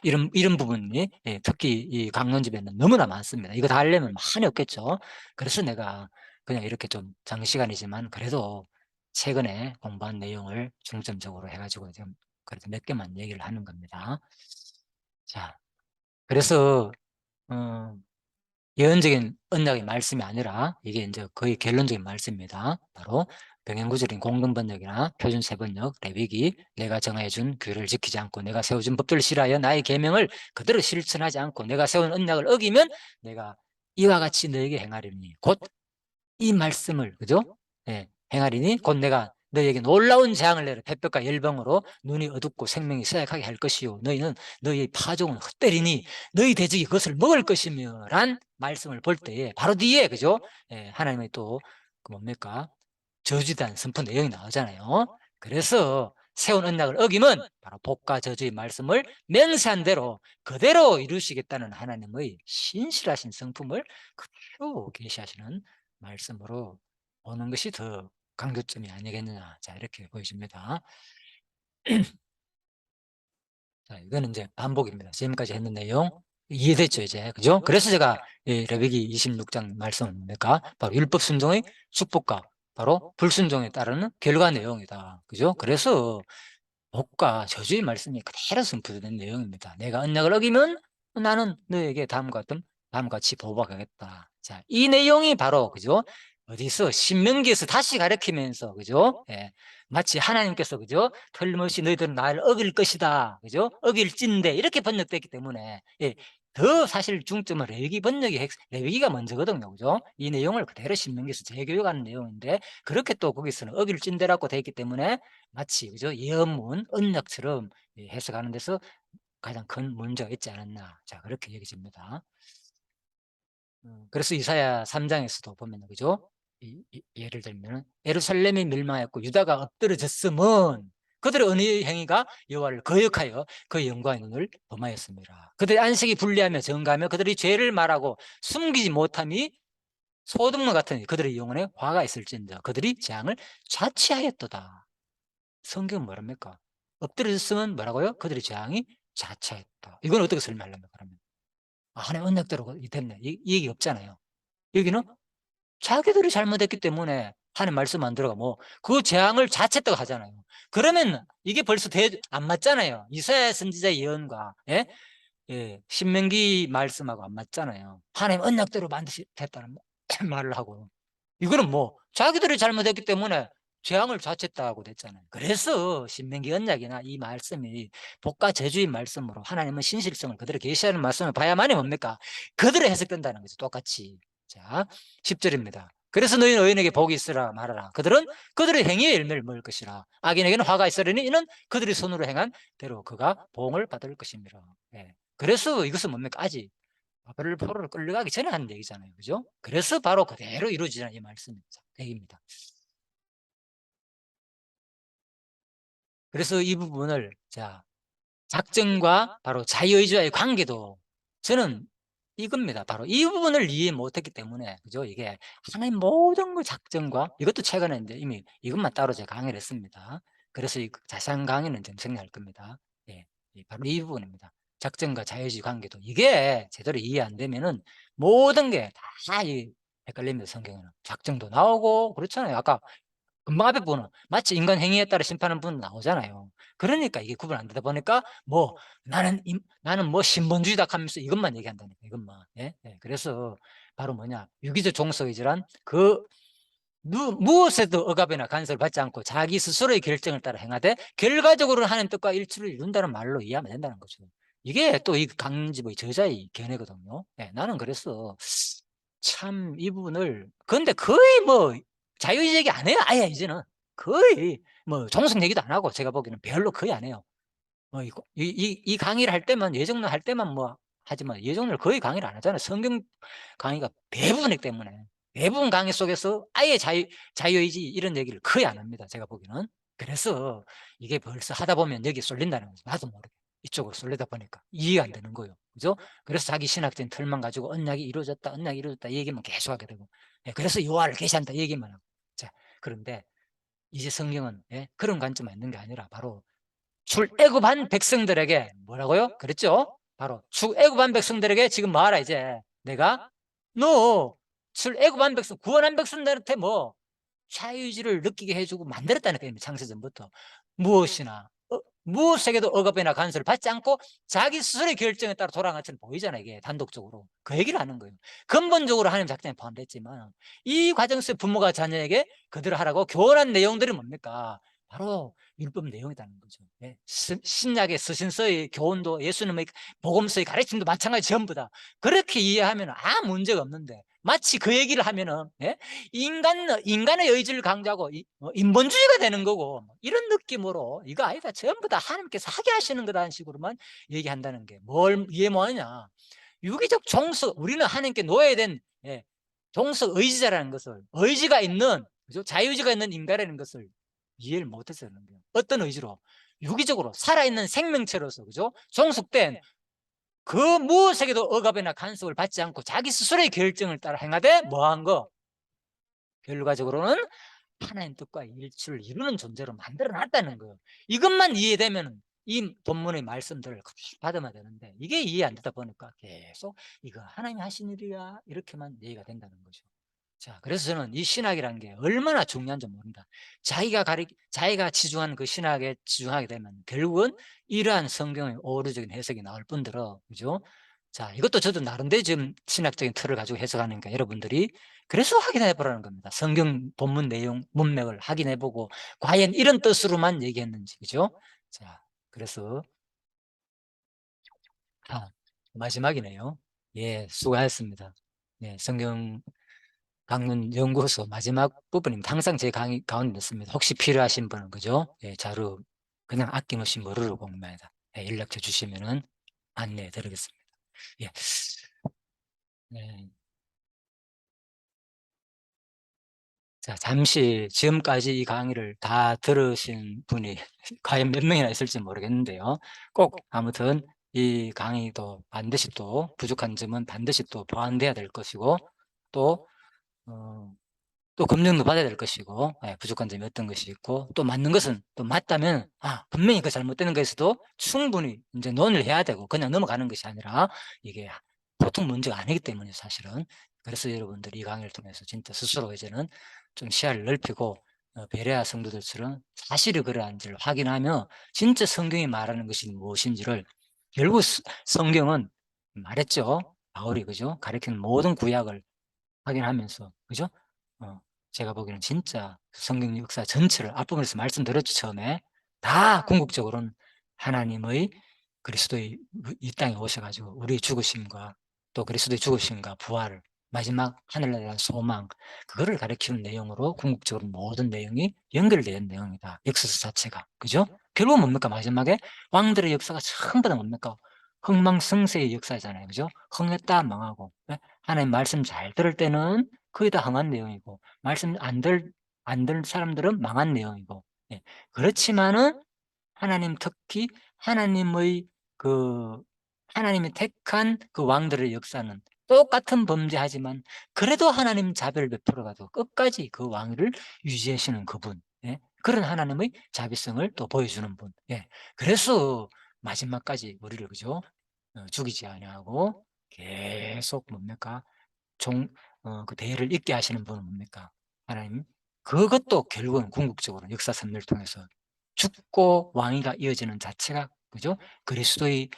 이런 부분이 특히 이 강론집에는 너무나 많습니다. 이거 다 하려면 한이 없겠죠. 그래서 내가 그냥 이렇게 좀 장시간이지만 그래도 최근에 공부한 내용을 중점적으로 해 가지고 좀 그래도 몇 개만 얘기를 하는 겁니다. 자, 그래서 어 예언적인 언약의 말씀이 아니라 이게 이제 거의 결론적인 말씀입니다. 바로 병행구절인 공동번역이나 표준세번역, 레위기, 내가 정하여 준 규례를 지키지 않고 내가 세워준 법들을 싫어하여 나의 계명을 그대로 실천하지 않고 내가 세운 언약을 어기면 내가 이와 같이 너에게 행하리니 곧 이 말씀을, 그죠? 예, 행하리니 곧 내가 너희에게 놀라운 재앙을 내려 햇볕과 열병으로 눈이 어둡고 생명이 쇠약하게 할 것이요 너희는 너희의 파종은 헛되리니 너희 대적이 그것을 먹을 것이며 란 말씀을 볼 때에 바로 뒤에, 그죠? 하나님의 또 그 뭡니까? 저주단 선포 내용이 나오잖아요. 그래서 세운 언약을 어기면 바로 복과 저주의 말씀을 맹세한 대로 그대로 이루시겠다는 하나님의 신실하신 성품을 그대로 계시하시는 말씀으로 보는 것이 더 강조점이 아니겠느냐. 자, 이렇게 보여집니다. 자, 이거는 이제 반복입니다. 지금까지 했는 내용 이해됐죠, 이제. 그죠? 그래서 제가 레위기 26장 말씀은 뭡니까? 바로 율법 순종의 축복과 바로 불순종에 따르는 결과 내용이다. 그죠? 그래서 복과 저주의 말씀이 그대로 선포된 내용입니다. 내가 언약을 어기면 나는 너에게 다음과 같이 보복하겠다. 자, 이 내용이 바로, 그죠? 어디서 신명기에서 다시 가르치면서, 그죠? 마치 하나님께서, 그죠? 틀림없이 너희들은 나를 어길 것이다, 그죠? 어길진대 이렇게 번역됐기 때문에 더 사실 중점은 레위기가 먼저거든요, 그죠? 이 내용을 그대로 신명기에서 재교육하는 내용인데 그렇게 또 거기서는 어길진대라고 되어 있기 때문에 마치, 그죠? 예언문, 언약처럼 해석하는 데서 가장 큰 문제가 있지 않았나. 자, 그렇게 얘기됩니다. 그래서 이사야 3장에서도 보면, 그죠? 예를 들면 예루살렘이 멸망했고 유다가 엎드러졌으면 그들의 언의 행위가 여호와를 거역하여 그의 영광의 눈을 범하였습니다. 그들의 안식이 불리하며 정가하며 그들의 죄를 말하고 숨기지 못함이 소돔과 같으니 그들의 영혼에 화가 있을진저 그들이 재앙을 자취하였도다. 성경은 뭐랍니까? 엎드려졌으면 뭐라고요? 그들의 재앙이 자차했다. 이건 어떻게 설명하려면 그러면? 하나님 언약대로 됐네. 이 얘기 없잖아요. 여기는 자기들이 잘못했기 때문에 하나님 말씀 안 들어가 그 재앙을 자체했다고 하잖아요. 그러면 이게 벌써 안 맞잖아요. 이사야 선지자 예언과 신명기 말씀하고 안 맞잖아요. 하나님 언약대로 반드시 됐다는 말을 하고 이거는 자기들이 잘못했기 때문에 재앙을 자초했다고 됐잖아요. 그래서 신명기 언약이나 이 말씀이 복과 저주의 말씀으로 하나님은 신실성을 그대로 계시하는 말씀을 봐야만이 뭡니까? 그대로 해석된다는 거죠. 똑같이. 자, 10절입니다. 그래서 너희는 의인에게 복이 있으라 말하라. 그들은 그들의 행위의 열매를 먹을 것이라. 악인에게는 화가 있으려니 이는 그들의 손으로 행한 대로 그가 보응을 받을 것입니다. 그래서 이것은 뭡니까? 아직 바벨 포로로 끌려가기 전에 하는 얘기잖아요. 그죠? 그래서 바로 그대로 이루어지는 이 말씀입니다. 얘기입니다. 그래서 이 부분을 작정과 바로 자유의지와의 관계도 저는 이겁니다. 바로 이 부분을 이해 못했기 때문에, 그죠? 이게 하나님 모든 걸 작정과 이것도 최근에 이제 이미 이것만 따로 제가 강의를 했습니다. 그래서 이 자세한 강의는 좀 정리할 겁니다. 바로 이 부분입니다. 작전과 자유주의 관계도 이게 제대로 이해 안 되면은 모든 게 다 헷갈립니다. 성경에는 작정도 나오고 그렇잖아요. 아까 금방 앞에 보는 마치 인간 행위에 따라 심판하는 분 나오잖아요. 그러니까 이게 구분 안 되다 보니까 뭐 나는 뭐 신본주의다 하면서 이것만 얘기한다니까 이것만. 예? 예. 그래서 바로 뭐냐 유기적 종속의질한 무엇에도 억압이나 간섭을 받지 않고 자기 스스로의 결정을 따라 행하되 결과적으로는 하나님 뜻과 일치를 이룬다는 말로 이해하면 된다는 거죠. 이게 또 이 강집의 저자의 견해거든요. 예, 나는 그래서 참 이 부분을 근데 거의 뭐 자유의지 얘기 안 해요. 아예 이제는 거의 뭐 종속 얘기도 안 하고 제가 보기에는 별로 거의 안 해요. 이거 이 강의를 할 때만 예정론 할 때만 뭐 하지만 예정론을 거의 강의를 안 하잖아요. 성경 강의가 대부분이기 때문에. 대부분 강의 속에서 아예 자유의지 이런 얘기를 거의 안 합니다. 제가 보기에는. 그래서 이게 벌써 하다 보면 여기 쏠린다는 거죠. 나도 모르게. 이쪽으로 쏠리다 보니까 이해가 안 되는 거예요. 그죠? 그래서 자기 신학적인 틀만 가지고 언약이 이루어졌다, 언약이 이루어졌다 이 얘기만 계속 하게 되고. 예, 그래서 여호와를 계시한다 이 얘기만 하고. 자, 그런데 이제 성경은 예, 그런 관점만 있는 게 아니라 바로 출애굽한 백성들에게 뭐라고요? 그랬죠? 바로 출애굽한 백성들에게 지금 뭐하라 이제 내가 너 출애굽한 백성 구원한 백성들한테 뭐 자유의지를 느끼게 해주고 만들었다니까요. 창세전부터 무엇이나 무엇에게도 억압이나 간섭을 받지 않고 자기 스스로의 결정에 따라 돌아간 것처럼 보이잖아요. 이게 단독적으로 그 얘기를 하는 거예요. 근본적으로 하나님 작전에 포함됐지만 이 과정 속에 부모가 자녀에게 그대로 하라고 교훈한 내용들이 뭡니까? 바로 율법 내용이라는 거죠. 예. 신약의 서신서의 교훈도 예수님의 복음서의 가르침도 마찬가지 전부 다 그렇게 이해하면 아무 문제가 없는데 마치 그 얘기를 하면은 예? 인간의 의지를 강조하고 인본주의가 되는 거고 뭐 이런 느낌으로 이거 아니다 전부 다 하나님께서 하게 하시는 거라는 식으로만 얘기한다는 게 뭘 이해 뭐하냐 유기적 종속 우리는 하나님께 노예된 예, 종속 의지자라는 것을 의지가 있는 그죠? 자유의지가 있는 인간이라는 것을 이해를 못해서 그런 거예요. 어떤 의지로 유기적으로 살아있는 생명체로서 그죠? 종속된 그 무엇에게도 억압이나 간섭을 받지 않고 자기 스스로의 결정을 따라 행하되 뭐한 거 결과적으로는 하나님 뜻과 일치를 이루는 존재로 만들어 놨다는 거예요. 이것만 이해되면 이 본문의 말씀들을 받으면 되는데 이게 이해 안 되다 보니까 계속 이거 하나님이 하신 일이야 이렇게만 이해가 된다는 거죠. 자, 그래서 저는 이 신학이라는 게 얼마나 중요한지 모른다. 자기가 치중하는 그 신학에 치중하게 되면 결국은 이러한 성경의 오류적인 해석이 나올 뿐더러, 그죠? 자, 이것도 저도 나름대로 지금 신학적인 틀을 가지고 해석하니까 여러분들이 그래서 확인해 보라는 겁니다. 성경 본문 내용, 문맥을 확인해 보고 과연 이런 뜻으로만 얘기했는지, 그죠? 자, 그래서 마지막이네요. 예, 수고하셨습니다. 예, 성경 강론 연구소 마지막 부분입니다. 항상 제 강의 가운데 넣습니다. 혹시 필요하신 분은 그죠? 예, 자료 그냥 아낌없이 무료로 공유합니다. 예, 연락처 주시면은 안내해 드리겠습니다. 예. 네. 자, 잠시 지금까지 이 강의를 다 들으신 분이 과연 몇 명이나 있을지 모르겠는데요. 꼭 아무튼 이 강의도 반드시 또 부족한 점은 반드시 또 보완돼야 될 것이고 또 어, 또 검증도 받아야 될 것이고 예, 부족한 점이 어떤 것이 있고 또 맞는 것은 또 맞다면 분명히 그 잘못되는 것에서도 충분히 이제 논의를 해야 되고 그냥 넘어가는 것이 아니라 이게 보통 문제가 아니기 때문에 사실은 그래서 여러분들이 이 강의를 통해서 진짜 스스로 이제는 좀 시야를 넓히고 베레아 성도들처럼 사실이 그러한지를 확인하며 진짜 성경이 말하는 것이 무엇인지를 결국 성경은 말했죠. 바울이 그죠? 가리키는 모든 구약을 확인하면서 그죠? 어, 제가 보기에는 진짜 성경 역사 전체를 앞부분에서 말씀드렸죠 처음에 다 궁극적으로는 하나님의 그리스도의 이 땅에 오셔가지고 우리의 죽으심과 또 그리스도의 죽으심과 부활을 마지막 하늘나라에 대한 소망 그거를 가리키는 내용으로 궁극적으로 모든 내용이 연결된 내용이다. 역사서 자체가 그죠? 결국은 뭡니까 마지막에 왕들의 역사가 전부 다 뭡니까 흥망성쇠의 역사잖아요. 그죠? 흥했다 망하고 하나님 말씀 잘 들을 때는 거의 다 흥한 내용이고 말씀 안 들 사람들은 망한 내용이고 예. 그렇지만은 하나님 특히 하나님의 그 하나님이 택한 그 왕들의 역사는 똑같은 범죄하지만 그래도 하나님 자비를 베풀어가지고 끝까지 그 왕위를 유지하시는 그분 예. 그런 하나님의 자비성을 또 보여주는 분 예. 그래서 마지막까지 우리를 그죠 죽이지 아니하고 계속 뭡니까? 그 대의를 잇게 하시는 분은 뭡니까? 하나님. 그것도 결국은 궁극적으로 역사 섭리를 통해서 죽고 왕위가 이어지는 자체가, 그죠? 그리스도의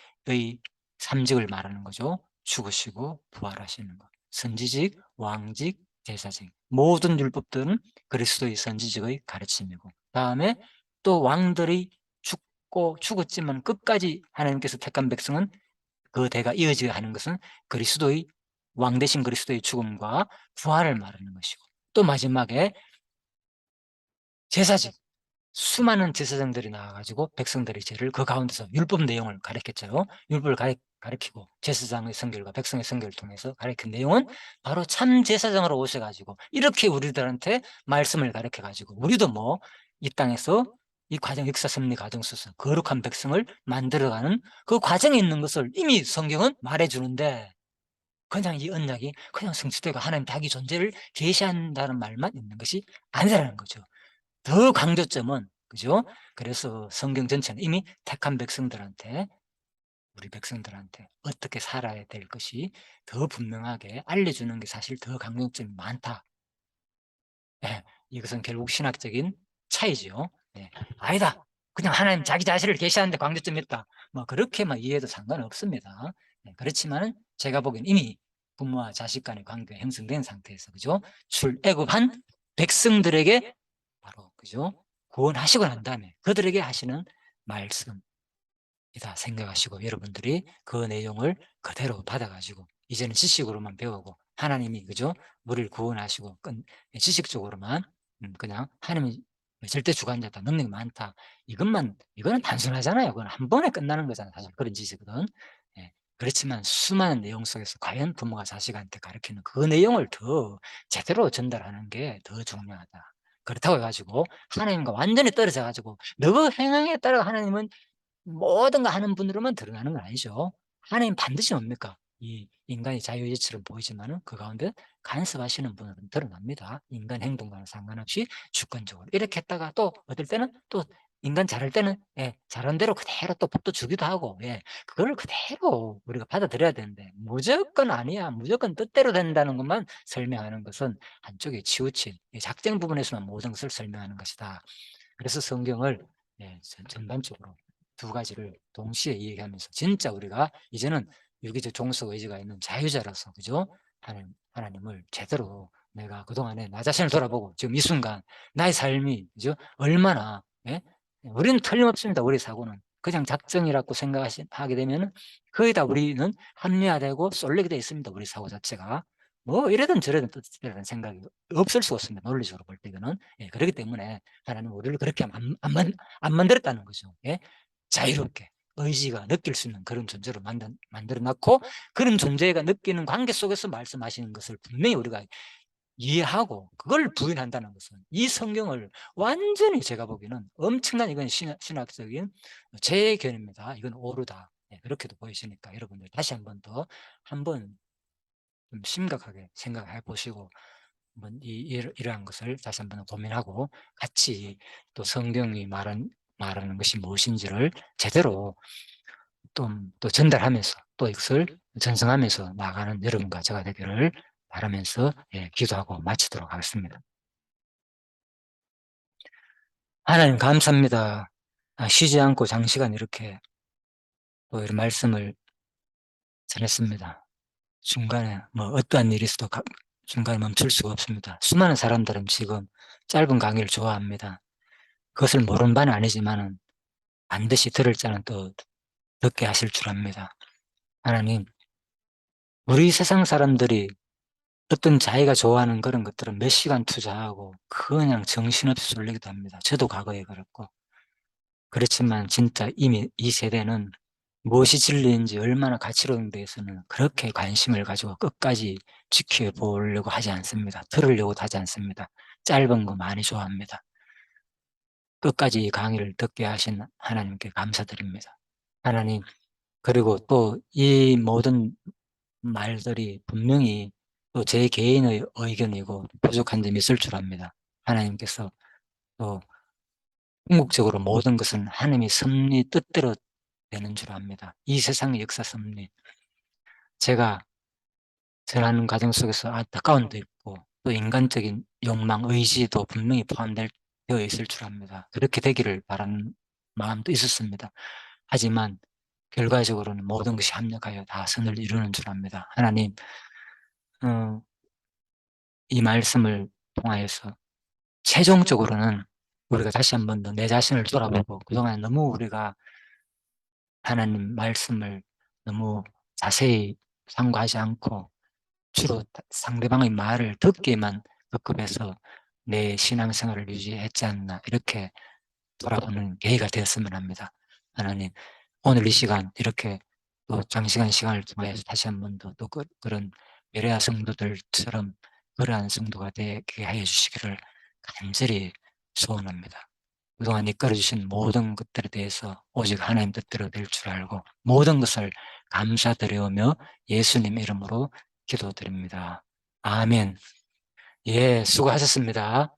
삼직을 말하는 거죠. 죽으시고 부활하시는 것. 선지직, 왕직, 제사직. 모든 율법들은 그리스도의 선지직의 가르침이고, 다음에 또 왕들이 죽었지만 끝까지 하나님께서 택한 백성은 그 대가 이어져야 하는 것은 그리스도의 왕 대신 그리스도의 죽음과 부활을 말하는 것이고, 또 마지막에 제사직, 수많은 제사장들이 나와가지고 백성들의 죄를 그 가운데서 율법 내용을 가르쳤죠. 율법을 가르치고 제사장의 선결과 백성의 선결을 통해서 가르친 내용은 바로 참 제사장으로 오셔가지고 이렇게 우리들한테 말씀을 가르쳐가지고, 우리도 뭐 이 땅에서 이 과정, 역사 섭리 과정 속에서 거룩한 백성을 만들어가는 그 과정에 있는 것을 이미 성경은 말해주는데, 그냥 이 언약이 그냥 성취되고 하나님 자기 존재를 계시한다는 말만 있는 것이 아니라는 거죠. 더 강조점은, 그죠? 그래서 성경 전체는 이미 택한 백성들한테, 우리 백성들한테 어떻게 살아야 될 것이 더 분명하게 알려주는 게 사실 더 강조점이 많다. 예, 이것은 결국 신학적인 차이죠. 예, 아니다. 그냥 하나님 자기 자신을 계시하는데 강조점이 있다. 뭐 그렇게만 이해해도 상관없습니다. 예, 그렇지만 제가 보기엔 이미 부모와 자식 간의 관계가 형성된 상태에서, 그죠? 출애굽한 백성들에게 바로, 그죠? 구원하시고 난 다음에 그들에게 하시는 말씀이다 생각하시고, 여러분들이 그 내용을 그대로 받아가지고 이제는 지식으로만 배우고, 하나님이, 그죠? 우리를 구원하시고 지식적으로만 그냥 하나님이 절대 주관자다, 능력이 많다, 이거는 단순하잖아요. 그건 한 번에 끝나는 거잖아요. 사실 그런 지식은. 예. 그렇지만 수많은 내용 속에서 과연 부모가 자식한테 가르치는 그 내용을 더 제대로 전달하는 게 더 중요하다. 그렇다고 해가지고 하나님과 완전히 떨어져 가지고 너 행함에 따라 하나님은 모든 거 하는 분으로만 드러나는 건 아니죠. 하나님 반드시 뭡니까? 이 인간이 자유의지처럼 보이지만은 그 가운데 간섭하시는 분은 드러납니다. 인간 행동과는 상관없이 주권적으로 이렇게 했다가, 또 어떨 때는 또 인간 잘할 때는, 예, 잘한 대로 그대로 또 복도 주기도 하고, 예, 그걸 그대로 우리가 받아들여야 되는데, 무조건 아니야, 무조건 뜻대로 된다는 것만 설명하는 것은 한쪽에 치우친 작정 부분에서만 모든 것을 설명하는 것이다. 그래서 성경을, 예, 전반적으로 두 가지를 동시에 이야기하면서 진짜 우리가 이제는 유기적 종속 의지가 있는 자유자라서, 그죠? 하나님을 제대로 내가 그동안에 나 자신을 돌아보고 지금 이 순간 나의 삶이, 그죠? 얼마나, 예? 우리는 틀림없습니다. 우리 사고는 그냥 작정이라고 생각하게 되면은 거의 다 우리는 합리화되고 쏠리게 돼 있습니다. 우리 사고 자체가 뭐 이래든 저래든 뜻이라는 생각이 없을 수가 없습니다. 논리적으로 볼 때. 이거는, 예, 그렇기 때문에 하나님은 우리를 그렇게 안 만들었다는 거죠. 예? 자유롭게 의지가 느낄 수 있는 그런 존재로 만들어 놨고, 그런 존재가 느끼는 관계 속에서 말씀하시는 것을 분명히 우리가 이해하고 그걸 부인한다는 것은, 이 성경을 완전히 제가 보기에는 엄청난, 이건 신학적인 제 견해입니다. 이건 오르다. 예, 그렇게도 보이시니까 여러분들 다시 한번 더 한번 좀 심각하게 생각해 보시고, 한번 이러한 것을 다시 한번 고민하고 같이 또 성경이 말하는 것이 무엇인지를 제대로 또 전달하면서 또 이것을 전승하면서 나가는 여러분과 제가 되기를 바라면서, 예, 기도하고 마치도록 하겠습니다. 하나님 감사합니다. 쉬지 않고 장시간 이렇게 또 이런 말씀을 전했습니다. 중간에 뭐 어떠한 일이 있어도 중간에 멈출 수가 없습니다. 수많은 사람들은 지금 짧은 강의를 좋아합니다. 그것을 모르는 바는 아니지만은 반드시 들을 자는 또 듣게 하실 줄 압니다. 하나님, 우리 세상 사람들이 어떤 자기가 좋아하는 그런 것들은 몇 시간 투자하고 그냥 정신없이 쏠리기도 합니다. 저도 과거에 그랬고. 그렇지만 진짜 이미 이 세대는 무엇이 진리인지, 얼마나 가치로운 데에서는 그렇게 관심을 가지고 끝까지 지켜보려고 하지 않습니다. 들으려고도 하지 않습니다. 짧은 거 많이 좋아합니다. 끝까지 이 강의를 듣게 하신 하나님께 감사드립니다. 하나님, 그리고 또 이 모든 말들이 분명히 또 제 개인의 의견이고 부족한 점이 있을 줄 압니다. 하나님께서 또 궁극적으로 모든 것은 하나님의 섭리 뜻대로 되는 줄 압니다. 이 세상의 역사 섭리. 제가 전하는 과정 속에서 안타까움도 있고 또 인간적인 욕망, 의지도 분명히 포함되어 있을 줄 압니다. 그렇게 되기를 바라는 마음도 있었습니다. 하지만 결과적으로는 모든 것이 합력하여 다 선을 이루는 줄 압니다. 하나님, 어, 이 말씀을 통하여서 최종적으로는 우리가 다시 한 번 더 내 자신을 돌아보고 그동안 너무 우리가 하나님 말씀을 너무 자세히 상고하지 않고 주로 상대방의 말을 듣기만 급급해서 내 신앙생활을 유지했지 않나 이렇게 돌아보는 계기가 되었으면 합니다. 하나님, 오늘 이 시간 이렇게 또 장시간 시간을 통해서 다시 한 번 더 또 그런 베레아 성도들처럼 그러한 성도가 되게 하여 주시기를 간절히 소원합니다. 그동안 이끌어 주신 모든 것들에 대해서 오직 하나님 뜻대로 될 줄 알고 모든 것을 감사드리오며 예수님 이름으로 기도드립니다. 아멘. 예, 수고하셨습니다.